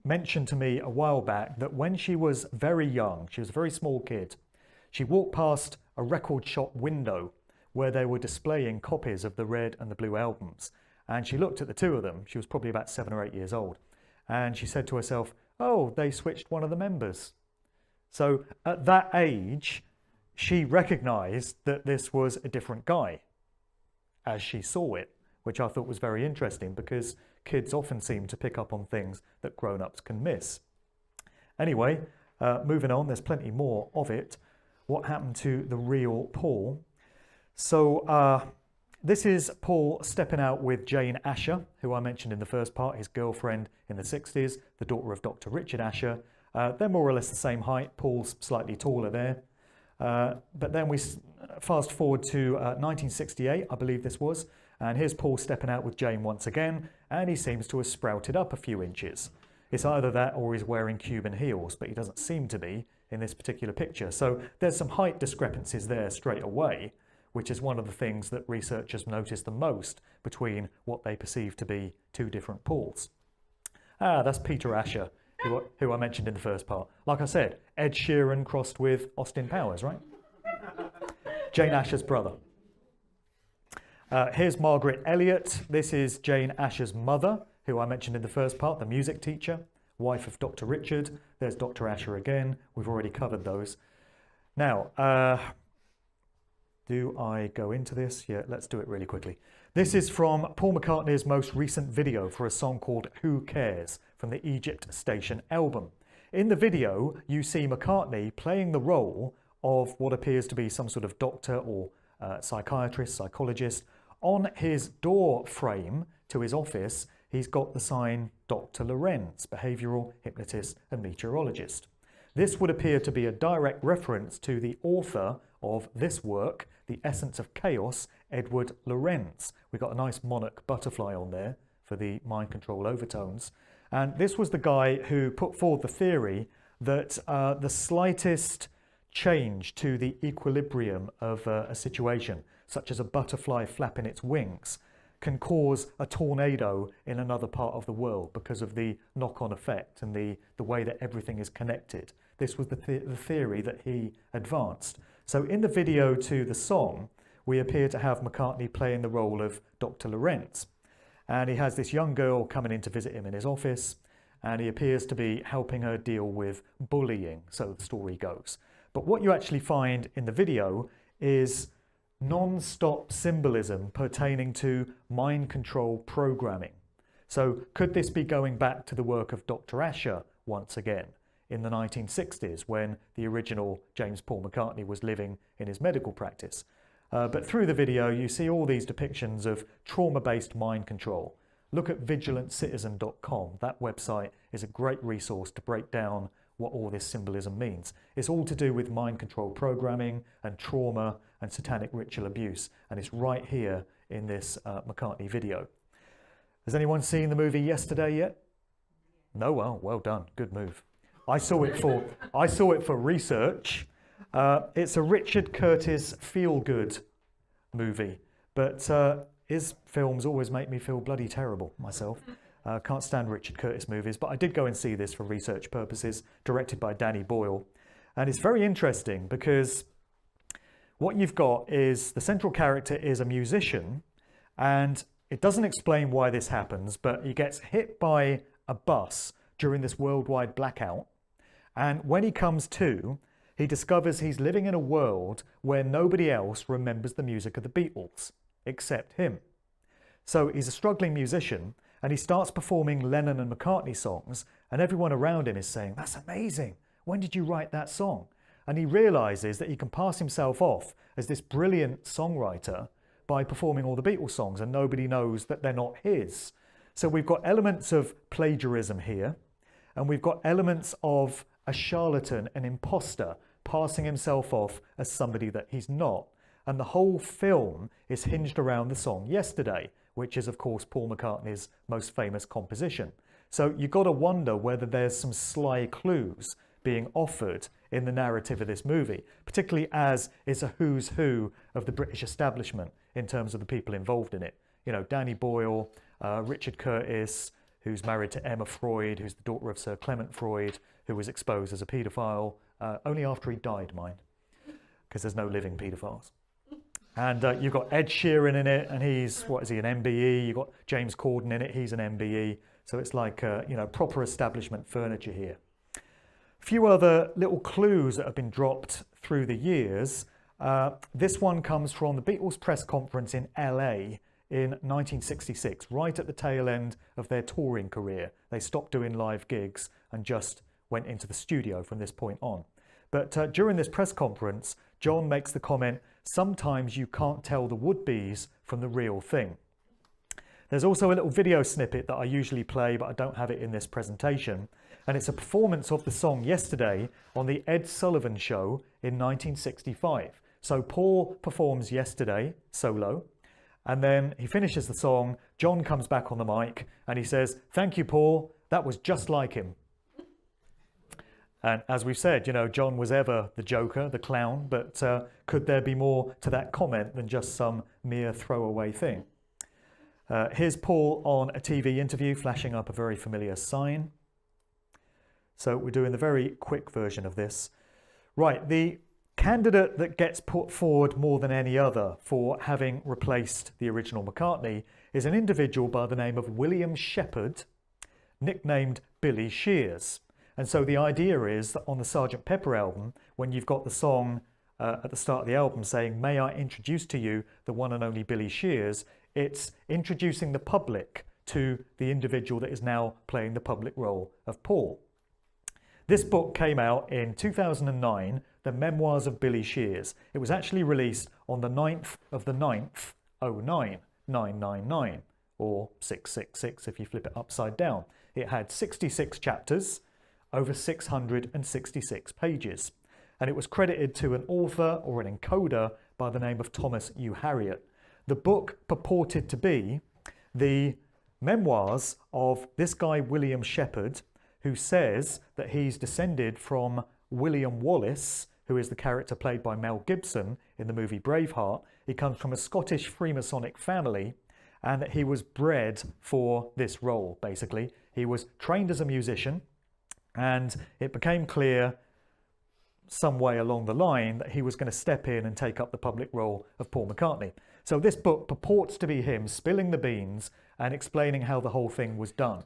mentioned to me a while back that when she was very young, she was a very small kid, she walked past a record shop window where they were displaying copies of the Red and the Blue albums. And she looked at the two of them. She was probably about 7 or 8 years old. And she said to herself, oh, they switched one of the members. So at that age, she recognised that this was a different guy as she saw it, which I thought was very interesting because kids often seem to pick up on things that grown-ups can miss. Anyway, moving on, there's plenty more of it. What happened to the real Paul? So this is Paul stepping out with Jane Asher, who I mentioned in the first part, his girlfriend in the 60s, the daughter of Dr. Richard Asher. They're more or less the same height. Paul's slightly taller there. But then we fast forward to 1968, I believe this was, and here's Paul stepping out with Jane once again, and he seems to have sprouted up a few inches. It's either that or he's wearing Cuban heels, but he doesn't seem to be in this particular picture. So there's some height discrepancies there straight away, which is one of the things that researchers notice the most between what they perceive to be two different Pauls. That's Peter Asher, who I mentioned in the first part. Like I said, Ed Sheeran crossed with Austin Powers, right? Jane Asher's brother. Here's Margaret Elliott. This is Jane Asher's mother, who I mentioned in the first part, the music teacher, wife of Dr. Richard. There's Dr. Asher again. We've already covered those. Now, do I go into this? Yeah, let's do it really quickly. This is from Paul McCartney's most recent video for a song called Who Cares from the Egypt Station album. In the video, you see McCartney playing the role of what appears to be some sort of doctor or psychiatrist, psychologist. On his door frame to his office, he's got the sign Dr. Lorenz, behavioural hypnotist and meteorologist. This would appear to be a direct reference to the author of this work, The Essence of Chaos, Edward Lorenz. We've got a nice monarch butterfly on there for the mind control overtones. And this was the guy who put forward the theory that the slightest change to the equilibrium of a situation, such as a butterfly flapping its wings, can cause a tornado in another part of the world because of the knock-on effect and the way that everything is connected. This was the theory that he advanced. So in the video to the song, we appear to have McCartney playing the role of Dr. Lorenz. And he has this young girl coming in to visit him in his office, and he appears to be helping her deal with bullying, so the story goes. But what you actually find in the video is non-stop symbolism pertaining to mind control programming. So could this be going back to the work of Dr. Asher once again in the 1960s when the original James Paul McCartney was living in his medical practice? But through the video, you see all these depictions of trauma-based mind control. Look at vigilanttcitizen.com. That website is a great resource to break down what all this symbolism means. It's all to do with mind control programming and trauma and satanic ritual abuse. And it's right here in this McCartney video. Has anyone seen the movie Yesterday yet? No? Well done. Good move. I saw it for research. It's a Richard Curtis feel-good movie, but his films always make me feel bloody terrible myself. Can't stand Richard Curtis movies, but I did go and see this for research purposes, directed by Danny Boyle. And it's very interesting because what you've got is the central character is a musician, and it doesn't explain why this happens, but he gets hit by a bus during this worldwide blackout. And when he comes to, he discovers he's living in a world where nobody else remembers the music of the Beatles, except him. So he's a struggling musician, and he starts performing Lennon and McCartney songs, and everyone around him is saying, "That's amazing. When did you write that song?" And he realizes that he can pass himself off as this brilliant songwriter by performing all the Beatles songs, and nobody knows that they're not his. So we've got elements of plagiarism here, and we've got elements of a charlatan, an imposter, passing himself off as somebody that he's not. And the whole film is hinged around the song Yesterday, which is, of course, Paul McCartney's most famous composition. So you've got to wonder whether there's some sly clues being offered in the narrative of this movie, particularly as it's a who's who of the British establishment in terms of the people involved in it. You know, Danny Boyle, Richard Curtis, who's married to Emma Freud, who's the daughter of Sir Clement Freud, who was exposed as a paedophile only after he died, mind, because there's no living paedophiles. And you've got Ed Sheeran in it, and he's, what is he, an MBE? You've got James Corden in it, he's an MBE. So it's like, proper establishment furniture here. A few other little clues that have been dropped through the years. This one comes from the Beatles press conference in LA in 1966, right at the tail end of their touring career. They stopped doing live gigs and just went into the studio from this point on. But during this press conference, John makes the comment, sometimes you can't tell the would-bes from the real thing. There's also a little video snippet that I usually play, but I don't have it in this presentation. And it's a performance of the song Yesterday on the Ed Sullivan Show in 1965. So Paul performs Yesterday solo, and then he finishes the song. John comes back on the mic and he says, "Thank you, Paul. That was just like him." And as we've said, John was ever the joker, the clown, but could there be more to that comment than just some mere throwaway thing? Here's Paul on a TV interview, flashing up a very familiar sign. So we're doing the very quick version of this. Right, the candidate that gets put forward more than any other for having replaced the original McCartney is an individual by the name of William Shepherd, nicknamed Billy Shears. And so the idea is that on the Sgt. Pepper album, when you've got the song at the start of the album saying, "May I introduce to you the one and only Billy Shears," it's introducing the public to the individual that is now playing the public role of Paul. This book came out in 2009, The Memoirs of Billy Shears. It was actually released on the 9th of the 9th, 999, or 666 if you flip it upside down. It had 66 chapters, over 666 pages, and it was credited to an author or an encoder by the name of Thomas U. Harriot. The book purported to be the memoirs of this guy William Shepherd, who says that he's descended from William Wallace, who is the character played by Mel Gibson in the movie Braveheart. He comes from a Scottish Freemasonic family, and that he was bred for this role, basically. He was trained as a musician, and it became clear some way along the line that he was going to step in and take up the public role of Paul McCartney. So this book purports to be him spilling the beans and explaining how the whole thing was done.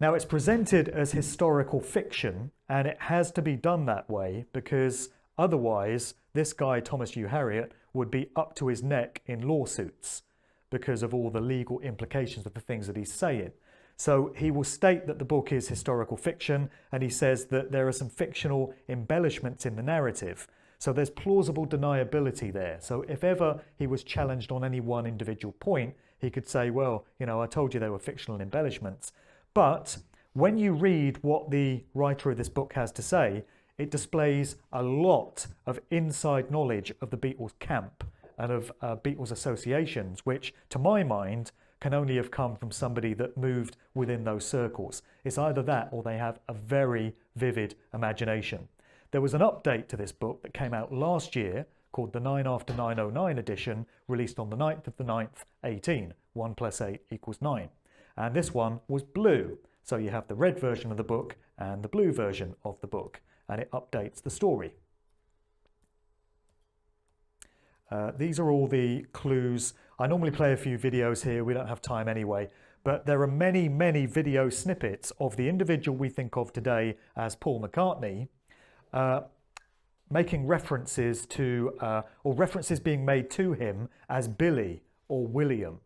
Now, it's presented as historical fiction, and it has to be done that way because otherwise this guy, Thomas U. Harriot, would be up to his neck in lawsuits because of all the legal implications of the things that he's saying. So he will state that the book is historical fiction, and he says that there are some fictional embellishments in the narrative. So there's plausible deniability there. So if ever he was challenged on any one individual point, he could say, well, I told you there were fictional embellishments. But when you read what the writer of this book has to say, it displays a lot of inside knowledge of the Beatles camp and of Beatles associations, which, to my mind, can only have come from somebody that moved within those circles. It's either that or they have a very vivid imagination. There was an update to this book that came out last year called the 9 after 909 edition, released on the 9th of the 9th, 18. 1 + 8 = 9. And this one was blue. So you have the red version of the book and the blue version of the book, and it updates the story. These are all the clues. I normally play a few videos here, we don't have time anyway, but there are many, many video snippets of the individual we think of today as Paul McCartney, making references to, or references being made to him as Billy or William.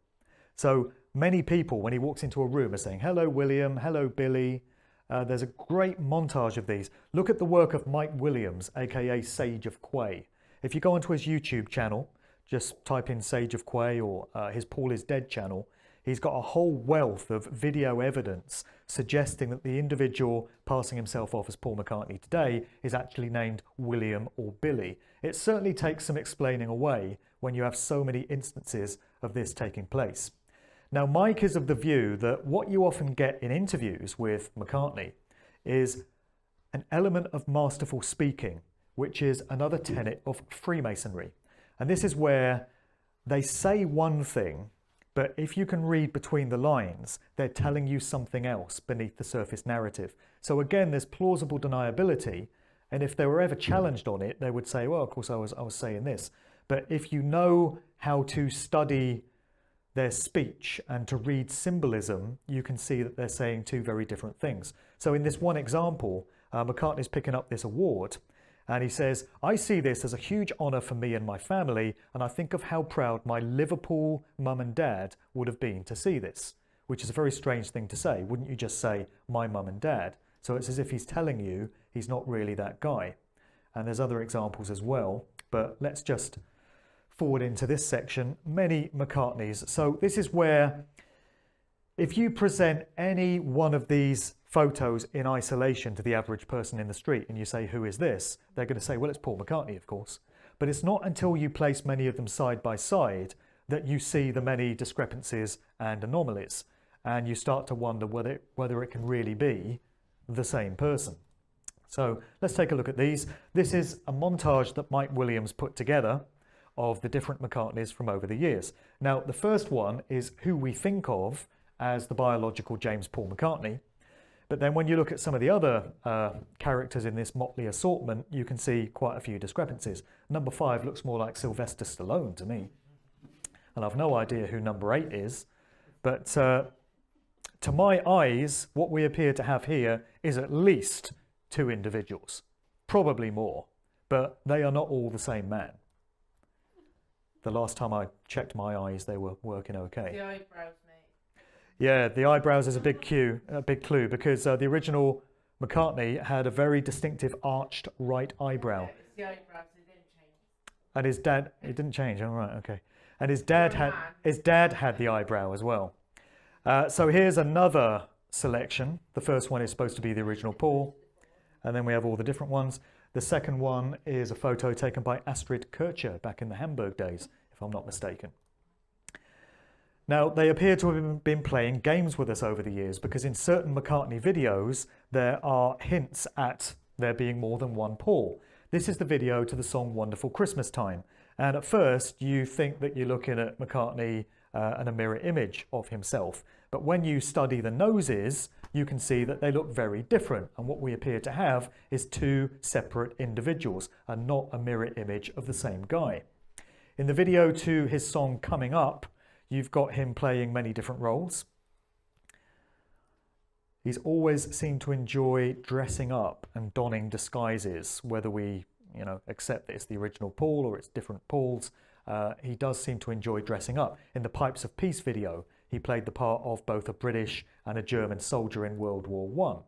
So many people, when he walks into a room, are saying, "Hello, William," "Hello, Billy." There's a great montage of these. Look at the work of Mike Williams, aka Sage of Quay. If you go onto his YouTube channel, just type in Sage of Quay or his Paul is Dead channel, he's got a whole wealth of video evidence suggesting that the individual passing himself off as Paul McCartney today is actually named William or Billy. It certainly takes some explaining away when you have so many instances of this taking place. Now, Mike is of the view that what you often get in interviews with McCartney is an element of masterful speaking, which is another tenet of Freemasonry. And this is where they say one thing, but if you can read between the lines, they're telling you something else beneath the surface narrative. So again, there's plausible deniability, and if they were ever challenged on it, they would say, well, of course I was saying this. But if you know how to study their speech and to read symbolism, you can see that they're saying two very different things. So in this one example, McCartney's picking up this award, and he says, "I see this as a huge honour for me and my family, and I think of how proud my Liverpool mum and dad would have been to see this," which is a very strange thing to say. Wouldn't you just say, "my mum and dad"? So it's as if he's telling you he's not really that guy. And there's other examples as well, but let's just forward into this section. Many McCartneys. So this is where, if you present any one of these photos in isolation to the average person in the street and you say, "Who is this?" they're going to say, "Well, it's Paul McCartney, of course." But it's not until you place many of them side by side that you see the many discrepancies and anomalies, and you start to wonder whether it can really be the same person. So let's take a look at these. This is a montage that Mike Williams put together of the different McCartneys from over the years. Now, the first one is who we think of as the biological James Paul McCartney. But then when you look at some of the other characters in this motley assortment, you can see quite a few discrepancies. Number 5 looks more like Sylvester Stallone to me. And I've no idea who number 8 is. But to my eyes, what we appear to have here is at least 2 individuals. Probably more. But they are not all the same man. The last time I checked my eyes, they were working okay. The eyebrows, mate. Yeah, the eyebrows is a big clue, because the original McCartney had a very distinctive arched right eyebrow. Yeah, it's the eyebrows, they didn't change. And his dad, it didn't change. All right, okay. And his dad had the eyebrow as well. So here's another selection. The first one is supposed to be the original Paul, and then we have all the different ones. The second one is a photo taken by Astrid Kircher back in the Hamburg days, if I'm not mistaken. Now, they appear to have been playing games with us over the years, because in certain McCartney videos, there are hints at there being more than one Paul. This is the video to the song Wonderful Christmas Time. And at first, you think that you're looking at McCartney and a mirror image of himself. But when you study the noses, you can see that they look very different. And what we appear to have is 2 separate individuals and not a mirror image of the same guy. In the video to his song Coming Up, you've got him playing many different roles. He's always seemed to enjoy dressing up and donning disguises, whether we accept that it's the original Paul or it's different Pauls. He does seem to enjoy dressing up. In the Pipes of Peace video, he played the part of both a British and a German soldier in World War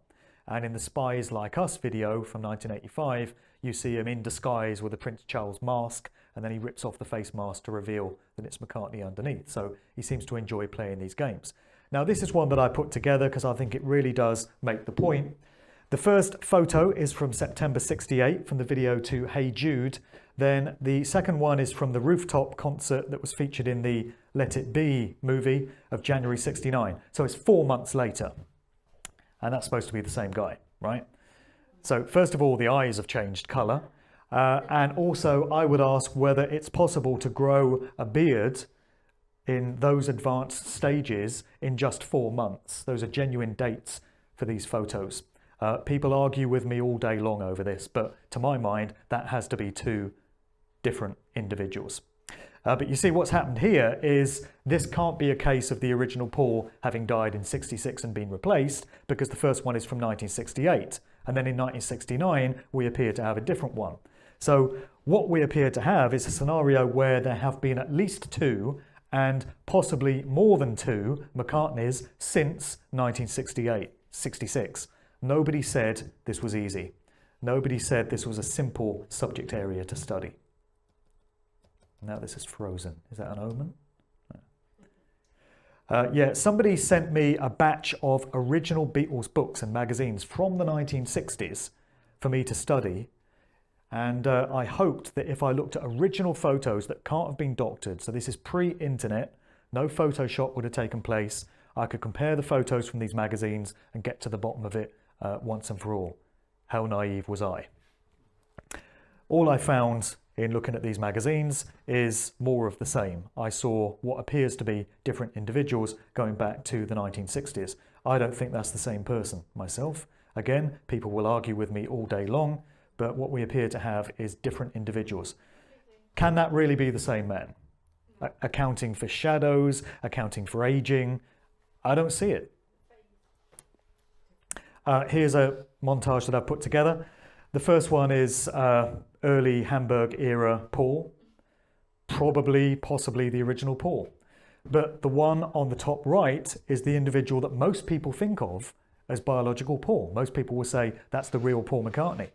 I. And in the Spies Like Us video from 1985, you see him in disguise with a Prince Charles mask, and then he rips off the face mask to reveal that it's McCartney underneath. So he seems to enjoy playing these games. Now, this is one that I put together because I think it really does make the point. The first photo is from September 68 from the video to Hey Jude. Then the second one is from the rooftop concert that was featured in the Let It Be movie of January 69. So it's 4 months later. And that's supposed to be the same guy, right? So first of all, the eyes have changed colour. And also, I would ask whether it's possible to grow a beard in those advanced stages in just 4 months. Those are genuine dates for these photos. People argue with me all day long over this, but to my mind, that has to be 2 different individuals. But you see, what's happened here is this can't be a case of the original Paul having died in 66 and been replaced, because the first one is from 1968. And then in 1969, we appear to have a different one. So what we appear to have is a scenario where there have been at least 2 and possibly more than 2 McCartneys since 1966. Nobody said this was easy. Nobody said this was a simple subject area to study. Now this is frozen. Is that an omen? Yeah, somebody sent me a batch of original Beatles books and magazines from the 1960s for me to study. And I hoped that if I looked at original photos that can't have been doctored, so this is pre-internet, no Photoshop would have taken place, I could compare the photos from these magazines and get to the bottom of it once and for all. How naive was I? All I found in looking at these magazines is more of the same. I saw what appears to be different individuals going back to the 1960s. I don't think that's the same person myself. Again, people will argue with me all day long, but what we appear to have is different individuals. Can that really be the same man? Accounting for shadows, accounting for aging? I don't see it. Here's a montage that I've put together. The first one is early Hamburg era Paul, possibly the original Paul. But the one on the top right is the individual that most people think of as biological Paul. Most people will say that's the real Paul McCartney.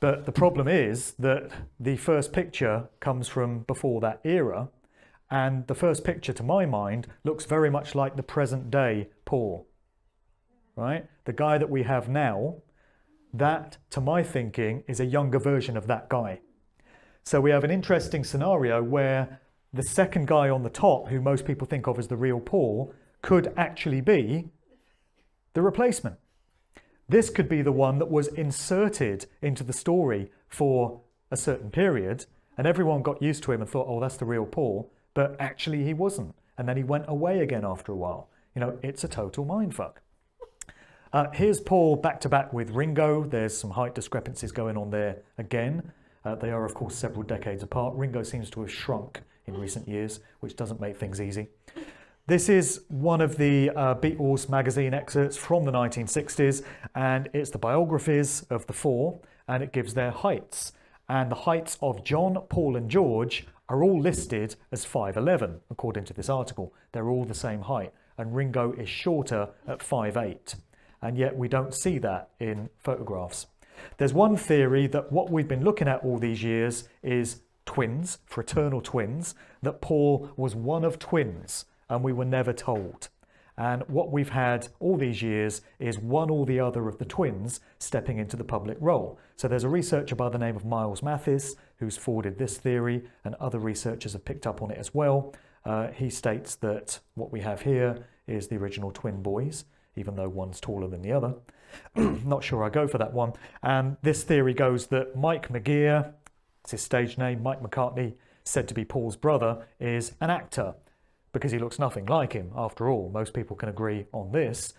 But the problem is that the first picture comes from before that era, and the first picture, to my mind, looks very much like the present day Paul, right? The guy that we have now, that, to my thinking, is a younger version of that guy. So we have an interesting scenario where the second guy on the top, who most people think of as the real Paul, could actually be the replacement. This could be the one that was inserted into the story for a certain period, and everyone got used to him and thought, oh, that's the real Paul, but actually he wasn't. And then he went away again after a while. You know, it's a total mindfuck. Here's Paul back to back with Ringo. There's some height discrepancies going on there again. They are, of course, several decades apart. Ringo seems to have shrunk in recent years, which doesn't make things easy. This is one of the Beatles magazine excerpts from the 1960s, and it's the biographies of the four, and it gives their heights. And the heights of John, Paul and George are all listed as 5'11", according to this article. They're all the same height, and Ringo is shorter at 5'8". And yet we don't see that in photographs. There's one theory that what we've been looking at all these years is twins, fraternal twins, that Paul was one of twins, and we were never told. And what we've had all these years is one or the other of the twins stepping into the public role. So there's a researcher by the name of Miles Mathis who's forwarded this theory, and other researchers have picked up on it as well. He states that what we have here is the original twin boys, even though one's taller than the other. Not sure I go for that one. And this theory goes that Mike McGear, it's his stage name, Mike McCartney, said to be Paul's brother, is an actor, because he looks nothing like him. After all, most people can agree on this.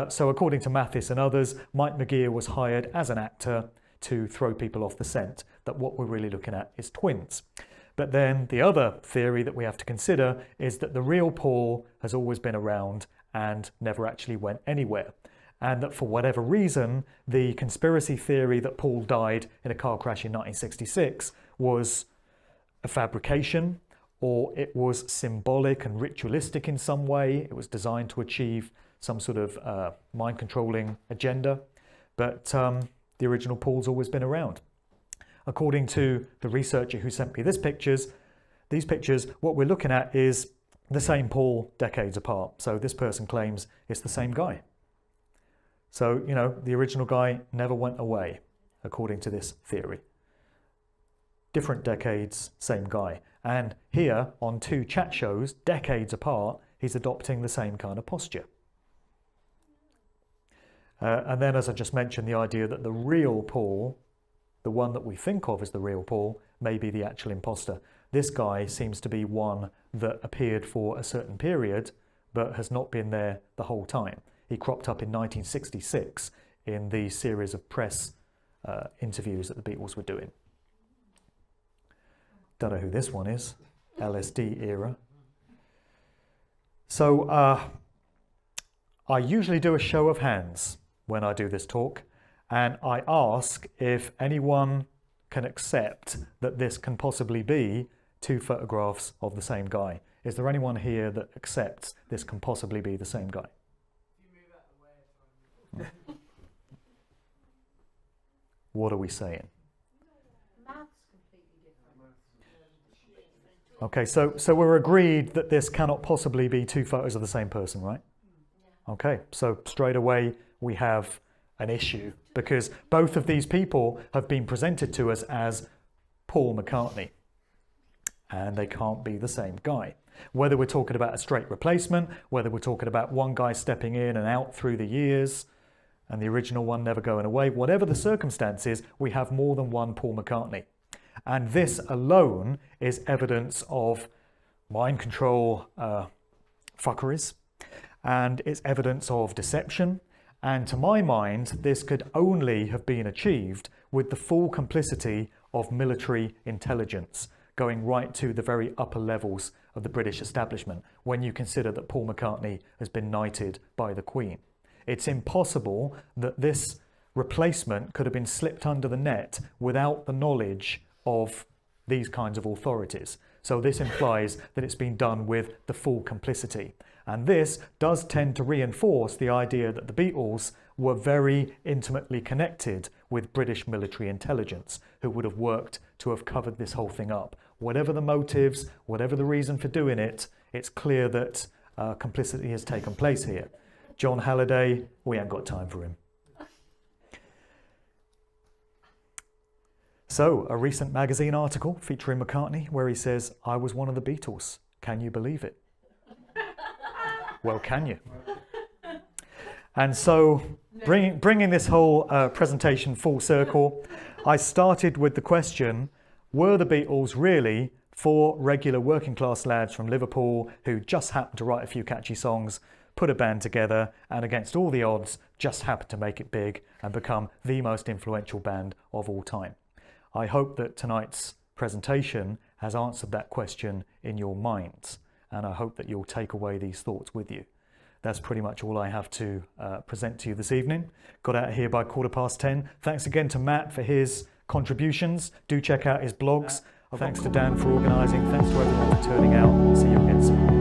So according to Mathis and others, Mike McGear was hired as an actor to throw people off the scent, that what we're really looking at is twins. But then the other theory that we have to consider is that the real Paul has always been around and never actually went anywhere. And that for whatever reason, the conspiracy theory that Paul died in a car crash in 1966 was a fabrication, or it was symbolic and ritualistic in some way. It was designed to achieve some sort of mind-controlling agenda. But the original Paul's always been around. According to the researcher who sent me these pictures, what we're looking at is the same Paul decades apart. So this person claims it's the same guy. So, you know, the original guy never went away, according to this theory. Different decades, same guy. And here, on two chat shows, decades apart, he's adopting the same kind of posture. And then, as I just mentioned, the idea that the real Paul, the one that we think of as the real Paul, may be the actual imposter. This guy seems to be one that appeared for a certain period, but has not been there the whole time. He cropped up in 1966 in the series of press interviews that the Beatles were doing. Don't know who this one is. LSD era. So I usually do a show of hands when I do this talk, and I ask if anyone can accept that this can possibly be two photographs of the same guy. Is there anyone here that accepts this can possibly be the same guy? What are we saying? Okay, so we're agreed that this cannot possibly be two photos of the same person, right? Okay, so straight away we have an issue, because both of these people have been presented to us as Paul McCartney, and they can't be the same guy. Whether we're talking about a straight replacement, whether we're talking about one guy stepping in and out through the years, and the original one never going away, whatever the circumstances, we have more than one Paul McCartney. And this alone is evidence of mind control fuckeries, and it's evidence of deception. And to my mind, this could only have been achieved with the full complicity of military intelligence. going right to the very upper levels of the British establishment when you consider that Paul McCartney has been knighted by the Queen. It's impossible that this replacement could have been slipped under the net without the knowledge of these kinds of authorities. So this implies that it's been done with the full complicity. And this does tend to reinforce the idea that the Beatles were very intimately connected with British military intelligence, who would have worked to have covered this whole thing up. Whatever the motives, whatever the reason for doing it, it's clear that complicity has taken place here. John Halliday, we ain't got time for him. So, a recent magazine article featuring McCartney where he says, "I was one of the Beatles. Can you believe it?" Well, can you? And so, bringing this whole presentation full circle, I started with the question, were the Beatles really four regular working class lads from Liverpool who just happened to write a few catchy songs, put a band together, and against all the odds, just happened to make it big and become the most influential band of all time? I hope that tonight's presentation has answered that question in your minds, and I hope that you'll take away these thoughts with you. That's pretty much all I have to present to you this evening. Got out of here by 10:15. Thanks again to Matt for his contributions. Do check out his blogs. Thanks to Dan for organising. Thanks to everyone for turning out. See you again soon.